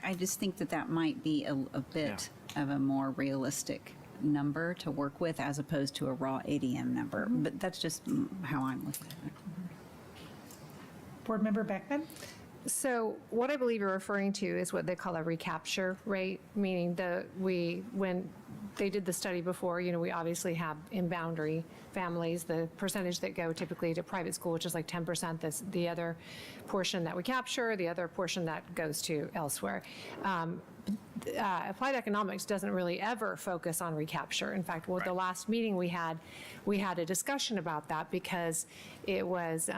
I just think that might be a bit of a more realistic number to work with as opposed to a raw ADM number, but that's just how I'm looking at it. Board Member Beckman. So what I believe you're referring to is what they call a recapture rate, meaning when they did the study before, we obviously have in boundary families, the percentage that go typically to private school, which is like 10%, that's the other portion that we capture, the other portion that goes to elsewhere. Applied Economics doesn't really ever focus on recapture. In fact, the last meeting we had a discussion about that because it was,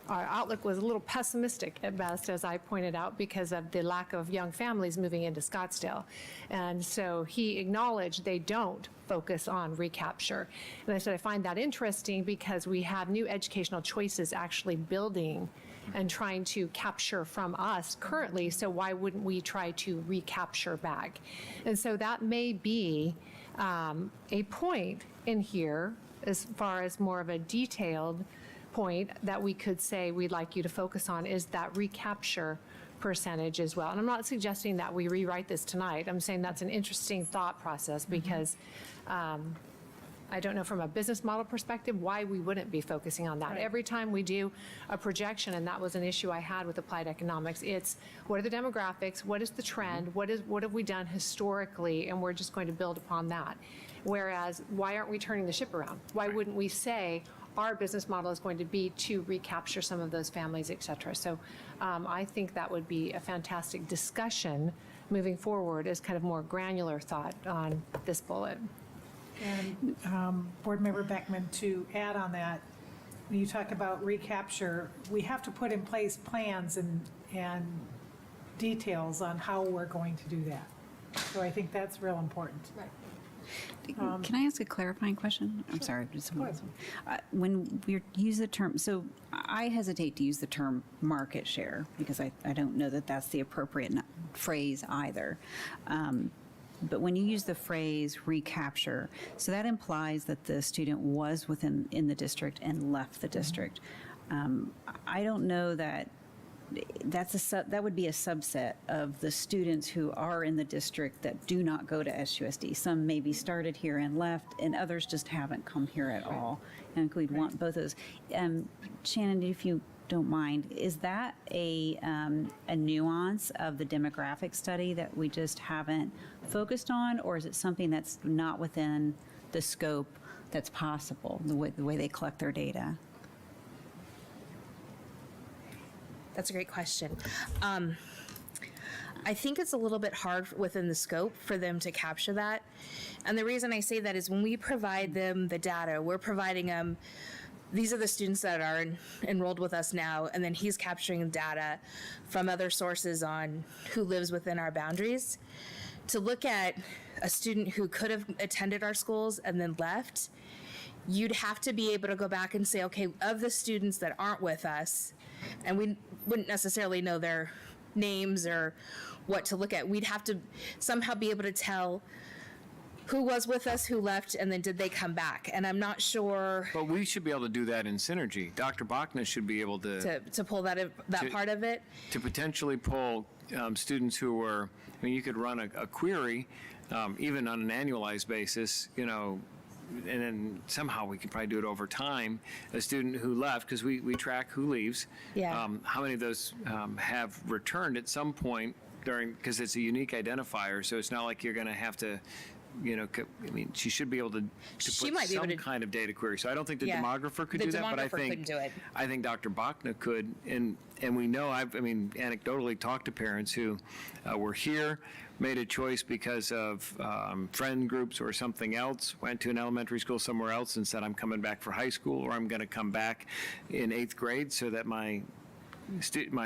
our outlook was a little pessimistic at best, as I pointed out, because of the lack of young families moving into Scottsdale. And so he acknowledged they don't focus on recapture. And I said, I find that interesting because we have new educational choices actually building and trying to capture from us currently, so why wouldn't we try to recapture back? And so that may be a point in here as far as more of a detailed point that we could say we'd like you to focus on is that recapture percentage as well. And I'm not suggesting that we rewrite this tonight. I'm saying that's an interesting thought process because I don't know from a business model perspective why we wouldn't be focusing on that. Right. Every time we do a projection, and that was an issue I had with Applied Economics, it's what are the demographics, what is the trend, what have we done historically, and we're just going to build upon that. Whereas, why aren't we turning the ship around? Why wouldn't we say, our business model is going to be to recapture some of those families, et cetera. So I think that would be a fantastic discussion moving forward as kind of more granular thought on this bullet. And Board Member Beckman, to add on that, when you talk about recapture, we have to put in place plans and details on how we're going to do that. So I think that's real important. Right. Can I ask a clarifying question? I'm sorry. When we use the term, so I hesitate to use the term market share because I don't know that that's the appropriate phrase either. But when you use the phrase recapture, so that implies that the student was in the district and left the district. I don't know that that would be a subset of the students who are in the district that do not go to SUSD. Some maybe started here and left, and others just haven't come here at all. And we'd want both of those. Shannon, if you don't mind, is that a nuance of the demographic study that we just haven't focused on, or is it something that's not within the scope that's possible, the way they collect their data? That's a great question. I think it's a little bit hard within the scope for them to capture that. And the reason I say that is when we provide them the data, we're providing them, these are the students that are enrolled with us now, and then he's capturing data from other sources on who lives within our boundaries. To look at a student who could have attended our schools and then left, you'd have to be able to go back and say, okay, of the students that aren't with us, and we wouldn't necessarily know their names or what to look at, we'd have to somehow be able to tell who was with us, who left, and then did they come back? And I'm not sure. But we should be able to do that in synergy. Dr. Bachna should be able to pull that part of it. To potentially pull students who were, I mean, you could run a query, even on an annualized basis, you know, and then somehow we could probably do it over time. A student who left, because we track who leaves. Yeah. How many of those have returned at some point during, because it's a unique identifier, so it's not like you're going to have to, you know, I mean, she should be able to She put might be some able to- kind of data query. So I don't think the Yeah. demographer could The do that, but I demographer couldn't do it. I think Dr. Bachna could, and we know, I mean, anecdotally talked to parents who were here, made a choice because of friend groups or something else, went to an elementary school somewhere else and said, I'm coming back for high school, or I'm going to come back in 8th grade so that my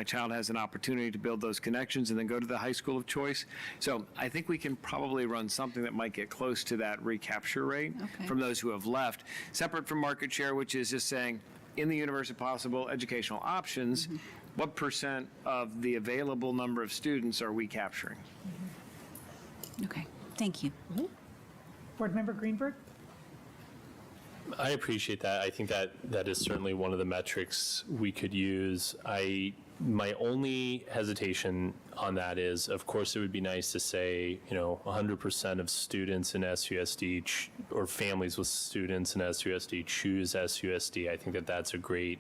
child has an opportunity to build those connections and then go to the high school of choice. So I think we can probably run something that might get close to that recapture rate from those who have left, separate from market share, which is just saying, in the universe of possible educational options, what % of the available number of students are we capturing? Okay, thank you. Board Member Greenberg? I appreciate that. I think that is certainly one of the metrics we could use. My only hesitation on that is, of course, it would be nice to say, you know, 100% of students in SUSD or families with students in SUSD choose SUSD. I think that's a great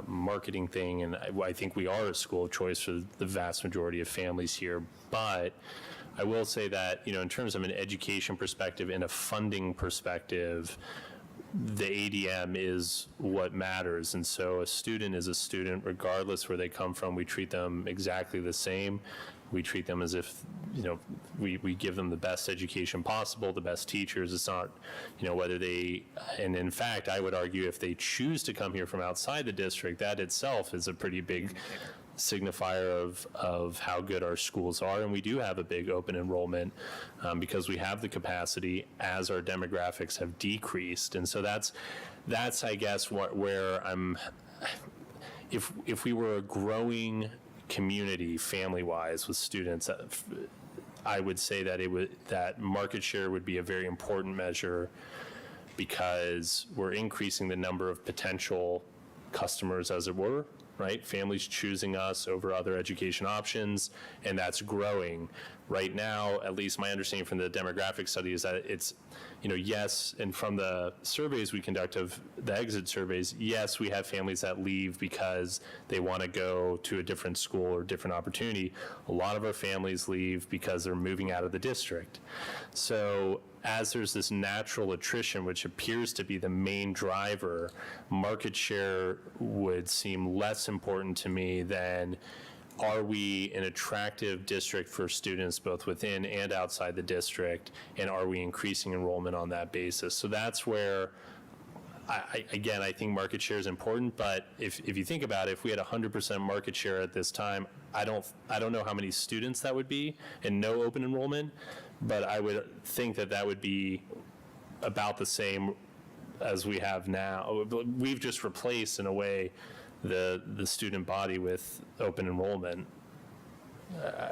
marketing thing, and I think we are a school of choice for the vast majority of families here. But I will say that, you know, in terms of an education perspective and a funding perspective, the ADM is what matters. And so a student is a student regardless where they come from. We treat them exactly the same. We treat them as if, you know, we give them the best education possible, the best teachers. It's not, you know, whether they, and in fact, I would argue if they choose to come here from outside the district, that itself is a pretty big signifier of how good our schools are. And we do have a big open enrollment because we have the capacity as our demographics have decreased. And so that's I guess where I'm, if we were a growing community family-wise with students, I would say that that market share would be a very important measure because we're increasing the number of potential customers, as it were, right? Families choosing us over other education options, and that's growing. Right now, at least my understanding from the demographic study is that it's, you know, yes, and from the surveys we conduct of the exit surveys, yes, we have families that leave because they want to go to a different school or different opportunity. A lot of our families leave because they're moving out of the district. So as there's this natural attrition, which appears to be the main driver, market share would seem less important to me than, are we an attractive district for students both within and outside the district, and are we increasing enrollment on that basis? So that's where again, I think market share is important, but if you think about it, if we had 100% market share at this time, I don't know how many students that would be and no open enrollment, but I would think that would be about the same as we have now. We've just replaced, in a way, the student body with open enrollment.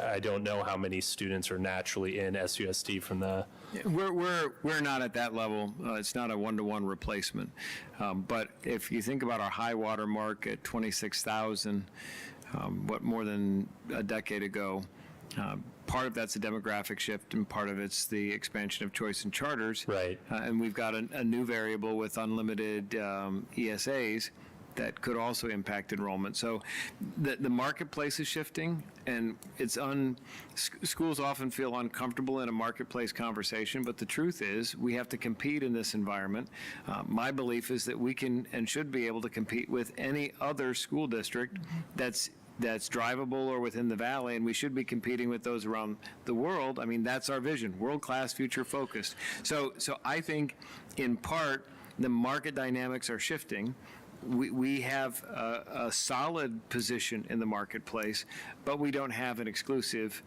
I don't know how many students are naturally in SUSD from the. We're not at that level. It's not a one-to-one replacement. But if you think about our high water mark at 26,000, more than a decade ago, part of that's a demographic shift, and part of it's the expansion of choice and charters. Right. And we've got a new variable with unlimited ESAs that could also impact enrollment. So the marketplace is shifting, and schools often feel uncomfortable in a marketplace conversation, but the truth is we have to compete in this environment. My belief is that we can and should be able to compete with any other school district that's drivable or within the valley, and we should be competing with those around the world. I mean, that's our vision, world-class, future-focused. So I think, in part, the market dynamics are shifting. We have a solid position in the marketplace, but we don't have an exclusive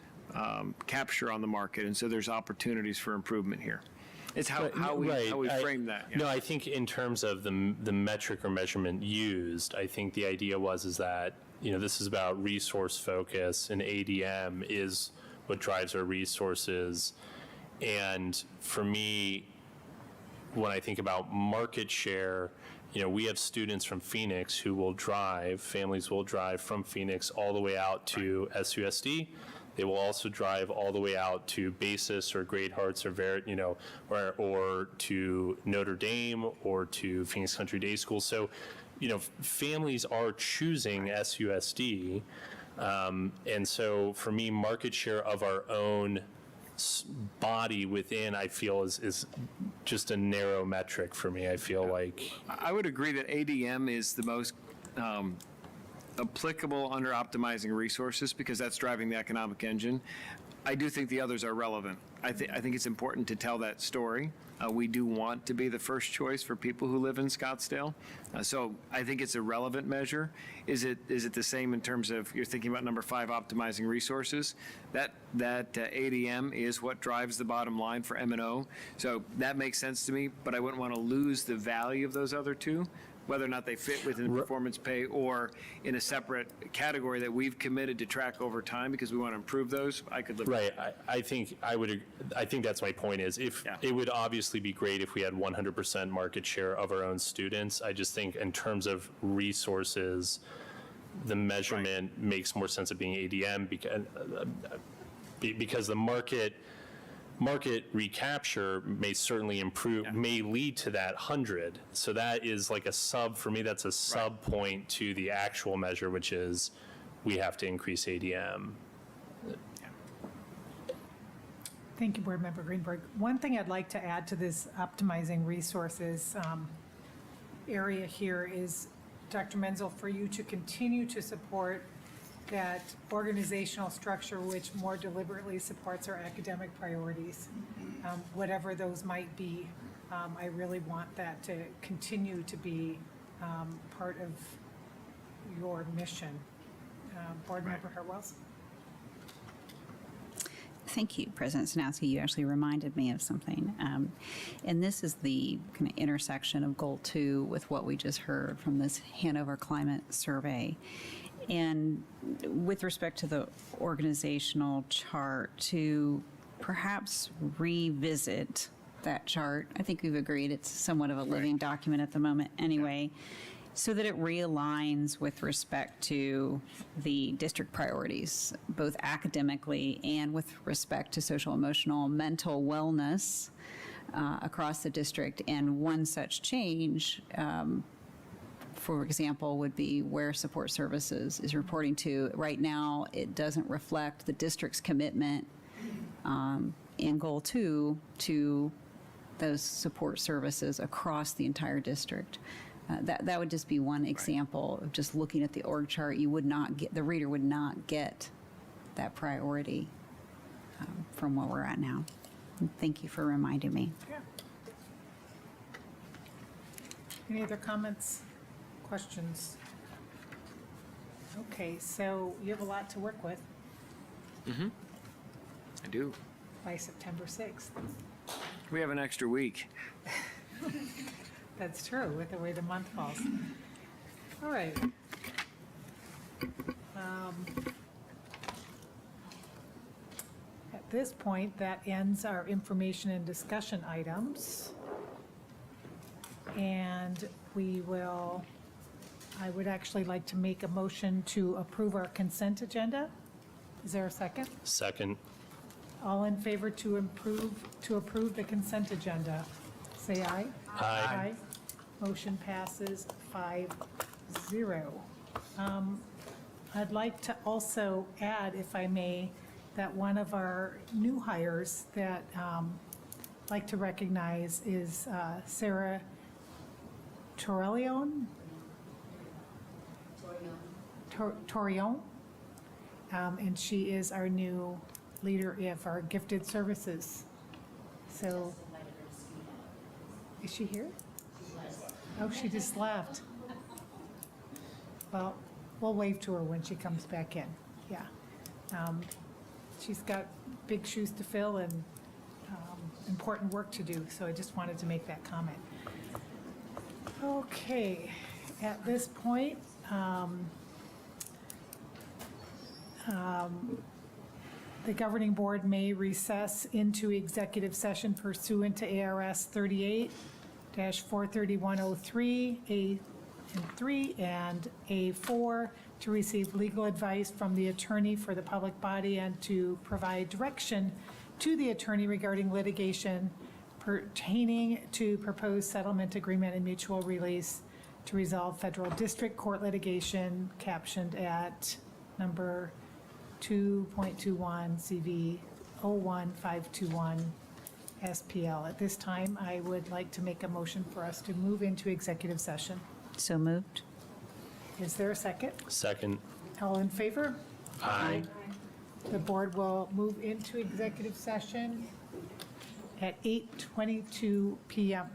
capture on the market, and so there's opportunities for improvement here. It's how we frame that. Yeah. No, I think in terms of the metric or measurement used, I think the idea is that, this is about resource focus, and ADM is what drives our resources. And for me, when I think about market share, we have students from Phoenix who will drive, families will drive from Phoenix all the way out to SUSD. They will also drive all the way out to Basis or Great Hearts or to Notre Dame or to Phoenix Country Day School. So, families are choosing SUSD. And so for me, market share of our own body within, I feel, is just a narrow metric for me. I feel like I would agree that ADM is the most applicable under optimizing resources because that's driving the economic engine. I do think the others are relevant. I think it's important to tell that story. We do want to be the first choice for people who live in Scottsdale. So I think it's a relevant measure. Is it the same in terms of, you're thinking about number 5, optimizing resources? That ADM is what drives the bottom line for M&O. So that makes sense to me, but I wouldn't want to lose the value of those other two, whether or not they fit within the performance pay or in a separate category that we've committed to track over time because we want to improve those. I could live with that. I think that's my point is it would obviously be great if we had 100% market share of our own students. I just think in terms of resources, the measurement makes more sense of being ADM because the market recapture may certainly improve, may lead to that 100. So that is like a sub, for me, that's a sub point to the actual measure, which is we have to increase ADM. Thank you, Board Member Greenberg. One thing I'd like to add to this optimizing resources area here is, Dr. Menzel, for you to continue to support that organizational structure which more deliberately supports our academic priorities, whatever those might be. I really want that to continue to be part of your mission. Board Member Hartwells. Thank you, President Sanowski. You actually reminded me of something. And this is the kind of intersection of Goal 2 with what we just heard from this Hanover Climate Survey. And with respect to the organizational chart, to perhaps revisit that chart, I think we've agreed it's somewhat of a living document at the moment anyway, so that it realigns with respect to the district priorities, both academically and with respect to social, emotional, mental wellness across the district. And one such change, for example, would be where support services is reporting to. Right now, it doesn't reflect the district's commitment in Goal 2 to those support services across the entire district. That would just be one example of just looking at the org chart. You would not get, the reader would not get that priority from where we're at now. And thank you for reminding me. Yeah. Any other comments, questions? Okay, so you have a lot to work with I do. by September 6th. We have an extra week. That's true, with the way the month falls. All right. At this point, that ends our information and discussion items. And I would actually like to make a motion to approve our consent agenda. Is there a second? Second. All in favor to approve the consent agenda, say aye. Aye. Motion passes 5-0. I'd like to also add, if I may, that one of our new hires that I'd like to recognize is Sarah Torellion? Torion. And she is our new leader of our gifted services. So, is she here? Oh, she just left. Well, we'll wave to her when she comes back in, yeah. She's got big shoes to fill and important work to do, so I just wanted to make that comment. Okay, at this point, the governing board may recess into executive session pursuant to ARS 38-43103, A and 3, and A4, to receive legal advice from the attorney for the public body and to provide direction to the attorney regarding litigation pertaining to proposed settlement agreement and mutual release to resolve federal district court litigation captioned at number 2.21 CV 01521 SPL. At this time, I would like to make a motion for us to move into executive session. So moved. Is there a second? Second. All in favor? Aye. The board will move into executive session at 8:22 PM.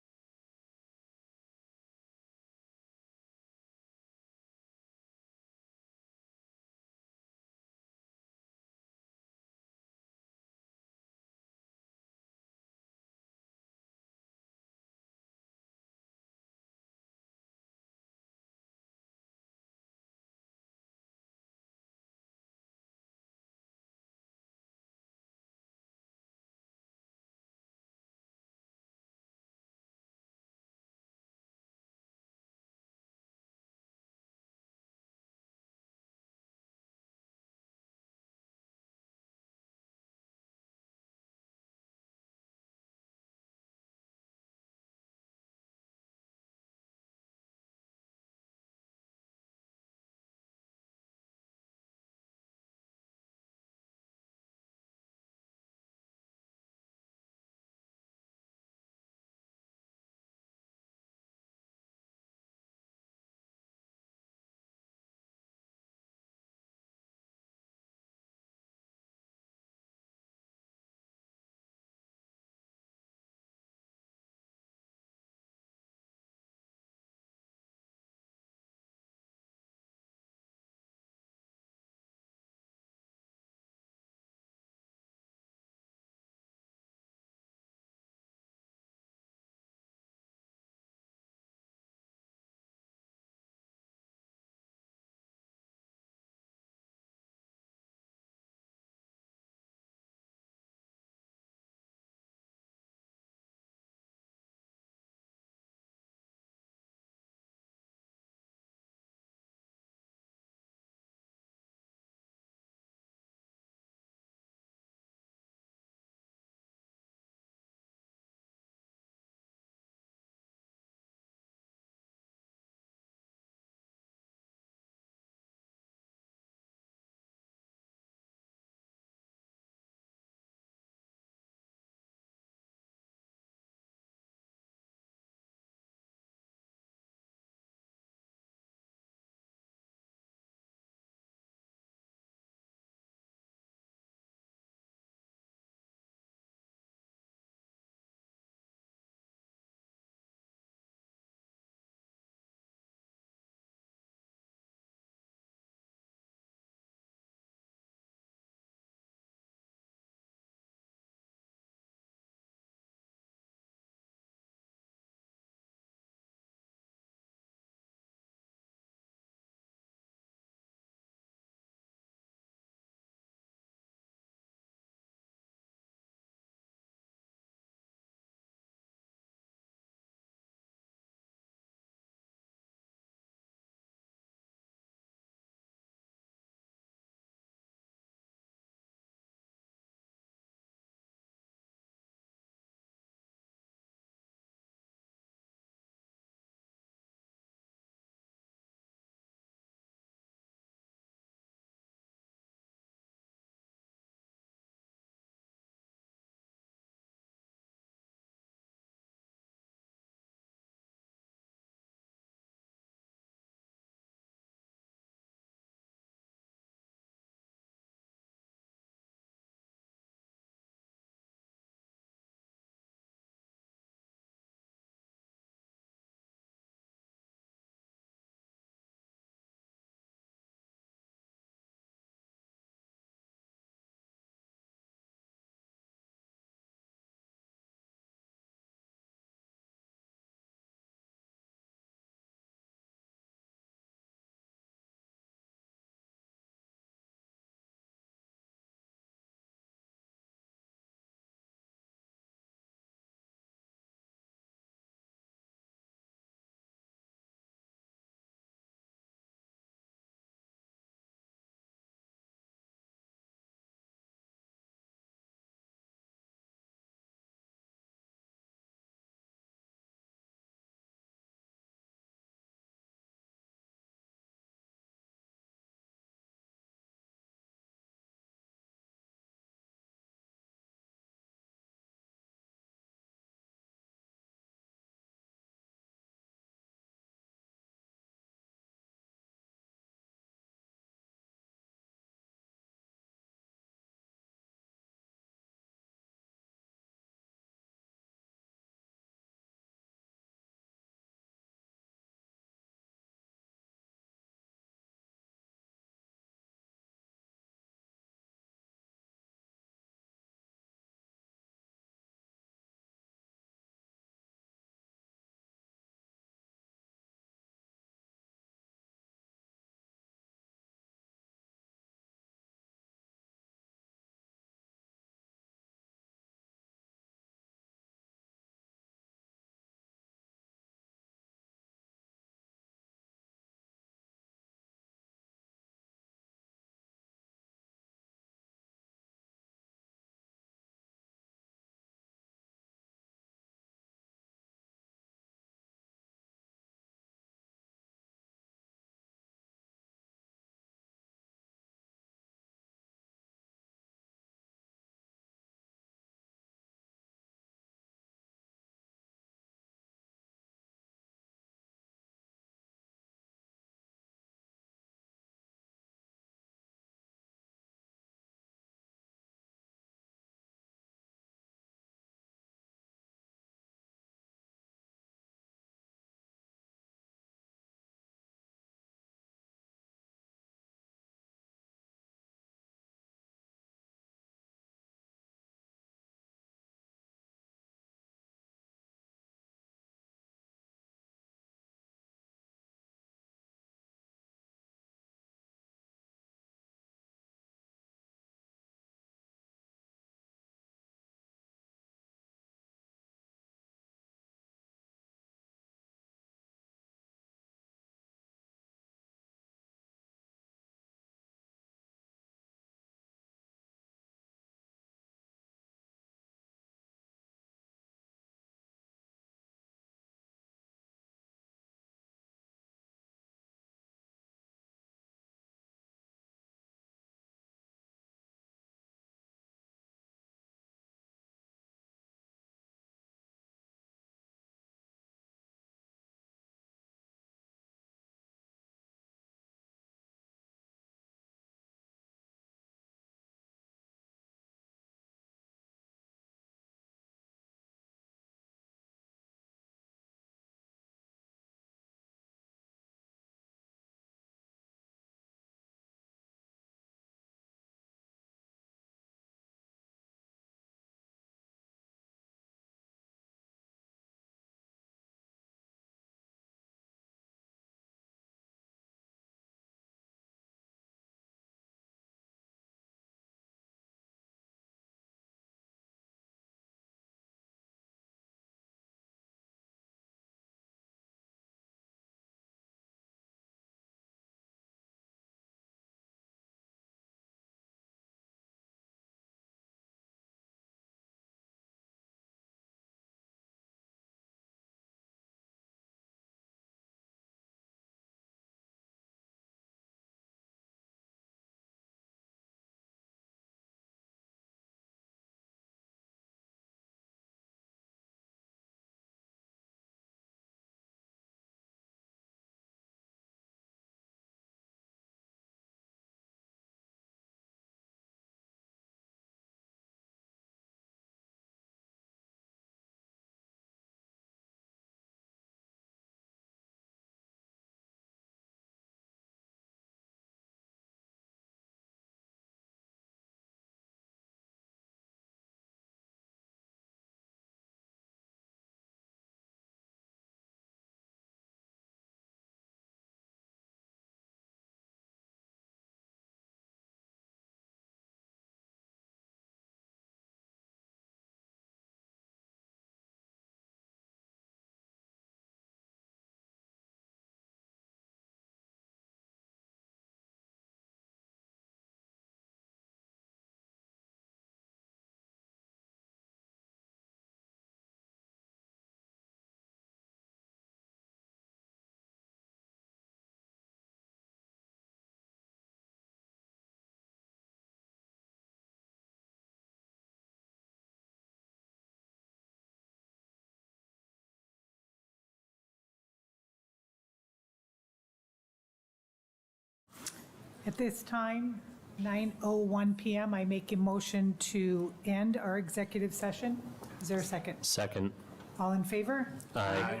At this time, 9:01 PM, I make a motion to end our executive session. Is there a second? Second. All in favor? Aye.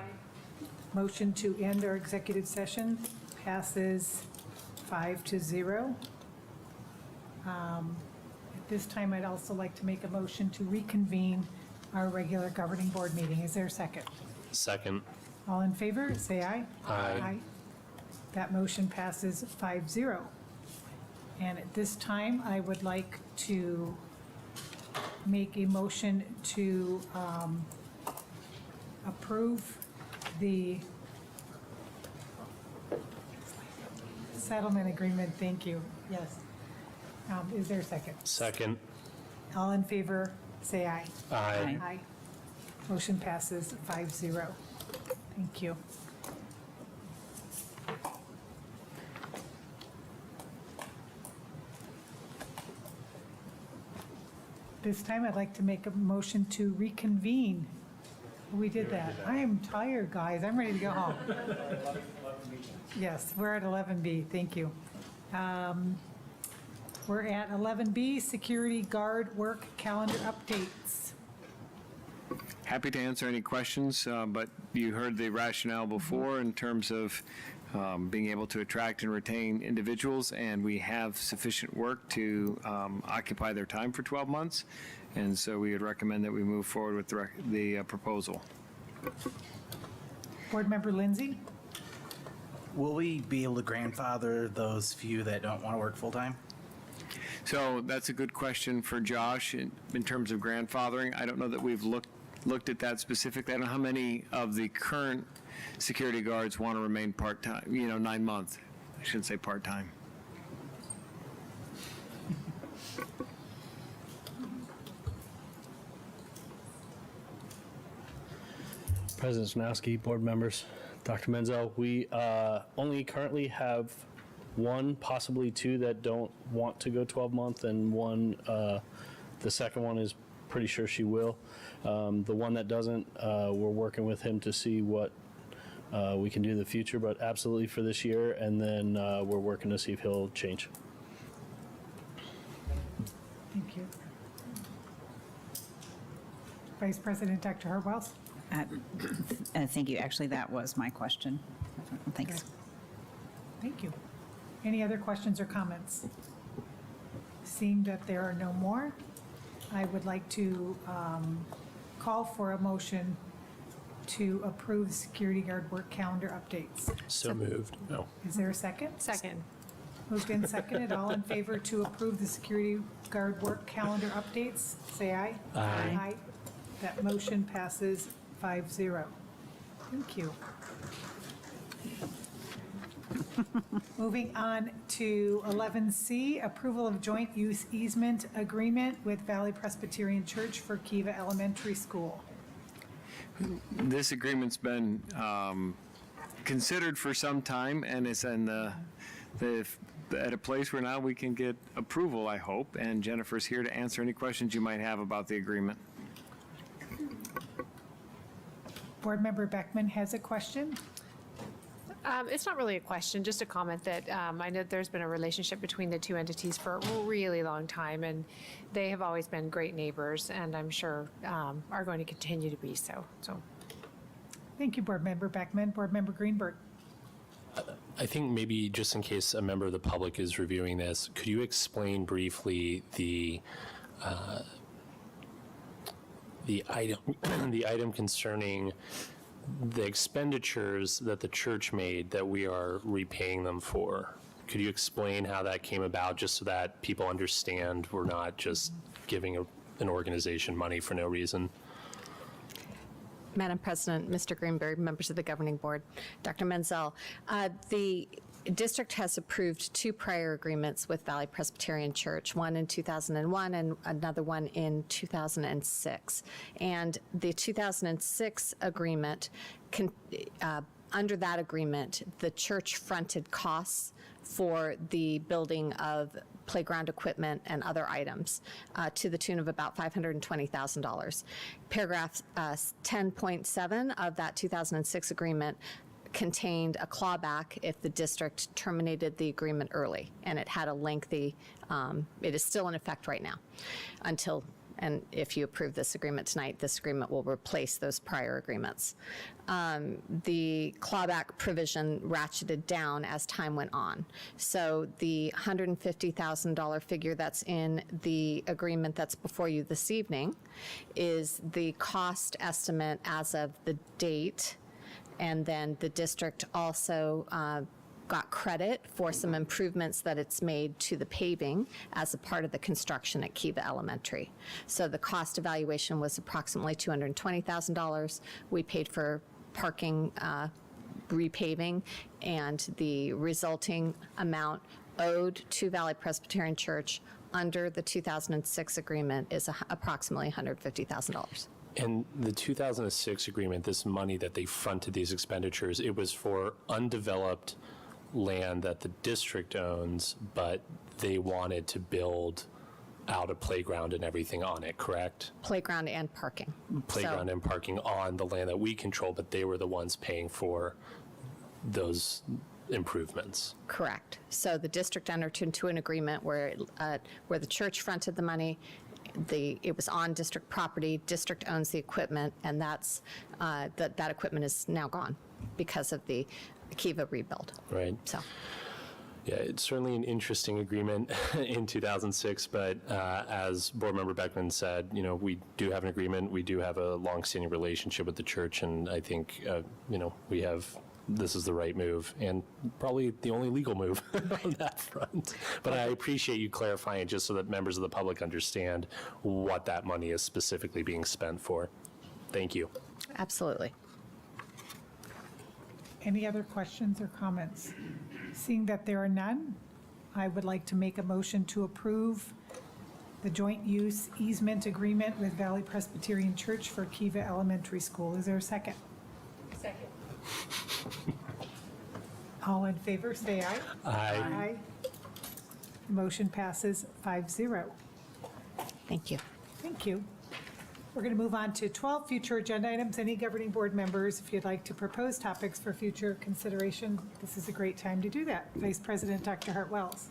Motion to end our executive session passes 5-0. At this time, I'd also like to make a motion to reconvene our regular governing board meeting. Is there a second? Second. All in favor, say aye. Aye. That motion passes 5-0. And at this time, I would like to make a motion to approve the settlement agreement. Thank you. Yes. Is there a second? Second. All in favor, say aye. Aye. Aye. Motion passes 5-0. Thank you. This time, I'd like to make a motion to reconvene. We did that. I am tired, guys. I'm ready to go home. Yes, we're at 11B. Thank you. We're at 11B, security guard work calendar updates. Happy to answer any questions, but you heard the rationale before in terms of being able to attract and retain individuals, and we have sufficient work to occupy their time for 12 months, and so we would recommend that we move forward with the proposal. Board Member Lindsay? Will we be able to grandfather those few that don't want to work full-time? So that's a good question for Josh in terms of grandfathering. I don't know that we've looked at that specifically. I don't know how many of the current security guards want to remain part-time, 9 month. I shouldn't say part-time. President Snowski, board members, Dr. Menzel, we only currently have one, possibly two, that don't want to go 12-month, and one, the second one is pretty sure she will. The one that doesn't, we're working with him to see what we can do in the future, but absolutely for this year, and then we're working to see if he'll change. Thank you. Vice President Dr. Hartwells? Thank you. Actually, that was my question. Thanks. Okay. Thank you. Any other questions or comments? Seeing that there are no more, I would like to call for a motion to approve the security guard work calendar updates. So moved. No. Is there a second? Second. Moved and seconded. All in favor to approve the security guard work calendar updates, say aye. Aye. Aye. That motion passes 5-0. Thank you. Moving on to 11C, approval of joint use easement agreement with Valley Presbyterian Church for Kiva Elementary School. This agreement's been considered for some time, and it's in at a place where now we can get approval, I hope, and Jennifer's here to answer any questions you might have about the agreement. Board Member Beckman has a question. It's not really a question, just a comment that I know there's been a relationship between the two entities for a really long time, and they have always been great neighbors, and I'm sure are going to continue to be so. Thank you, Board Member Beckman. Board Member Greenberg. I think maybe just in case a member of the public is reviewing this, could you explain briefly the item concerning the expenditures that the church made that we are repaying them for? Could you explain how that came about, just so that people understand we're not just giving an organization money for no reason? Madam President, Mr. Greenberg, members of the governing board, Dr. Menzel, the district has approved two prior agreements with Valley Presbyterian Church, one in 2001 and another one in 2006. And the 2006 agreement, under that agreement, the church fronted costs for the building of playground equipment and other items to the tune of about $520,000. Paragraph 10.7 of that 2006 agreement contained a clawback if the district terminated the agreement early, and it had a lengthy, it is still in effect right now until, and if you approve this agreement tonight, this agreement will replace those prior agreements. The clawback provision ratcheted down as time went on. So the $150,000 figure that's in the agreement that's before you this evening is the cost estimate as of the date. And then the district also got credit for some improvements that it's made to the paving as a part of the construction at Kiva Elementary. So the cost evaluation was approximately $220,000. We paid for parking repaving, and the resulting amount owed to Valley Presbyterian Church under the 2006 agreement is approximately $150,000. And the 2006 agreement, this money that they fronted these expenditures, it was for undeveloped land that the district owns, but they wanted to build out a playground and everything on it, correct? Playground and parking. Playground and parking on the land that we control, but they were the ones paying for those improvements. Correct. So the district entered into an agreement where the church fronted the money. It was on district property. District owns the equipment, and that equipment is now gone because of the Kiva rebuild. Right. So. Yeah, it's certainly an interesting agreement in 2006, but as Board Member Beckman said, we do have an agreement. We do have a longstanding relationship with the church, and I think, this is the right move, and probably the only legal move on that front. But I appreciate you clarifying, just so that members of the public understand what that money is specifically being spent for. Thank you. Absolutely. Any other questions or comments? Seeing that there are none, I would like to make a motion to approve the joint use easement agreement with Valley Presbyterian Church for Kiva Elementary School. Is there a second? Second. All in favor, say aye. Aye. Motion passes 5-0. Thank you. Thank you. We're going to move on to 12 future agenda items. Any governing board members, if you'd like to propose topics for future consideration, this is a great time to do that. Vice President Dr. Hart-Wells.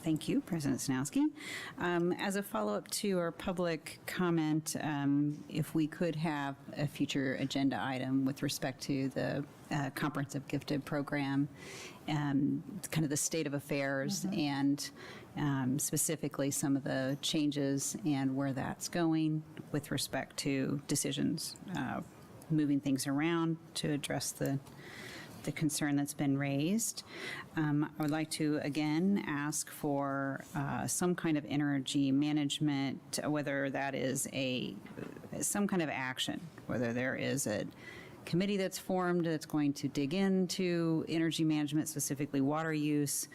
Thank you, President Snowski. As a follow-up to our public comment, if we could have a future agenda item with respect to the comprehensive gifted program, kind of the state of affairs, and specifically some of the changes and where that's going with respect to decisions, moving things around to address the concern that's been raised. I would like to again ask for some kind of energy management, whether that is some kind of action, whether there is a committee that's formed that's going to dig into energy management, specifically water use.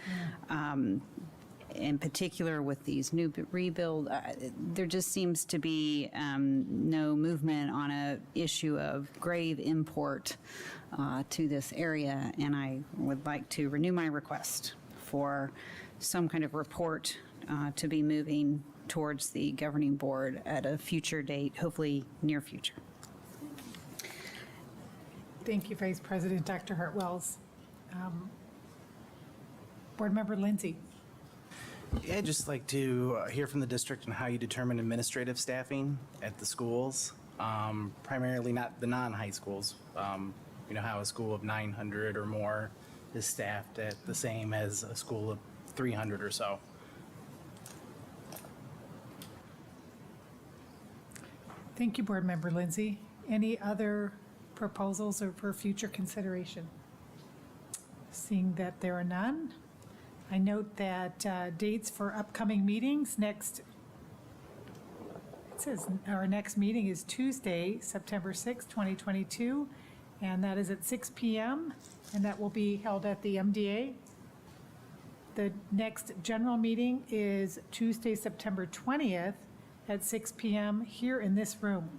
In particular with these new rebuild, there just seems to be no movement on an issue of grave import to this area, and I would like to renew my request for some kind of report to be moving towards the governing board at a future date, hopefully near future. Thank you, Vice President Dr. Hart-Wells. Board Member Lindsay. Yeah, I'd just like to hear from the district on how you determine administrative staffing at the schools, primarily not the non-high schools. How a school of 900 or more is staffed at the same as a school of 300 or so. Thank you, Board Member Lindsay. Any other proposals or for future consideration? Seeing that there are none, I note that dates for upcoming meetings it says our next meeting is Tuesday, September 6th, 2022, and that is at 6 p.m., and that will be held at the MDA. The next general meeting is Tuesday, September 20th at 6 p.m. here in this room.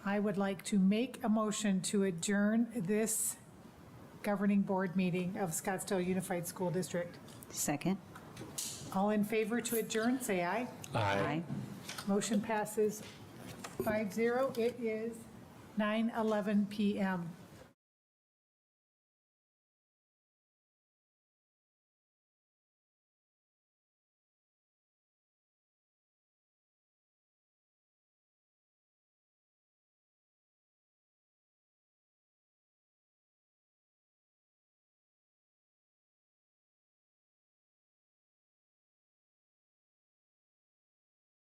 I would like to make a motion to adjourn this governing board meeting of Scottsdale Unified School District. Second. All in favor to adjourn, say aye. Aye. Motion passes 5-0. It is 9:11 p.m.